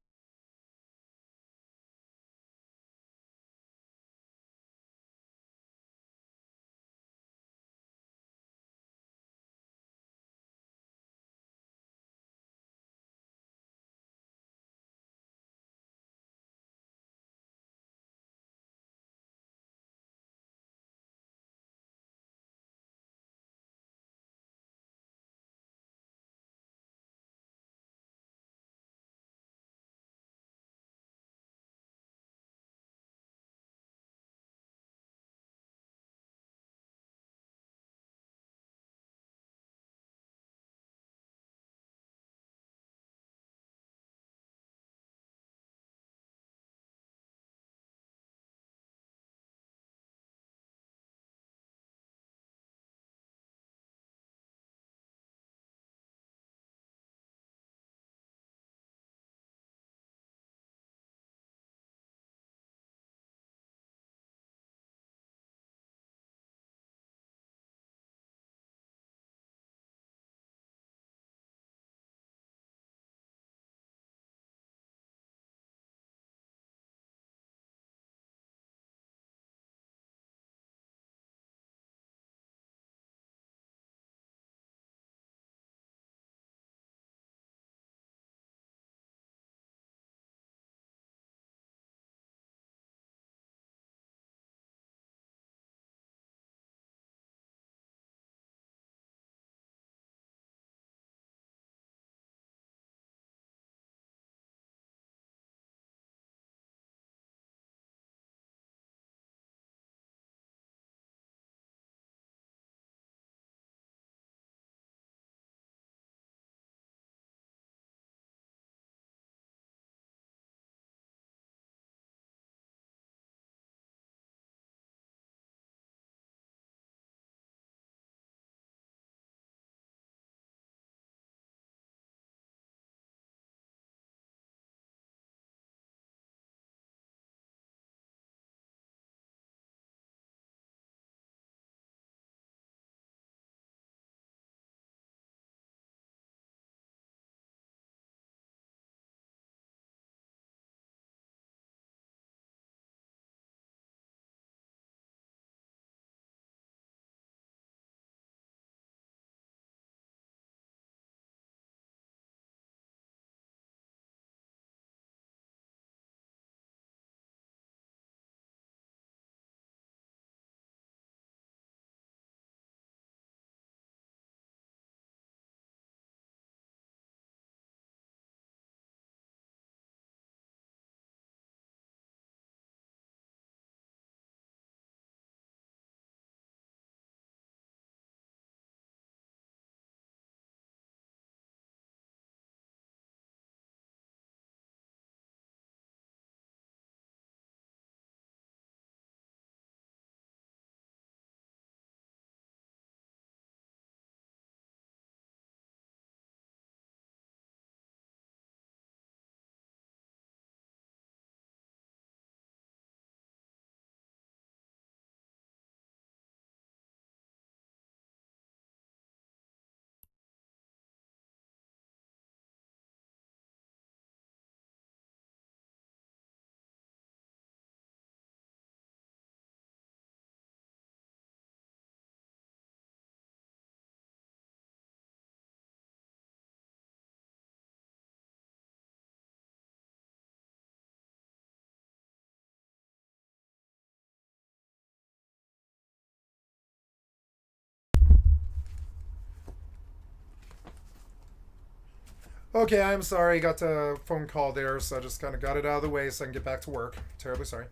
A: Okay, I'm sorry. Got a phone call there, so I just kind of got it out of the way so I can get back to work. Terribly sorry.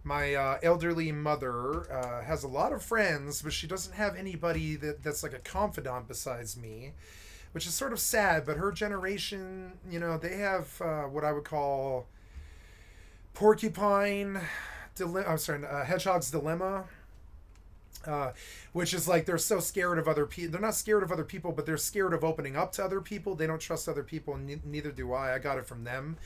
A: My elderly mother has a lot of friends, but she doesn't have anybody that's like a confidant besides me, which is sort of sad. But her generation, you know, they have what I would call hedgehog's dilemma. Which is like they're so scared of other people. They're not scared of other people, but they're scared of opening up to other people. They don't trust other people, and neither do I. I got it from them.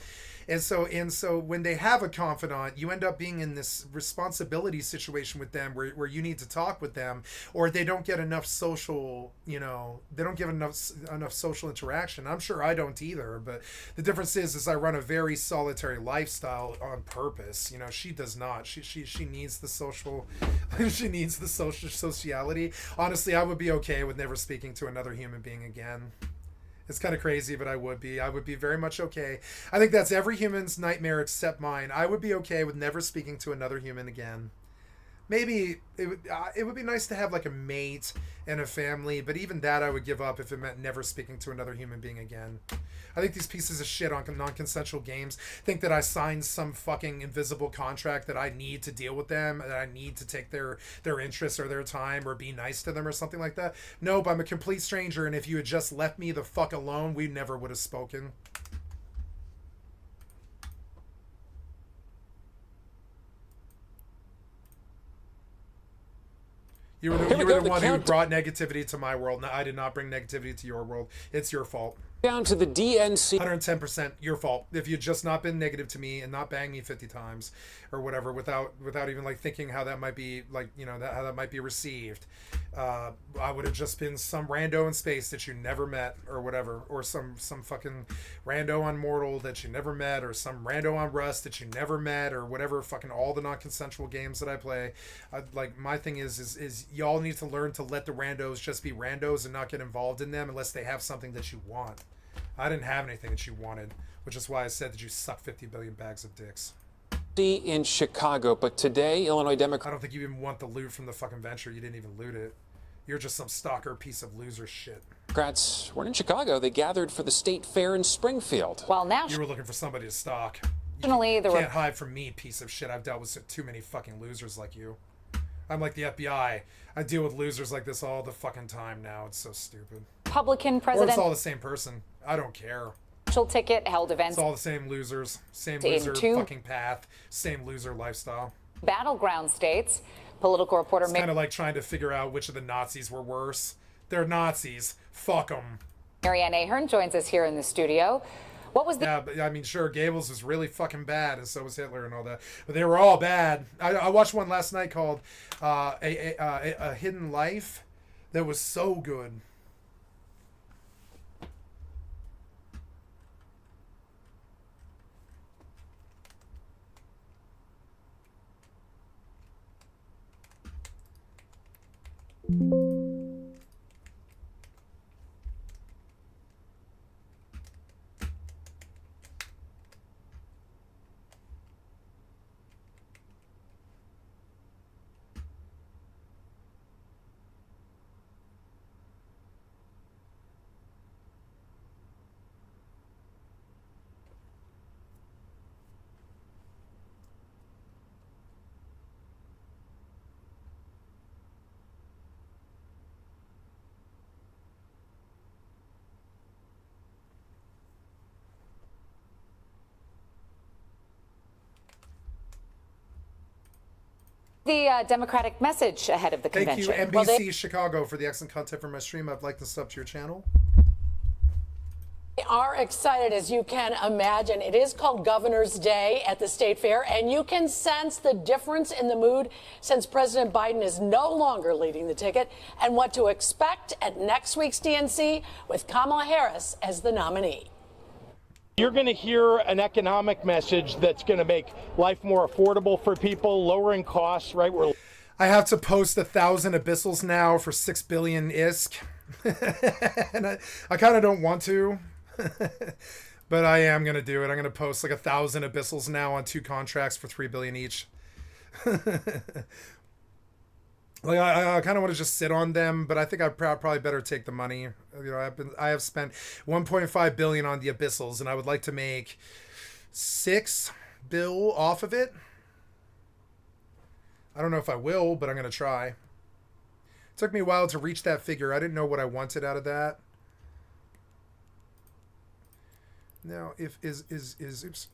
A: And so when they have a confidant, you end up being in this responsibility situation with them where you need to talk with them, or they don't get enough social, you know, they don't get enough social interaction. I'm sure I don't either, but the difference is I run a very solitary lifestyle on purpose. You know, she does not. She needs the social, she needs the sociality. Honestly, I would be okay with never speaking to another human being again. It's kind of crazy, but I would be very much okay. I think that's every human's nightmare except mine. I would be okay with never speaking to another human again. Maybe it would be nice to have like a mate and a family, but even that I would give up if it meant never speaking to another human being again. I think these pieces of shit on non-consensual games think that I signed some fucking invisible contract that I need to deal with them, that I need to take their interests or their time or be nice to them or something like that. Nope, I'm a complete stranger, and if you had just left me the fuck alone, we never would have spoken. You were the one who brought negativity to my world. No, I did not bring negativity to your world. It's your fault.
G: Down to the DNC.
A: 110% your fault. If you'd just not been negative to me and not banged me 50 times or whatever without even like thinking how that might be, like, you know, how that might be received, I would have just been some rando in space that you never met or whatever, or some fucking rando on Mortal that you never met, or some rando on Rust that you never met, or whatever, fucking all the non-consensual games that I play. Like, my thing is y'all need to learn to let the randos just be randos and not get involved in them unless they have something that you want. I didn't have anything that you wanted, which is why I said that you suck 50 billion bags of dicks.
G: In Chicago, but today, Illinois Democrats.
A: I don't think you even want the loot from the fucking venture. You didn't even loot it. You're just some stalker piece of loser shit.
G: Democrats weren't in Chicago. They gathered for the state fair in Springfield.
H: Well, now
A: you were looking for somebody to stalk. You
H: can't
A: hide from me, piece of shit. I've dealt with too many fucking losers like you. I'm like the FBI. I deal with losers like this all the fucking time now. It's so stupid.
H: Republican
A: Or
H: president.
A: it's all the same person. I don't care.
H: Ticket held events.
A: It's all the same losers. Same loser fucking path. Same loser lifestyle.
H: Battleground states. Political reporter.
A: It's kind of like trying to figure out which of the Nazis were worse. They're Nazis. Fuck them.
H: Marianne Ahern joins us here in the studio. What was the...
A: Yeah, but I mean, sure, Goebbels was really fucking bad, and so was Hitler and all that. But they were all bad. I watched one last night called A Hidden Life that was so good.
H: The Democratic message ahead of the convention.
A: Thank you, NBC Chicago, for the excellent content for my stream. I'd like to sub to your channel.
I: We are excited, as you can imagine. It is called Governor's Day at the State Fair, and you can sense the difference in the mood since President Biden is no longer leading the ticket, and what to expect at next week's DNC with Kamala Harris as the nominee.
J: You're going to hear an economic message that's going to make life more affordable for people, lowering costs, right?
A: I have to post 1,000 abyssals now for 6 billion ISK. And I kind of don't want to, but I am going to do it. I'm going to post like 1,000 abyssals now on 2 contracts for 3 billion each. Like I kind of want to just sit on them, but I think I probably better take the money. You know, I have spent 1.5 billion on the abyssals, and I would like to make 6 bill off of it. I don't know if I will, but I'm gonna try. It took me a while to reach that figure. I didn't know what I wanted out of that. Now, oops.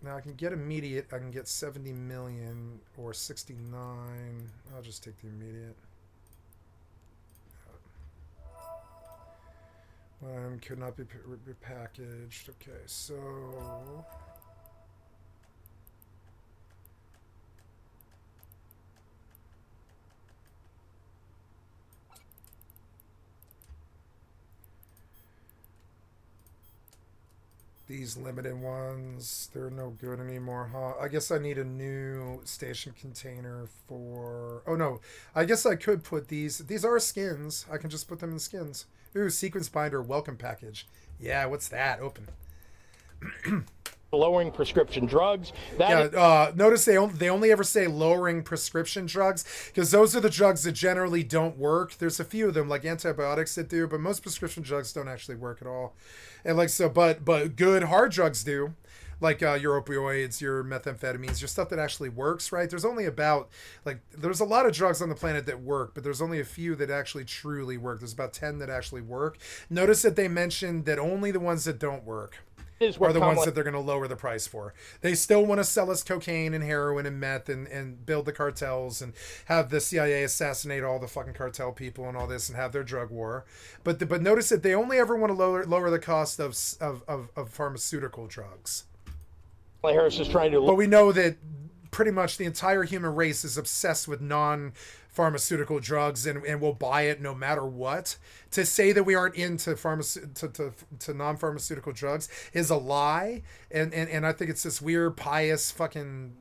A: Now I can get immediate. I can get 70 million or 69. I'll just take the immediate. Could not be packaged. Okay, so these limited ones, they're no good anymore, huh? I guess I need a new station container for... Oh, no. I guess I could put these... These are skins. I can just put them in skins. Ooh, sequence binder welcome package. Yeah, what's that? Open.
J: Lowering prescription drugs.
A: Notice they only ever say lowering prescription drugs because those are the drugs that generally don't work. There's a few of them like antibiotics that do, but most prescription drugs don't actually work at all. And like so, but good hard drugs do, like your opioids, your methamphetamines, your stuff that actually works. Right? There's only about there's a lot of drugs on the planet that work, but there's only a few that actually truly work. There's about 10 that actually work. Notice that they mentioned that only the ones that don't work are the ones that they're going to lower the price for. They still want to sell us cocaine and heroin and meth and build the cartels and have the CIA assassinate all the fucking cartel people and all this and have their drug war. But notice that they only ever want to lower the cost of pharmaceutical drugs.
J: Harris is trying to.
A: But we know that pretty much the entire human race is obsessed with non-pharmaceutical drugs and will buy it no matter what. To say that we aren't into to non-pharmaceutical drugs is a lie, and I think it's this weird pious fucking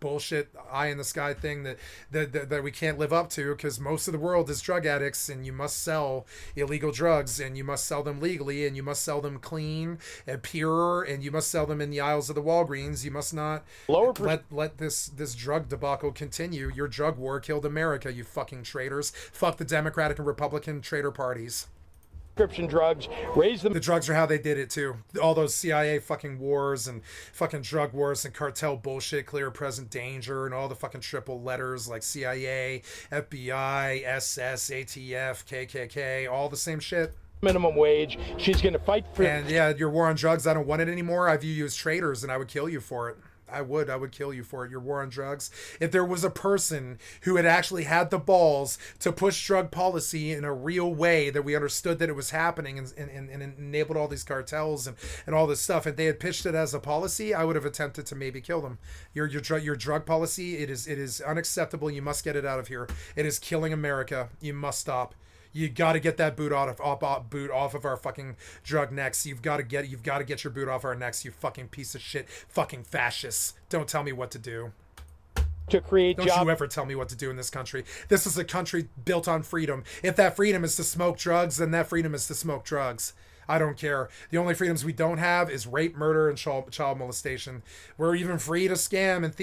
A: bullshit eye in the sky thing that we can't live up to because most of the world is drug addicts and you must sell illegal drugs and you must sell them legally and you must sell them clean and pure and you must sell them in the aisles of the Walgreens. You must not let this drug debacle continue. Your drug war killed America, you fucking traitors. Fuck the Democratic and Republican traitor parties.
J: Prescription drugs, raise them.
A: The drugs are how they did it too. All those CIA fucking wars and fucking drug wars and cartel bullshit, clear present danger, and all the fucking triple letters like CIA, FBI, SS, ATF, KKK, all the same shit.
J: Minimum wage. She's going to fight for.
A: And yeah, your war on drugs, I don't want it anymore. I view you as traitors and I would kill you for it. I would kill you for it. Your war on drugs. If there was a person who had actually had the balls to push drug policy in a real way that we understood that it was happening and enabled all these cartels and all this stuff, and they had pitched it as a policy, I would have attempted to maybe kill them. Your drug policy, it is unacceptable. You must get it out of here. It is killing America. You must stop. You got to get that boot off of our fucking drug necks. You've got to get your boot off our necks, you fucking piece of shit, fucking fascists. Don't tell me what to do.
J: To create
A: Don't you ever tell me what to do in this country. This is a country built on freedom. If that freedom is to smoke drugs, then that freedom is to smoke drugs. I don't care. The only freedoms we don't have is rape, murder, and child molestation. We're even free to scam and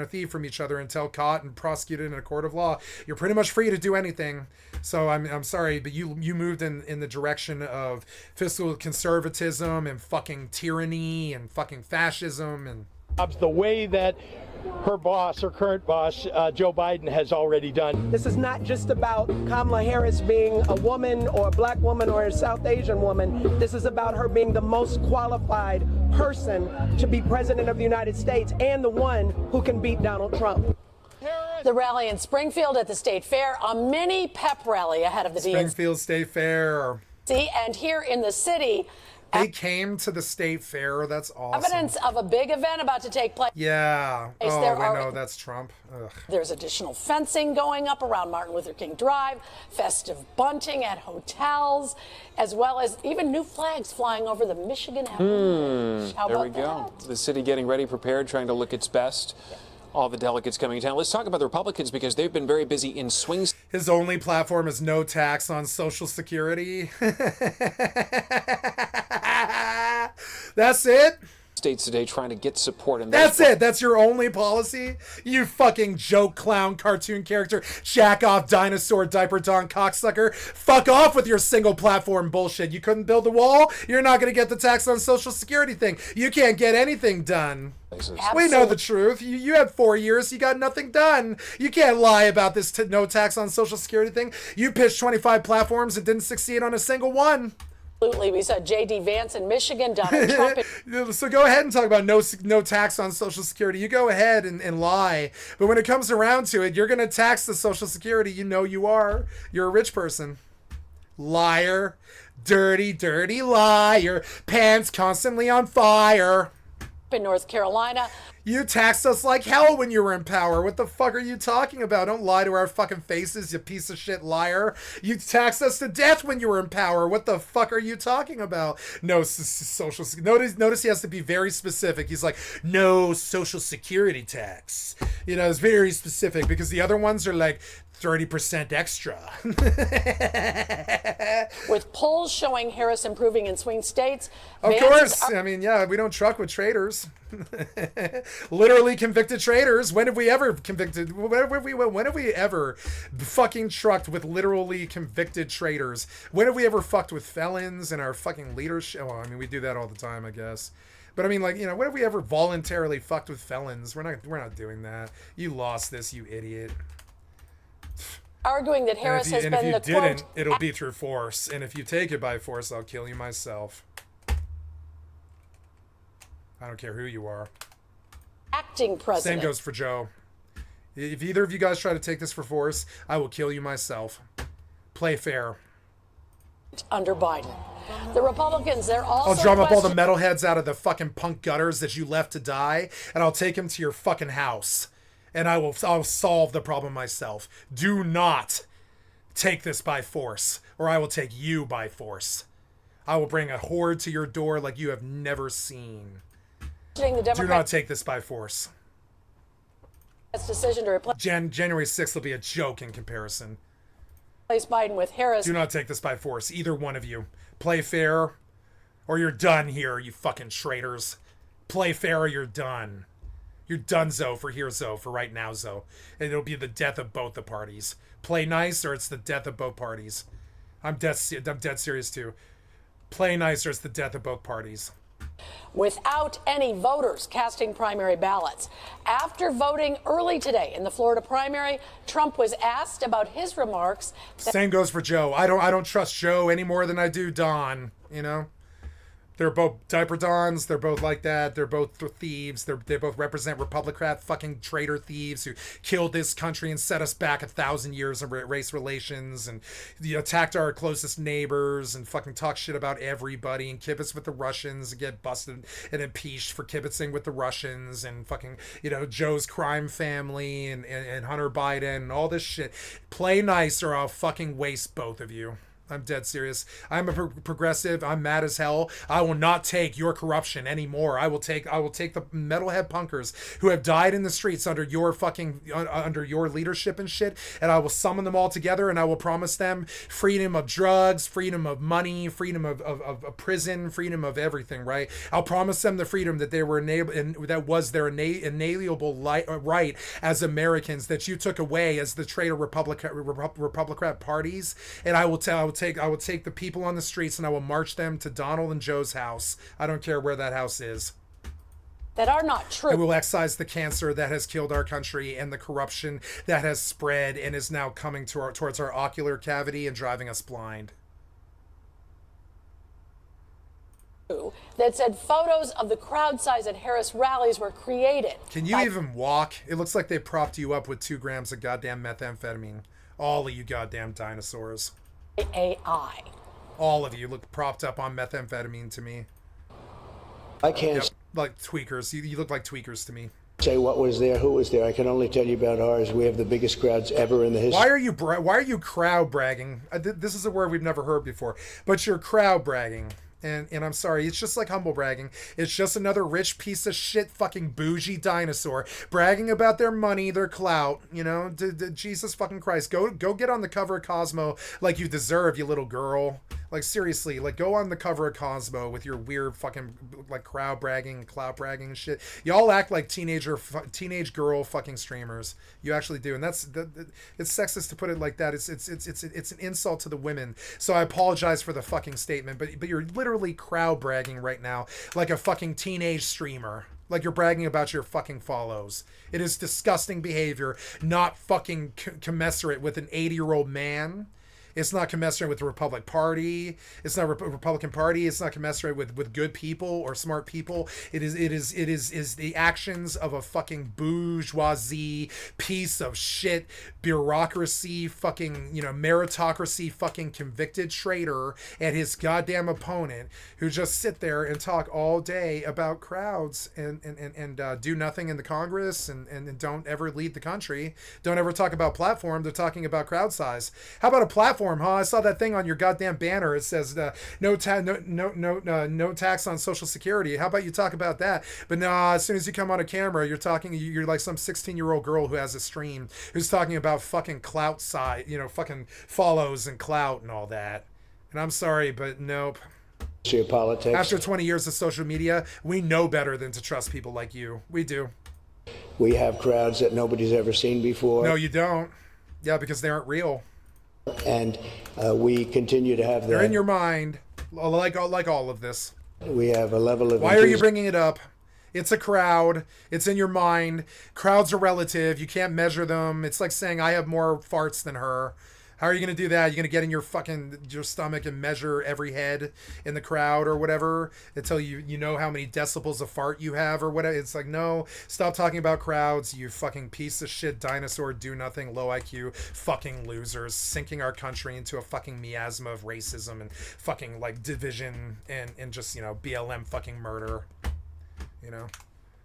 A: thieve from each other until caught and prosecuted in a court of law. You're pretty much free to do anything. So I'm sorry, but you moved in the direction of fiscal conservatism and fucking tyranny and fucking fascism and
J: the way that her boss, her current boss, Joe Biden, has already done.
K: This is not just about Kamala Harris being a woman or a black woman or a South Asian woman. This is about her being the most qualified person to be president of the United States and the one who can beat Donald Trump.
I: The rally in Springfield at the State Fair, a mini pep rally ahead of the
A: Springfield State Fair.
I: And here in the city,
A: they came to the State Fair. That's awesome.
I: Evidence of a big event about to take place.
A: Yeah. Oh, I know. That's Trump. Ugh.
I: There's additional fencing going up around Martin Luther King Drive, festive bunting at hotels, as well as even new flags flying over the Michigan Avenue. How
G: there
I: about
G: we go.
I: that?
G: The city getting ready, prepared, trying to look its best. Yeah. All the delegates coming to town. Let's talk about the Republicans because they've been very busy in swing.
A: His only platform is no tax on Social Security. That's it.
G: states today trying to get support. And
A: that's it. That's your only policy? You fucking joke clown cartoon character, jack off dinosaur diaper don cocksucker. Fuck off with your single platform bullshit. You couldn't build a wall? You're not going to get the tax on Social Security thing. You can't get anything done. We know the truth. You had 4 years. You got nothing done. You can't lie about this no tax on Social Security thing. You pitched 25 platforms and didn't succeed on a single one.
I: Absolutely. We saw J.D. Vance in Michigan, Donald Trump.
A: So go ahead and talk about no tax on Social Security. You go ahead and lie. But when it comes around to it, you're going to tax the Social Security. You know you are. You're a rich person. Liar. Dirty, dirty liar. Pants constantly on fire.
I: In North Carolina.
A: You taxed us like hell when you were in power. What the fuck are you talking about? Don't lie to our fucking faces, you piece of shit liar. You taxed us to death when you were in power. What the fuck are you talking about? No social. Notice he has to be very specific. He's like, no Social Security tax. You know, it's very specific because the other ones are like 30% extra.
I: With polls showing Harris improving in swing states.
A: Of course. I mean, yeah, we don't truck with traitors. Literally convicted traitors. When have we ever convicted? When have we ever fucking trucked with literally convicted traitors? When have we ever fucked with felons in our fucking leadership? Well, I mean, we do that all the time, I guess. But I mean, like, you know, when have we ever voluntarily fucked with felons? We're not doing that. You lost this, you idiot.
I: Arguing that Harris has been the quote. If you didn't,
A: it'll be through force. And if you take it by force, I'll kill you myself. I don't care who you are.
I: Acting president.
A: Same goes for Joe. If either of you guys try to take this for force, I will kill you myself. Play fair.
I: Under Biden. The Republicans, they're also
A: I'll drum up all the metalheads out of the fucking punk gutters that you left to die, and I'll take them to your fucking house. And I'll solve the problem myself. Do not take this by force, or I will take you by force. I will bring a horde to your door like you have never seen. Do not take this by force.
I: Decision to replace
A: January 6th will be a joke in comparison.
I: Replace Biden with Harris.
A: Do not take this by force. Either one of you. Play fair, or you're done here, you fucking traitors. Play fair or you're done. You're done, Zo, for here, Zo, for right now, Zo. And it'll be the death of both the parties. Play nice or it's the death of both parties. I'm dead serious, too. Play nice or it's the death of both parties.
I: Without any voters casting primary ballots. After voting early today in the Florida primary, Trump was asked about his remarks.
A: Same goes for Joe. I don't trust Joe any more than I do Don, you know? They're both diaper dons. They're both like that. They're both thieves. They both represent Republican fucking traitor thieves who killed this country and set us back 1,000 years of race relations and attacked our closest neighbors and fucking talk shit about everybody and kibitz with the Russians and get busted and impeached for kibitzing with the Russians and fucking, Joe's crime family and Hunter Biden and all this shit. Play nice or I'll fucking waste both of you. I'm dead serious. I'm a progressive. I'm mad as hell. I will not take your corruption anymore. I will take the metalhead punkers who have died in the streets under your leadership and shit, and I will summon them all together, and I will promise them freedom of drugs, freedom of money, freedom of prison, freedom of everything, right? I'll promise them the freedom that they were that was their inalienable right as Americans that you took away as the traitor Republican parties, and I will take the people on the streets and I will march them to Donald and Joe's house. I don't care where that house is.
I: That are not true.
A: I will excise the cancer that has killed our country and the corruption that has spread and is now coming towards our ocular cavity and driving us blind.
I: That said photos of the crowd size at Harris rallies were created.
A: Can you even walk? It looks like they propped you up with 2 grams of goddamn methamphetamine. All of you goddamn dinosaurs.
I: AI.
A: All of you look propped up on methamphetamine to me.
L: I can't.
A: Yep, like tweakers. You look like tweakers to me.
L: Say what was there, who was there. I can only tell you about ours. We have the biggest crowds ever in the history.
A: Why are you crowd bragging? This is a word we've never heard before. But you're crowd bragging. And I'm sorry, it's just like humble bragging. It's just another rich piece of shit fucking bougie dinosaur bragging about their money, their clout, Jesus fucking Christ. Go get on the cover of Cosmo like you deserve, you little girl. Like, seriously, like, go on the cover of Cosmo with your weird fucking, like, clout bragging and shit. Y'all act like teenage girl fucking streamers. You actually do. And it's sexist to put it like that. It's an insult to the women. So I apologize for the fucking statement, but you're literally crowd bragging right now like a fucking teenage streamer. Like you're bragging about your fucking follows. It is disgusting behavior, not fucking commensurate with an 80-year-old man. It's not commensurate with the Republican Party. It's not Republican Party. It's not commensurate with good people or smart people. It is the actions of a fucking bourgeoisie piece of shit, bureaucracy, fucking, meritocracy, fucking convicted traitor and his goddamn opponent who just sit there and talk all day about crowds and do nothing in the Congress and don't ever lead the country. Don't ever talk about platform. They're talking about crowd size. How about a platform? Huh? I saw that thing on your goddamn banner. It says no tax on Social Security. How about you talk about that? But no, as soon as you come on a camera, you're like some 16-year-old girl who has a stream who's talking about fucking clout side, fucking follows and clout and all that. And I'm sorry, but nope.
L: Politics.
A: After 20 years of social media, we know better than to trust people like you. We do.
L: We have crowds that nobody's ever seen before.
A: No, you don't. Yeah, because they aren't real.
L: And we continue to have that.
A: They're in your mind, like all of this.
L: We have a level of...
A: Why are you bringing it up? It's a crowd. It's in your mind. Crowds are relative. You can't measure them. It's like saying I have more farts than her. How are you going to do that? You're going to get in your stomach and measure every head in the crowd or whatever until you know how many decibels of fart you have or whatever. It's like, no, stop talking about crowds, you fucking piece of shit, dinosaur, do nothing, low IQ, fucking losers, sinking our country into a fucking miasma of racism and fucking like division and just, BLM fucking murder.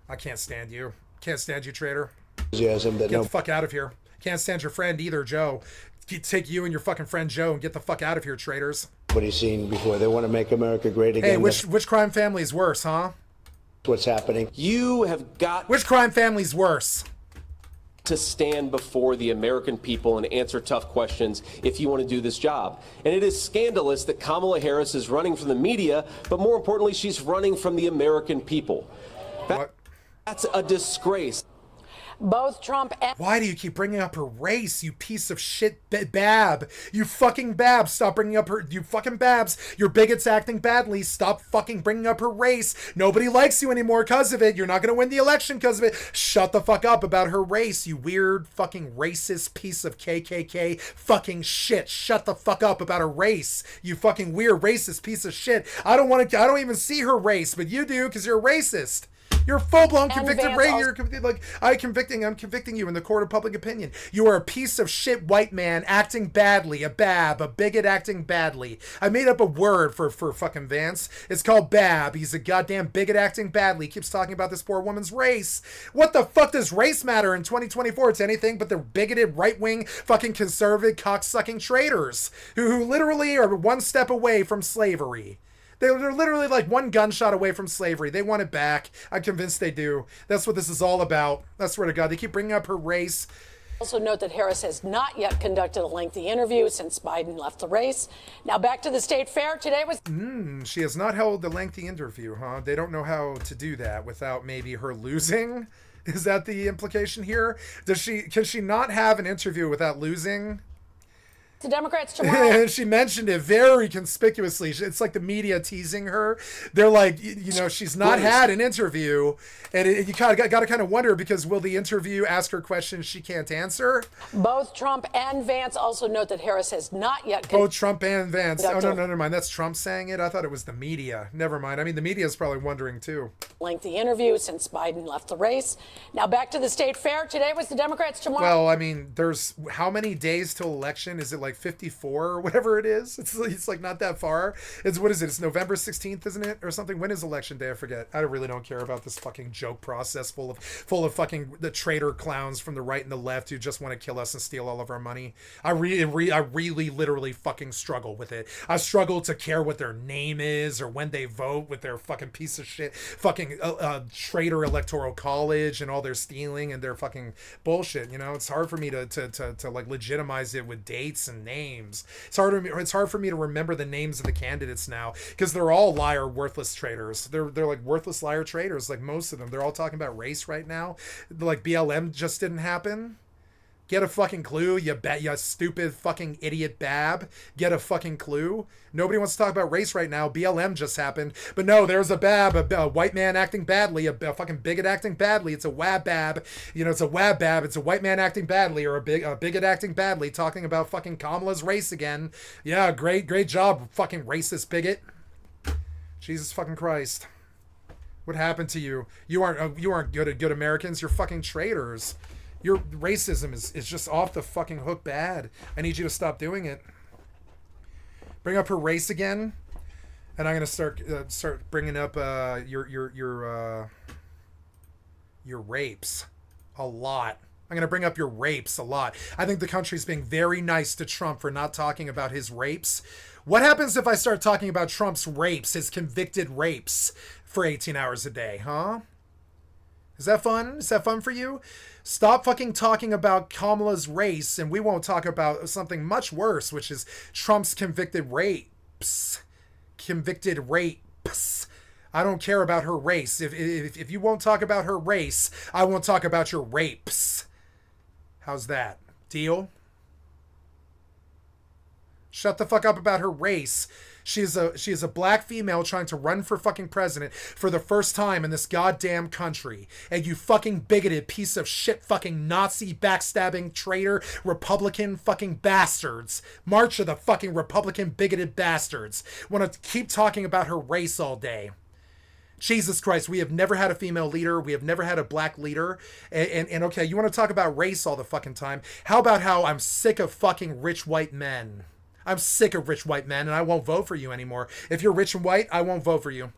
A: I can't stand you. Can't stand you, traitor. Get the fuck out of here. Can't stand your friend either, Joe. Take you and your fucking friend Joe and get the fuck out of here, traitors.
L: Nobody's seen before. They want to make America great again.
A: Hey, which crime family is worse, huh?
L: What's happening?
D: You have got...
A: Which crime family's worse?
D: To stand before the American people and answer tough questions if you want to do this job. And it is scandalous that Kamala Harris is running from the media, but more importantly, she's running from the American people. That's a disgrace.
I: Both Trump and...
A: Why do you keep bringing up her race, you piece of shit Bab? You fucking Bab. Stop bringing up her... You fucking Babs. Your bigots acting badly. Stop fucking bringing up her race. Nobody likes you anymore because of it. You're not going to win the election because of it. Shut the fuck up about her race, you weird fucking racist piece of KKK fucking shit. Shut the fuck up about her race, you fucking weird racist piece of shit. I don't even see her race, but you do because you're a racist. You're a full-blown convicted rape. I'm convicting you in the court of public opinion. You are a piece of shit white man acting badly, a Bab, a bigot acting badly. I made up a word for fucking Vance. It's called Bab. He's a goddamn bigot acting badly. He keeps talking about this poor woman's race. What the fuck does race matter in 2024? It's anything but the bigoted right-wing fucking conservative cocksucking traitors who literally are one step away from slavery. They're literally like one gunshot away from slavery. They want it back. I'm convinced they do. That's what this is all about. I swear to God. They keep bringing up her race.
I: Also note that Harris has not yet conducted a lengthy interview since Biden left the race. Now back to the state fair. Today was...
A: She has not held a lengthy interview, huh? They don't know how to do that without maybe her losing? Is that the implication here? Can she not have an interview without losing?
I: The Democrats tomorrow.
A: She mentioned it very conspicuously. It's like the media teasing her. They're like, she's not had an interview, and you got to kind of wonder, because will the interview ask her questions she can't answer?
I: Both Trump and Vance also note that Harris has not yet...
A: Both Trump and Vance. Oh, no, never mind. That's Trump saying it? I thought it was the media. Never mind. I mean, the media is probably wondering, too.
I: Lengthy interview since Biden left the race. Now back to the state fair. Today was the Democrats tomorrow.
A: Well, I mean, there's how many days till election? Is it like 54 or whatever it is? It's like not that far. What is it? It's November 16th, isn't it? Or something? When is election day? I forget. I really don't care about this fucking joke process full of fucking the traitor clowns from the right and the left who just want to kill us and steal all of our money. I really literally fucking struggle with it. I struggle to care what their name is or when they vote with their fucking piece of shit fucking traitor electoral college and all their stealing and their fucking bullshit. It's hard for me to like legitimize it with dates and fucking names. It's hard for me to remember the names of the candidates now because they're all liar, worthless traitors. They're like worthless liar traitors, like most of them. They're all talking about race right now. Like BLM just didn't happen. Get a fucking clue, you stupid fucking idiot Bab. Get a fucking clue. Nobody wants to talk about race right now. BLM just happened. But no, there's a Bab, a white man acting badly, a fucking bigot acting badly. It's a Wab-Bab. You know, it's a Wab-Bab. It's a white man acting badly or a bigot acting badly, talking about fucking Kamala's race again. Yeah, great job, fucking racist bigot. Jesus fucking Christ. What happened to you? You aren't good Americans. You're fucking traitors. Your racism is just off the fucking hook bad. I need you to stop doing it. Bring up her race again, and I'm gonna start bringing up your rapes a lot. I'm gonna bring up your rapes a lot. I think the country's being very nice to Trump for not talking about his rapes. What happens if I start talking about Trump's rapes, his convicted rapes, for 18 hours a day, huh? Is that fun? Is that fun for you? Stop fucking talking about Kamala's race, and we won't talk about something much worse, which is Trump's convicted rapes. Convicted rapes. I don't care about her race. If you won't talk about her race, I won't talk about your rapes. How's that? Deal? Shut the fuck up about her race. She is a black female trying to run for fucking president for the first time in this goddamn country. And you fucking bigoted piece of shit fucking Nazi backstabbing traitor Republican fucking bastards. March of the fucking Republican bigoted bastards. Want to keep talking about her race all day. Jesus Christ, we have never had a female leader. We have never had a black leader. And okay, you want to talk about race all the fucking time. How about how I'm sick of fucking rich white men? I'm sick of rich white men, and I won't vote for you anymore. If you're rich and white, I won't vote for you.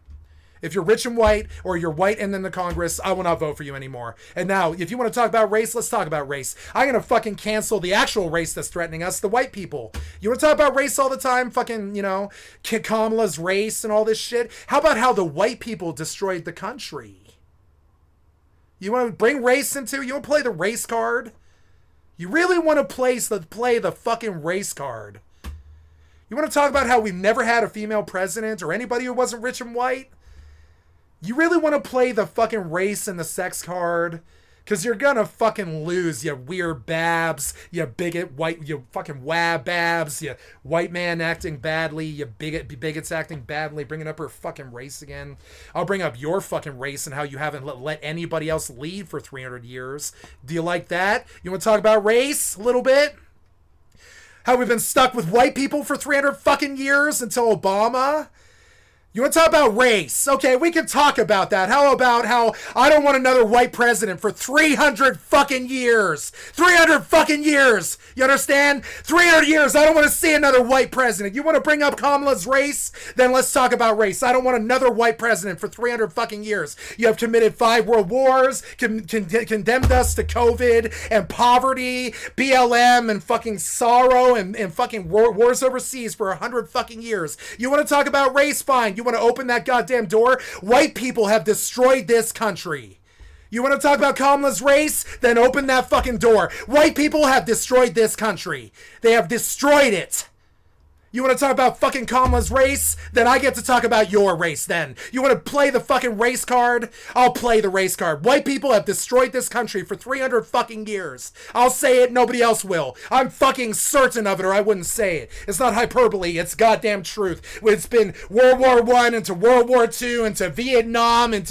A: If you're rich and white, or you're white and in the Congress, I will not vote for you anymore. And now, if you want to talk about race, let's talk about race. I'm going to fucking cancel the actual race that's threatening us, the white people. You want to talk about race all the time? Fucking, you know, Kamala's race and all this shit? How about how the white people destroyed the country? You want to bring race into, you want to play the race card? You really want to play the fucking race card? You want to talk about how we've never had a female president or anybody who wasn't rich and white? You really want to play the fucking race and the sex card? Because you're going to fucking lose, you weird babs, you bigot white, you fucking wab-babs, you white man acting badly, you bigots acting badly, bringing up her fucking race again. I'll bring up your fucking race and how you haven't let anybody else lead for 300 years. Do you like that? You want to talk about race a little bit? How we've been stuck with white people for 300 fucking years until Obama? You want to talk about race? Okay, we can talk about that. How about how I don't want another white president for 300 fucking years? 300 fucking years! You understand? 300 years, I don't want to see another white president. You want to bring up Kamala's race? Then let's talk about race. I don't want another white president for 300 fucking years. You have committed 5 world wars, condemned us to COVID and poverty, BLM and fucking sorrow and fucking wars overseas for 100 fucking years. You want to talk about race? Fine. You want to open that goddamn door? White people have destroyed this country. You want to talk about Kamala's race? Then open that fucking door. White people have destroyed this country. They have destroyed it. You want to talk about fucking Kamala's race? Then I get to talk about your race then. You want to play the fucking race card? I'll play the race card. White people have destroyed this country for 300 fucking years. I'll say it, nobody else will. I'm fucking certain of it or I wouldn't say it. It's not hyperbole, it's goddamn truth. It's been World War I into World War II into Vietnam into